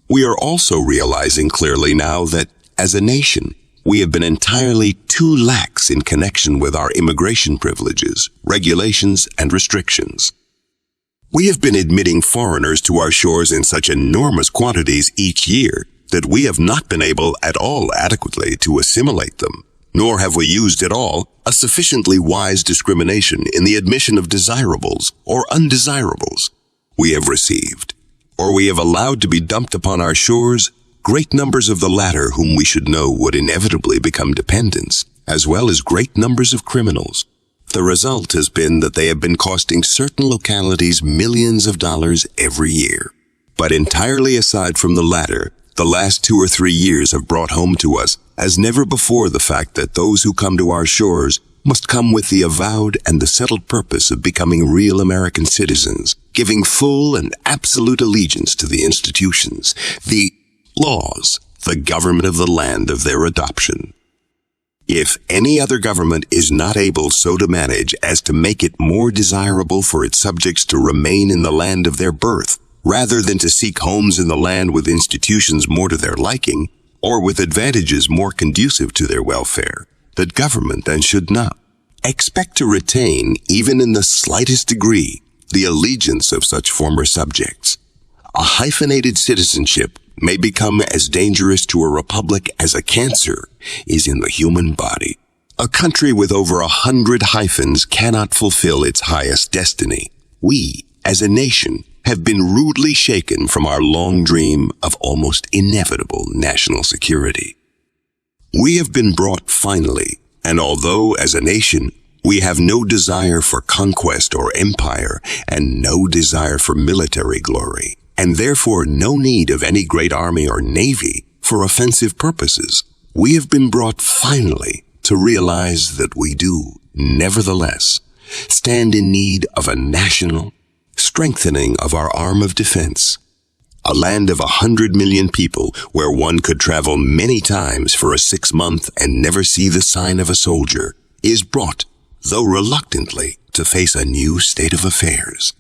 We are also realizing clearly now that, as a nation, we have been entirely too lax in connection with our immigration privileges, regulations, and restrictions. We have been admitting foreigners to our shores in such enormous quantities each year that we have not been able at all adequately to assimilate them, nor have we used at all a sufficiently wise discrimination in the admission of desirables or undesirables. We have received, or we have allowed to be dumped upon our shores, great numbers of the latter whom we should know would inevitably become dependents, as well as great numbers of criminals. The result has been that they have been costing certain localities millions of dollars every year. But entirely aside from the latter, the last 2 or 3 years have brought home to us, as never before, the fact that those who come to our shores must come with the avowed and the settled purpose of becoming real American citizens, giving full and absolute allegiance to the institutions, the laws, the government of the land of their adoption. If any other government is not able so to manage as to make it more desirable for its subjects to remain in the land of their birth, rather than to seek homes in the land with institutions more to their liking, or with advantages more conducive to their welfare, that government then should not expect to retain, even in the slightest degree, the allegiance of such former subjects. A hyphenated citizenship may become as dangerous to a republic as a cancer is in the human body. A country with over 100 hyphens cannot fulfill its highest destiny. We, as a nation, have been rudely shaken from our long dream of almost inevitable national security. We have been brought finally, and although as a nation we have no desire for conquest or empire and no desire for military glory, and therefore no need of any great army or navy for offensive purposes, we have been brought finally to realize that we do, nevertheless, stand in need of a national strengthening of our arm of defense. A land of 100 million people where one could travel many times for a 6-month and never see the sign of a soldier is brought, though reluctantly, to face a new state of affairs.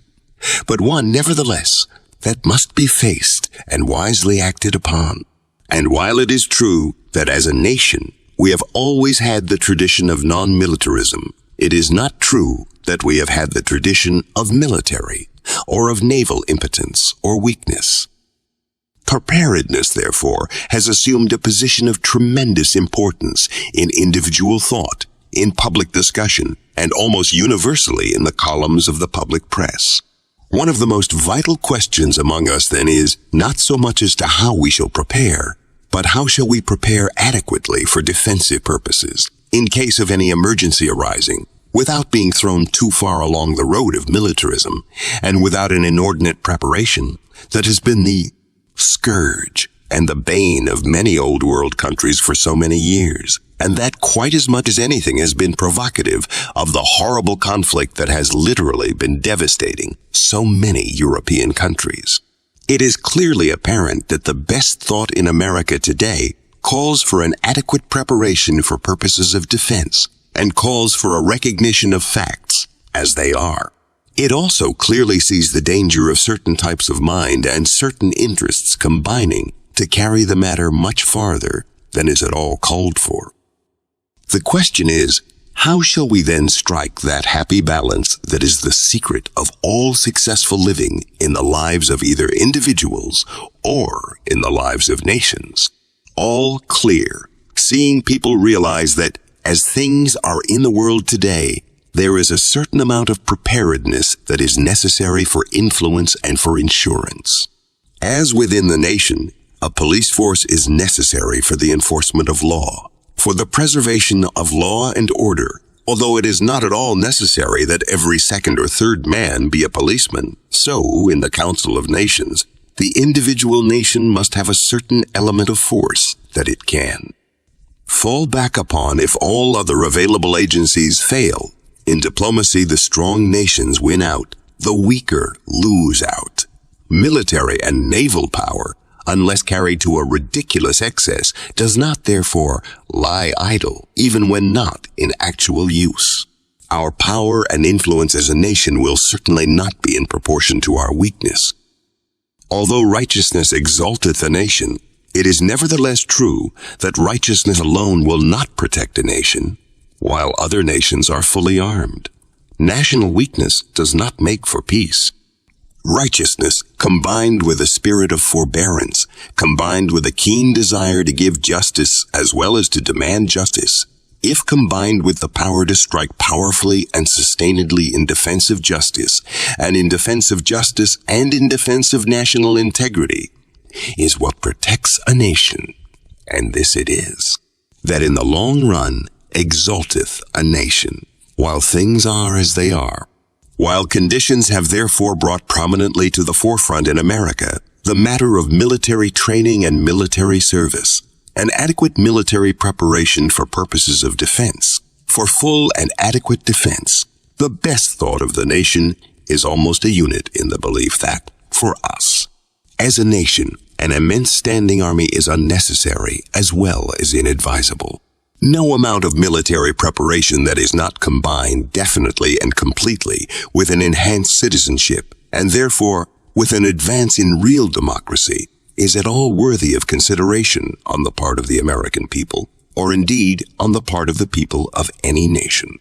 But one, nevertheless, that must be faced and wisely acted upon. And while it is true that as a nation we have always had the tradition of non-militarism, it is not true that we have had the tradition of military or of naval impotence or weakness. Preparedness, therefore, has assumed a position of tremendous importance in individual thought, in public discussion, and almost universally in the columns of the public press. One of the most vital questions among us, then, is not so much as to how we shall prepare, but how shall we prepare adequately for defensive purposes, in case of any emergency arising, without being thrown too far along the road of militarism, and without an inordinate preparation that has been the scourge and the bane of many old world countries for so many years, and that quite as much as anything has been provocative of the horrible conflict that has literally been devastating so many European countries. It is clearly apparent that the best thought in America today calls for an adequate preparation for purposes of defense, and calls for a recognition of facts as they are. It also clearly sees the danger of certain types of mind and certain interests combining to carry the matter much farther than is at all called for. The question is, how shall we then strike that happy balance that is the secret of all successful living in the lives of either individuals or in the lives of nations? All clear, seeing people realize that as things are in the world today, there is a certain amount of preparedness that is necessary for influence and for insurance. As within the nation, a police force is necessary for the enforcement of law, for the preservation of law and order. Although it is not at all necessary that every second or third man be a policeman, so, in the Council of Nations, the individual nation must have a certain element of force that it can fall back upon if all other available agencies fail. In diplomacy, the strong nations win out, the weaker lose out. Military and naval power, unless carried to a ridiculous excess, does not therefore lie idle, even when not in actual use. Our power and influence as a nation will certainly not be in proportion to our weakness. Although righteousness exalteth a nation, it is nevertheless true that righteousness alone will not protect a nation, while other nations are fully armed. National weakness does not make for peace. Righteousness, combined with a spirit of forbearance, combined with a keen desire to give justice as well as to demand justice, if combined with the power to strike powerfully and sustainedly in defense of justice, and in defense of justice and in defense of national integrity, is what protects a nation. And this it is, that in the long run exalteth a nation, while things are as they are. While conditions have therefore brought prominently to the forefront in America the matter of military training and military service, an adequate military preparation for purposes of defense, for full and adequate defense, the best thought of the nation is almost a unit in the belief that, for us, as a nation, an immense standing army is unnecessary as well as inadvisable. No amount of military preparation that is not combined definitely and completely with an enhanced citizenship, and therefore with an advance in real democracy, is at all worthy of consideration on the part of the American people, or indeed on the part of the people of any nation.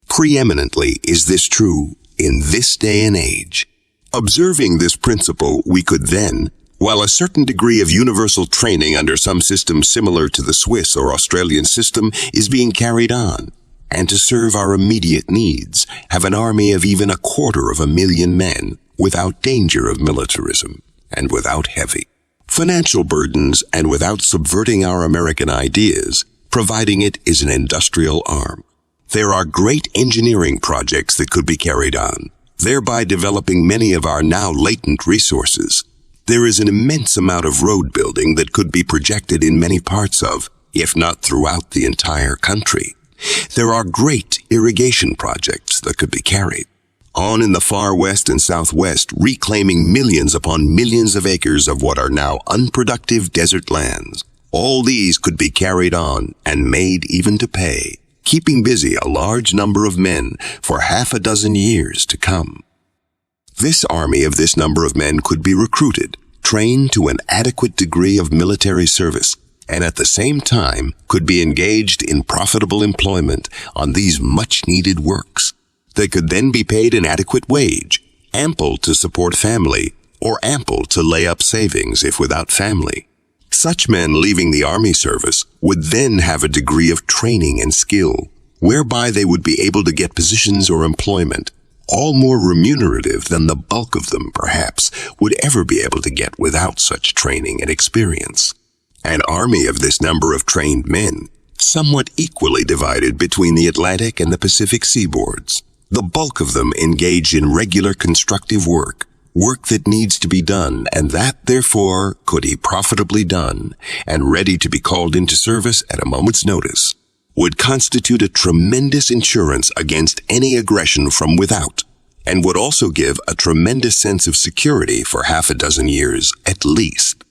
Preeminently is this true in this day and age. Observing this principle, we could then, while a certain degree of universal training under some system similar to the Swiss or Australian system is being carried on, and to serve our immediate needs, have an army of even 250,000 men without danger of militarism and without heavy financial burdens and without subverting our American ideas, providing it is an industrial arm. There are great engineering projects that could be carried on, thereby developing many of our now latent resources. There is an immense amount of road building that could be projected in many parts of, if not throughout the entire country. There are great irrigation projects that could be carried on in the far west and southwest, reclaiming millions upon millions of acres of what are now unproductive desert lands. All these could be carried on and made even to pay, keeping busy a large number of men for 6 years to come. This army of this number of men could be recruited, trained to an adequate degree of military service, and at the same time could be engaged in profitable employment on these much-needed works. They could then be paid an adequate wage, ample to support family, or ample to lay up savings if without family. Such men leaving the army service would then have a degree of training and skill, whereby they would be able to get positions or employment, all more remunerative than the bulk of them, perhaps, would ever be able to get without such training and experience. An army of this number of trained men, somewhat equally divided between the Atlantic and the Pacific seaboards, the bulk of them engaged in regular constructive work that needs to be done, and that, therefore, could be profitably done, and ready to be called into service at a moment's notice, would constitute a tremendous insurance against any aggression from without, and would also give a tremendous sense of security for 6 years at least.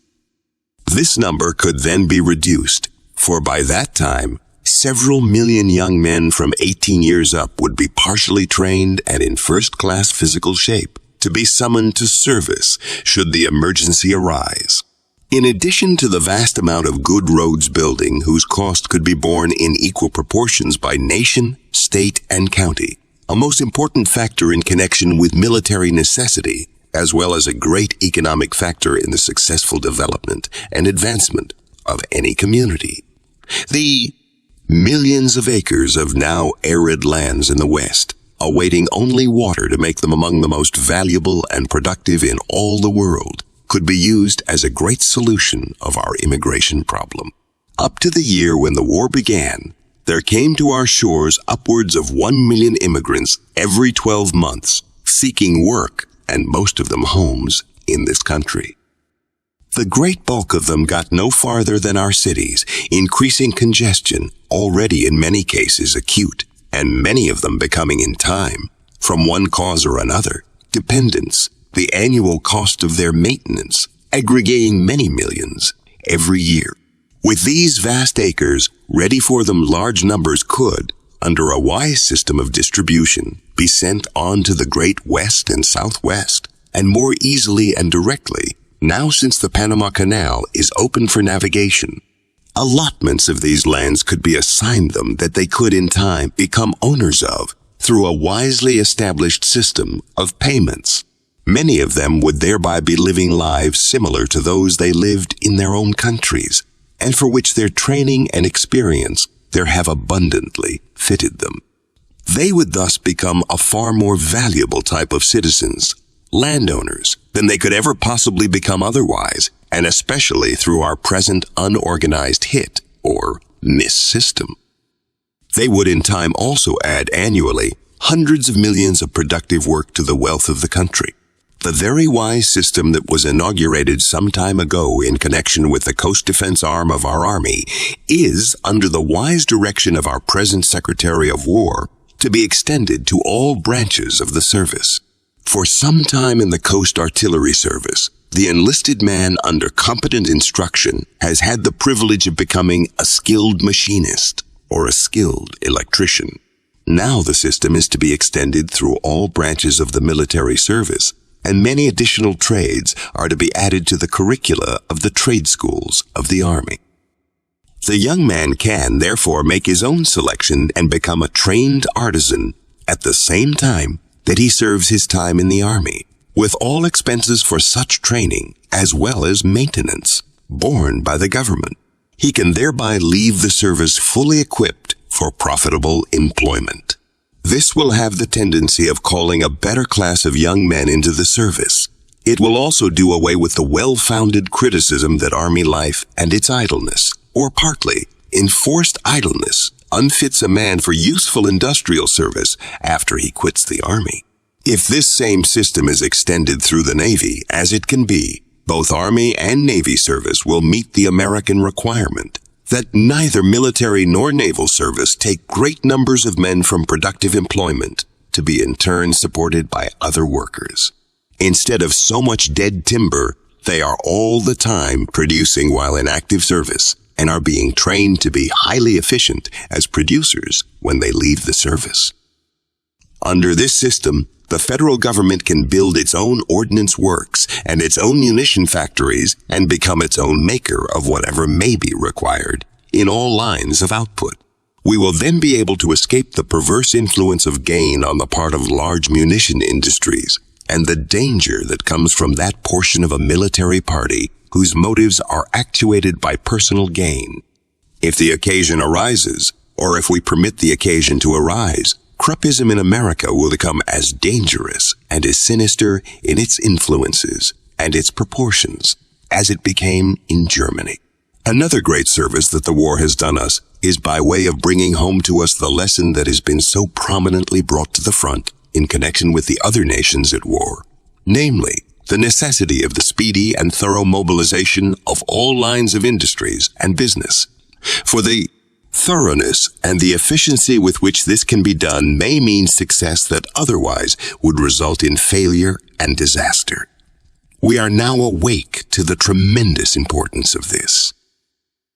This number could then be reduced, for by that time, several million young men from 18 years up would be partially trained and in first-class physical shape to be summoned to service should the emergency arise. In addition to the vast amount of good roads building whose cost could be borne in equal proportions by nation, state, and county, a most important factor in connection with military necessity, as well as a great economic factor in the successful development and advancement of any community. The Millions of acres of now arid lands in the West, awaiting only water to make them among the most valuable and productive in all the world, could be used as a great solution of our immigration problem. Up to the year when the war began, there came to our shores upwards of 1 million immigrants every 12 months, seeking work, and most of them homes, in this country. The great bulk of them got no farther than our cities, increasing congestion, already in many cases acute, and many of them becoming in time, from one cause or another, dependence, the annual cost of their maintenance, aggregating many millions every year. With these vast acres ready for them, large numbers could, under a wise system of distribution, be sent on to the great West and Southwest, and more easily and directly, now since the Panama Canal is open for navigation. Allotments of these lands could be assigned them that they could in time become owners of through a wisely established system of payments. Many of them would thereby be living lives similar to those they lived in their own countries, and for which their training and experience there have abundantly fitted them. They would thus become a far more valuable type of citizens, landowners, than they could ever possibly become otherwise, and especially through our present unorganized hit or miss system. They would in time also add annually hundreds of millions of productive work to the wealth of the country. The very wise system that was inaugurated some time ago in connection with the coast defense arm of our Army is, under the wise direction of our present Secretary of War, to be extended to all branches of the service. For some time in the Coast Artillery Service, the enlisted man under competent instruction has had the privilege of becoming a skilled machinist or a skilled electrician. Now the system is to be extended through all branches of the military service, and many additional trades are to be added to the curricula of the trade schools of the Army. The young man can, therefore, make his own selection and become a trained artisan at the same time that he serves his time in the Army, with all expenses for such training, as well as maintenance, borne by the government. He can thereby leave the service fully equipped for profitable employment. This will have the tendency of calling a better class of young men into the service. It will also do away with the well-founded criticism that Army life and its idleness, or partly enforced idleness, unfits a man for useful industrial service after he quits the Army. If this same system is extended through the Navy, as it can be, both Army and Navy service will meet the American requirement that neither military nor naval service take great numbers of men from productive employment to be in turn supported by other workers. Instead of so much dead timber, they are all the time producing while in active service and are being trained to be highly efficient as producers when they leave the service. Under this system, the federal government can build its own ordnance works and its own munition factories and become its own maker of whatever may be required in all lines of output. We will then be able to escape the perverse influence of gain on the part of large munition industries and the danger that comes from that portion of a military party whose motives are actuated by personal gain. If the occasion arises, or if we permit the occasion to arise, Kruppism in America will become as dangerous and as sinister in its influences and its proportions as it became in Germany. Another great service that the war has done us is by way of bringing home to us the lesson that has been so prominently brought to the front in connection with the other nations at war, namely, the necessity of the speedy and thorough mobilization of all lines of industries and business. For the thoroughness and the efficiency with which this can be done may mean success that otherwise would result in failure and disaster. We are now awake to the tremendous importance of this.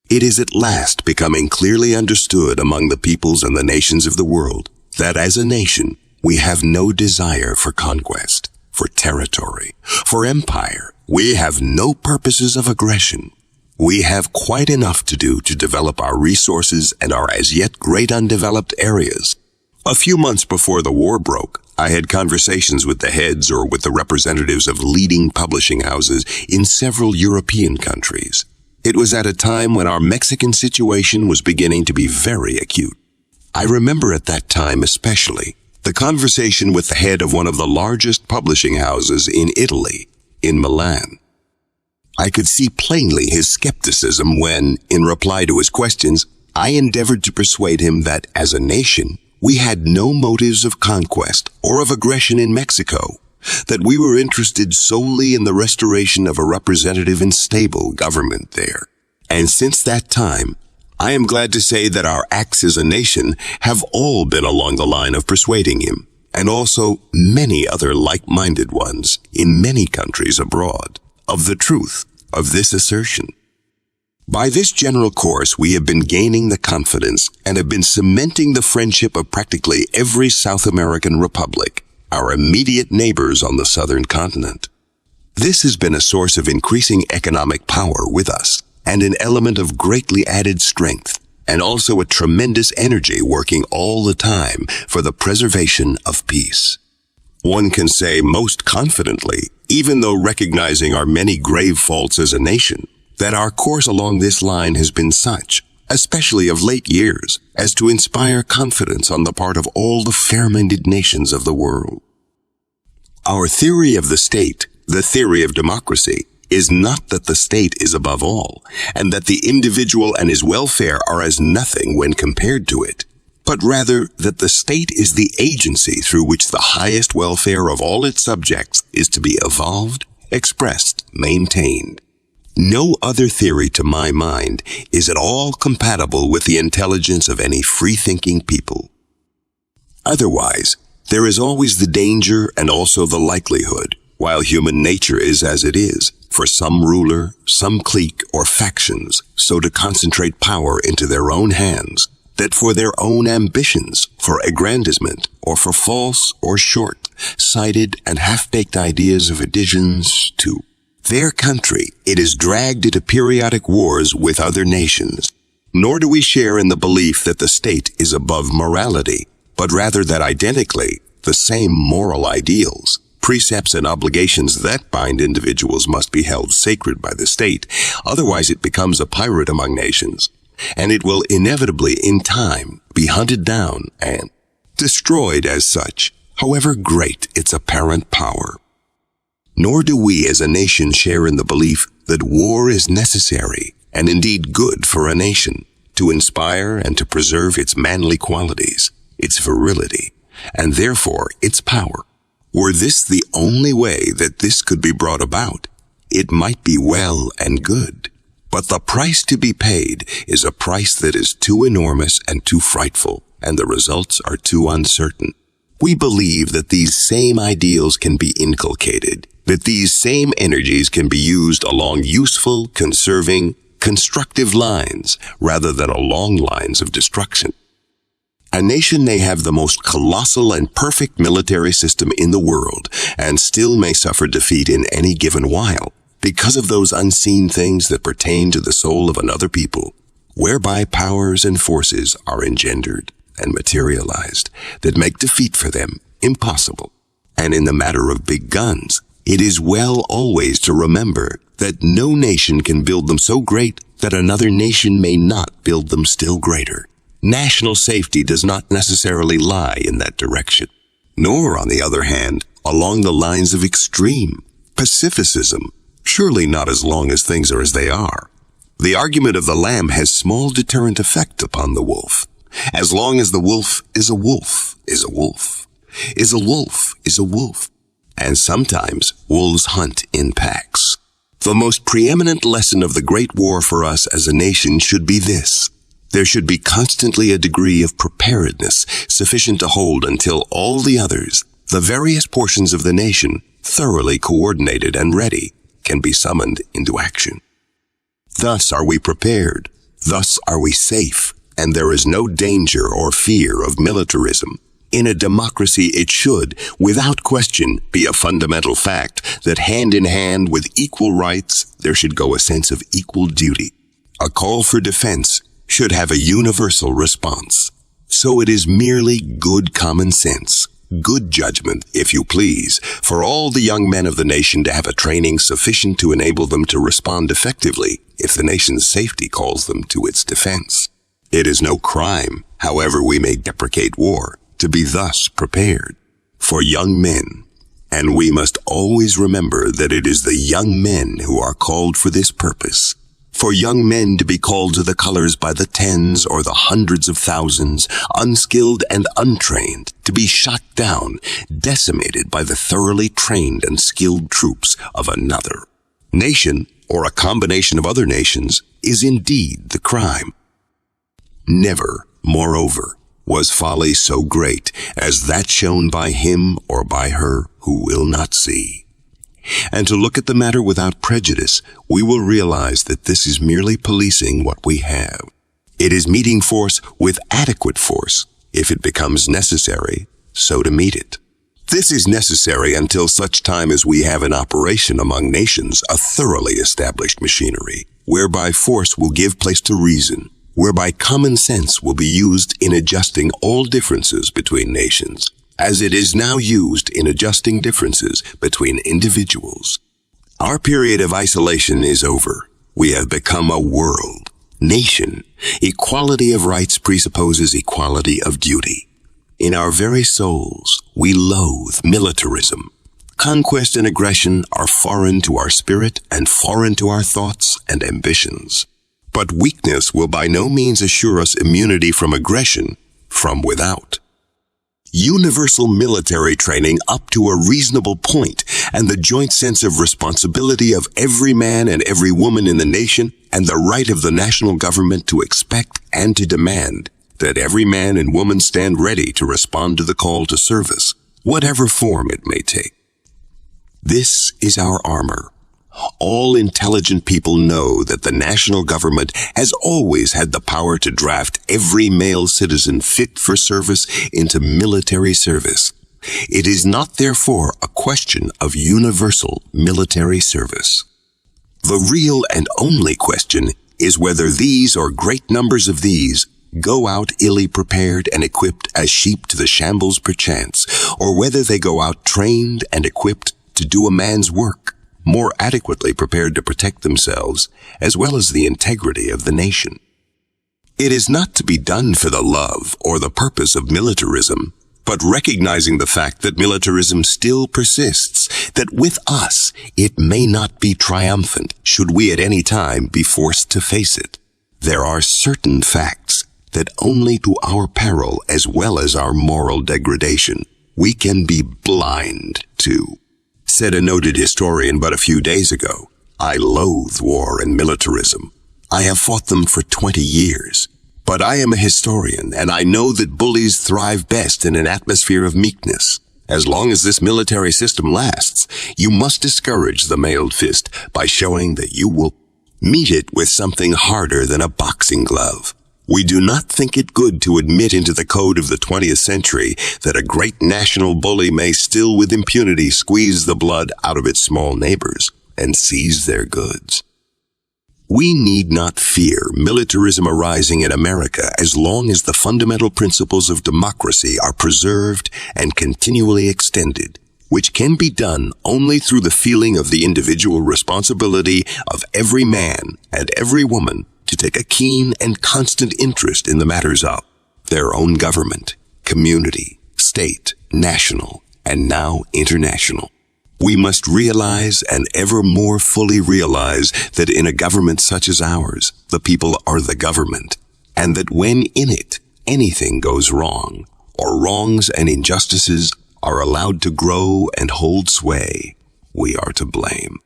It is at last becoming clearly understood among the peoples and the nations of the world that as a nation we have no desire for conquest, for territory, for empire. We have no purposes of aggression. We have quite enough to do to develop our resources and our as yet great undeveloped areas. A few months before the war broke, I had conversations with the heads or with the representatives of leading publishing houses in several European countries. It was at a time when our Mexican situation was beginning to be very acute. I remember at that time especially the conversation with the head of one of the largest publishing houses in Italy, in Milan. I could see plainly his skepticism when, in reply to his questions, I endeavored to persuade him that, as a nation, we had no motives of conquest or of aggression in Mexico, that we were interested solely in the restoration of a representative and stable government there. And since that time, I am glad to say that our acts as a nation have all been along the line of persuading him, and also many other like-minded ones in many countries abroad, of the truth of this assertion. By this general course, we have been gaining the confidence and have been cementing the friendship of practically every South American republic, our immediate neighbors on the southern continent. This has been a source of increasing economic power with us, and an element of greatly added strength, and also a tremendous energy working all the time for the preservation of peace. One can say most confidently, even though recognizing our many grave faults as a nation, that our course along this line has been such, especially of late years, as to inspire confidence on the part of all the fair-minded nations of the world. Our theory of the state, the theory of democracy, is not that the state is above all, and that the individual and his welfare are as nothing when compared to it, but rather that the state is the agency through which the highest welfare of all its subjects is to be evolved, expressed, maintained. No other theory, to my mind, is at all compatible with the intelligence of any free-thinking people. Otherwise, there is always the danger and also the likelihood, while human nature is as it is, for some ruler, some clique, or factions so to concentrate power into their own hands, that for their own ambitions, for aggrandizement, or for false or short-sighted and half-baked ideas of additions to their country, it is dragged into periodic wars with other nations. Nor do we share in the belief that the state is above morality, but rather that identically, the same moral ideals, precepts and obligations that bind individuals must be held sacred by the state, otherwise it becomes a pirate among nations, and it will inevitably, in time, be hunted down and destroyed as such, however great its apparent power. Nor do we as a nation share in the belief that war is necessary, and indeed good for a nation, to inspire and to preserve its manly qualities, its virility, and therefore its power. Were this the only way that this could be brought about, it might be well and good. But the price to be paid is a price that is too enormous and too frightful, and the results are too uncertain. We believe that these same ideals can be inculcated, that these same energies can be used along useful, conserving, constructive lines, rather than along lines of destruction. A nation may have the most colossal and perfect military system in the world, and still may suffer defeat in any given while, because of those unseen things that pertain to the soul of another people, whereby powers and forces are engendered and materialized, that make defeat for them impossible. And in the matter of big guns, it is well always to remember that no nation can build them so great that another nation may not build them still greater. National safety does not necessarily lie in that direction, nor, on the other hand, along the lines of extreme pacificism, surely not as long as things are as they are. The argument of the lamb has small deterrent effect upon the wolf. As long as the wolf is a wolf, is a wolf, is a wolf, is a wolf. And sometimes wolves hunt in packs. The most preeminent lesson of the great war for us as a nation should be this: there should be constantly a degree of preparedness sufficient to hold until all the others, the various portions of the nation, thoroughly coordinated and ready, can be summoned into action. Thus are we prepared, thus are we safe, and there is no danger or fear of militarism. In a democracy, it should, without question, be a fundamental fact that hand in hand with equal rights, there should go a sense of equal duty. A call for defense should have a universal response. So it is merely good common sense, good judgment, if you please, for all the young men of the nation to have a training sufficient to enable them to respond effectively if the nation's safety calls them to its defense. It is no crime, however we may deprecate war, to be thus prepared. For young men, and we must always remember that it is the young men who are called for this purpose. For young men to be called to the colors by the tens or the hundreds of thousands, unskilled and untrained, to be shot down, decimated by the thoroughly trained and skilled troops of another nation, or a combination of other nations, is indeed the crime. Never, moreover, was folly so great as that shown by him or by her who will not see. And to look at the matter without prejudice, we will realize that this is merely policing what we have. It is meeting force with adequate force, if it becomes necessary, so to meet it. This is necessary until such time as we have in operation among nations a thoroughly established machinery, whereby force will give place to reason, whereby common sense will be used in adjusting all differences between nations, as it is now used in adjusting differences between individuals. Our period of isolation is over. We have become a world, nation. Equality of rights presupposes equality of duty. In our very souls, we loathe militarism. Conquest and aggression are foreign to our spirit and foreign to our thoughts and ambitions. But weakness will by no means assure us immunity from aggression from without. Universal military training up to a reasonable point, and the joint sense of responsibility of every man and every woman in the nation, and the right of the national government to expect and to demand that every man and woman stand ready to respond to the call to service, whatever form it may take. This is our armor. All intelligent people know that the national government has always had the power to draft every male citizen fit for service into military service. It is not, therefore, a question of universal military service. The real and only question is whether these or great numbers of these go out illy prepared and equipped as sheep to the shambles perchance, or whether they go out trained and equipped to do a man's work, more adequately prepared to protect themselves as well as the integrity of the nation. It is not to be done for the love or the purpose of militarism, but recognizing the fact that militarism still persists, that with us it may not be triumphant should we at any time be forced to face it. There are certain facts that only to our peril as well as our moral degradation we can be blind to. Said a noted historian but a few days ago, "I loathe war and militarism. I have fought them for 20 years. But I am a historian, and I know that bullies thrive best in an atmosphere of meekness. As long as this military system lasts, you must discourage the mailed fist by showing that you will meet it with something harder than a boxing glove. We do not think it good to admit into the code of the 20th century that a great national bully may still with impunity squeeze the blood out of its small neighbors and seize their goods. We need not fear militarism arising in America as long as the fundamental principles of democracy are preserved and continually extended, which can be done only through the feeling of the individual responsibility of every man and every woman to take a keen and constant interest in the matters of their own government, community, state, national, and now international. We must realize and ever more fully realize that in a government such as ours, the people are the government, and that when in it anything goes wrong, or wrongs and injustices are allowed to grow and hold sway, we are to blame.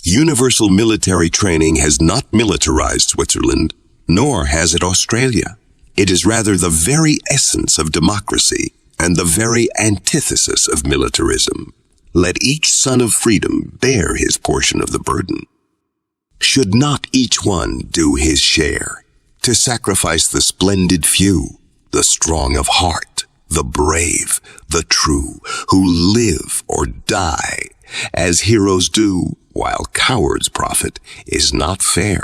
Universal military training has not militarized Switzerland, nor has it Australia. It is rather the very essence of democracy and the very antithesis of militarism. Let each son of freedom bear his portion of the burden. Should not each one do his share to sacrifice the splendid few, the strong of heart, the brave, the true, who live or die as heroes do, while cowards profit, is not fair.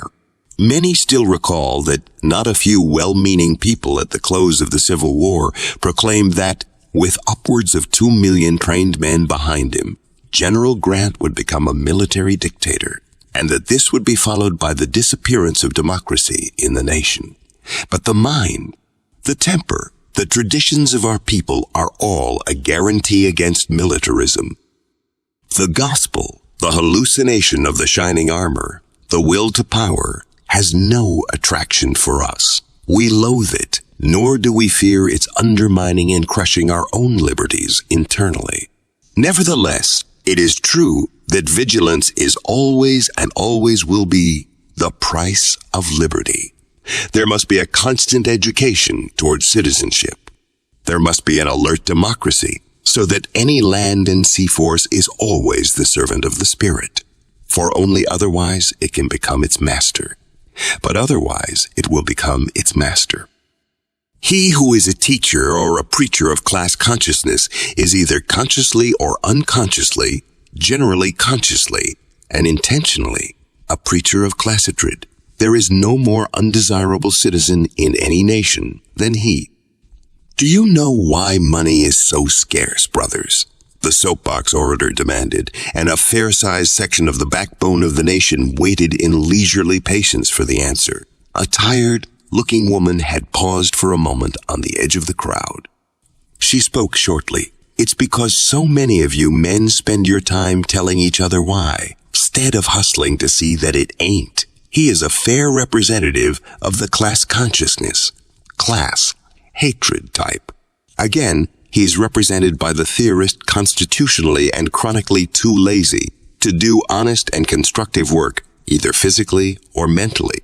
Many still recall that not a few well-meaning people at the close of the Civil War proclaimed that with upwards of 2 million trained men behind him, General Grant would become a military dictator, and that this would be followed by the disappearance of democracy in the nation. But the mind, the temper, the traditions of our people are all a guarantee against militarism. The gospel, the hallucination of the shining armor, the will to power, has no attraction for us. We loathe it, nor do we fear its undermining and crushing our own liberties internally. Nevertheless, it is true that vigilance is always and always will be the price of liberty. There must be a constant education towards citizenship. There must be an alert democracy, so that any land and sea force is always the servant of the Spirit. For only otherwise it can become its master. But otherwise it will become its master. He who is a teacher or a preacher of class consciousness is either consciously or unconsciously, generally consciously, and intentionally, a preacher of classitrid. There is no more undesirable citizen in any nation than he. Do you know why money is so scarce, brothers? The soapbox orator demanded, and a fair-sized section of the backbone of the nation waited in leisurely patience for the answer. A tired-looking woman had paused for a moment on the edge of the crowd. She spoke shortly. It's because so many of you men spend your time telling each other why, instead of hustling to see that it ain't. He is a fair representative of the class consciousness, class, hatred type. Again, he is represented by the theorist constitutionally and chronically too lazy to do honest and constructive work, either physically or mentally.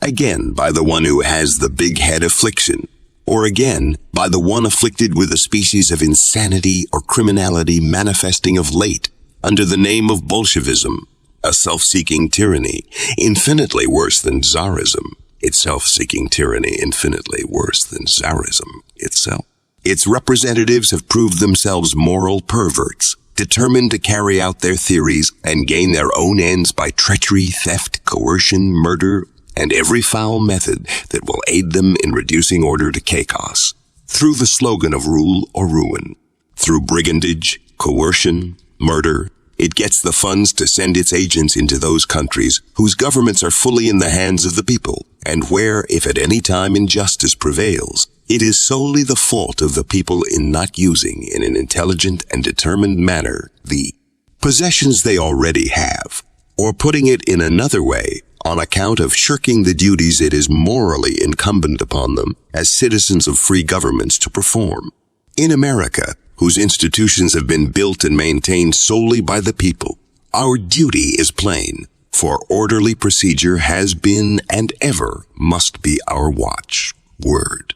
Again, by the one who has the big head affliction, or again, by the one afflicted with a species of insanity or criminality manifesting of late under the name of Bolshevism, a self-seeking tyranny, infinitely worse than Tsarism, its self-seeking tyranny infinitely worse than Tsarism itself. Its representatives have proved themselves moral perverts, determined to carry out their theories and gain their own ends by treachery, theft, coercion, murder, and every foul method that will aid them in reducing order to chaos, through the slogan of rule or ruin. Through brigandage, coercion, murder, it gets the funds to send its agents into those countries whose governments are fully in the hands of the people, and where, if at any time injustice prevails, it is solely the fault of the people in not using in an intelligent and determined manner the possessions they already have, or putting it in another way, on account of shirking the duties it is morally incumbent upon them as citizens of free governments to perform. In America, whose institutions have been built and maintained solely by the people, our duty is plain, for orderly procedure has been and ever must be our watchword.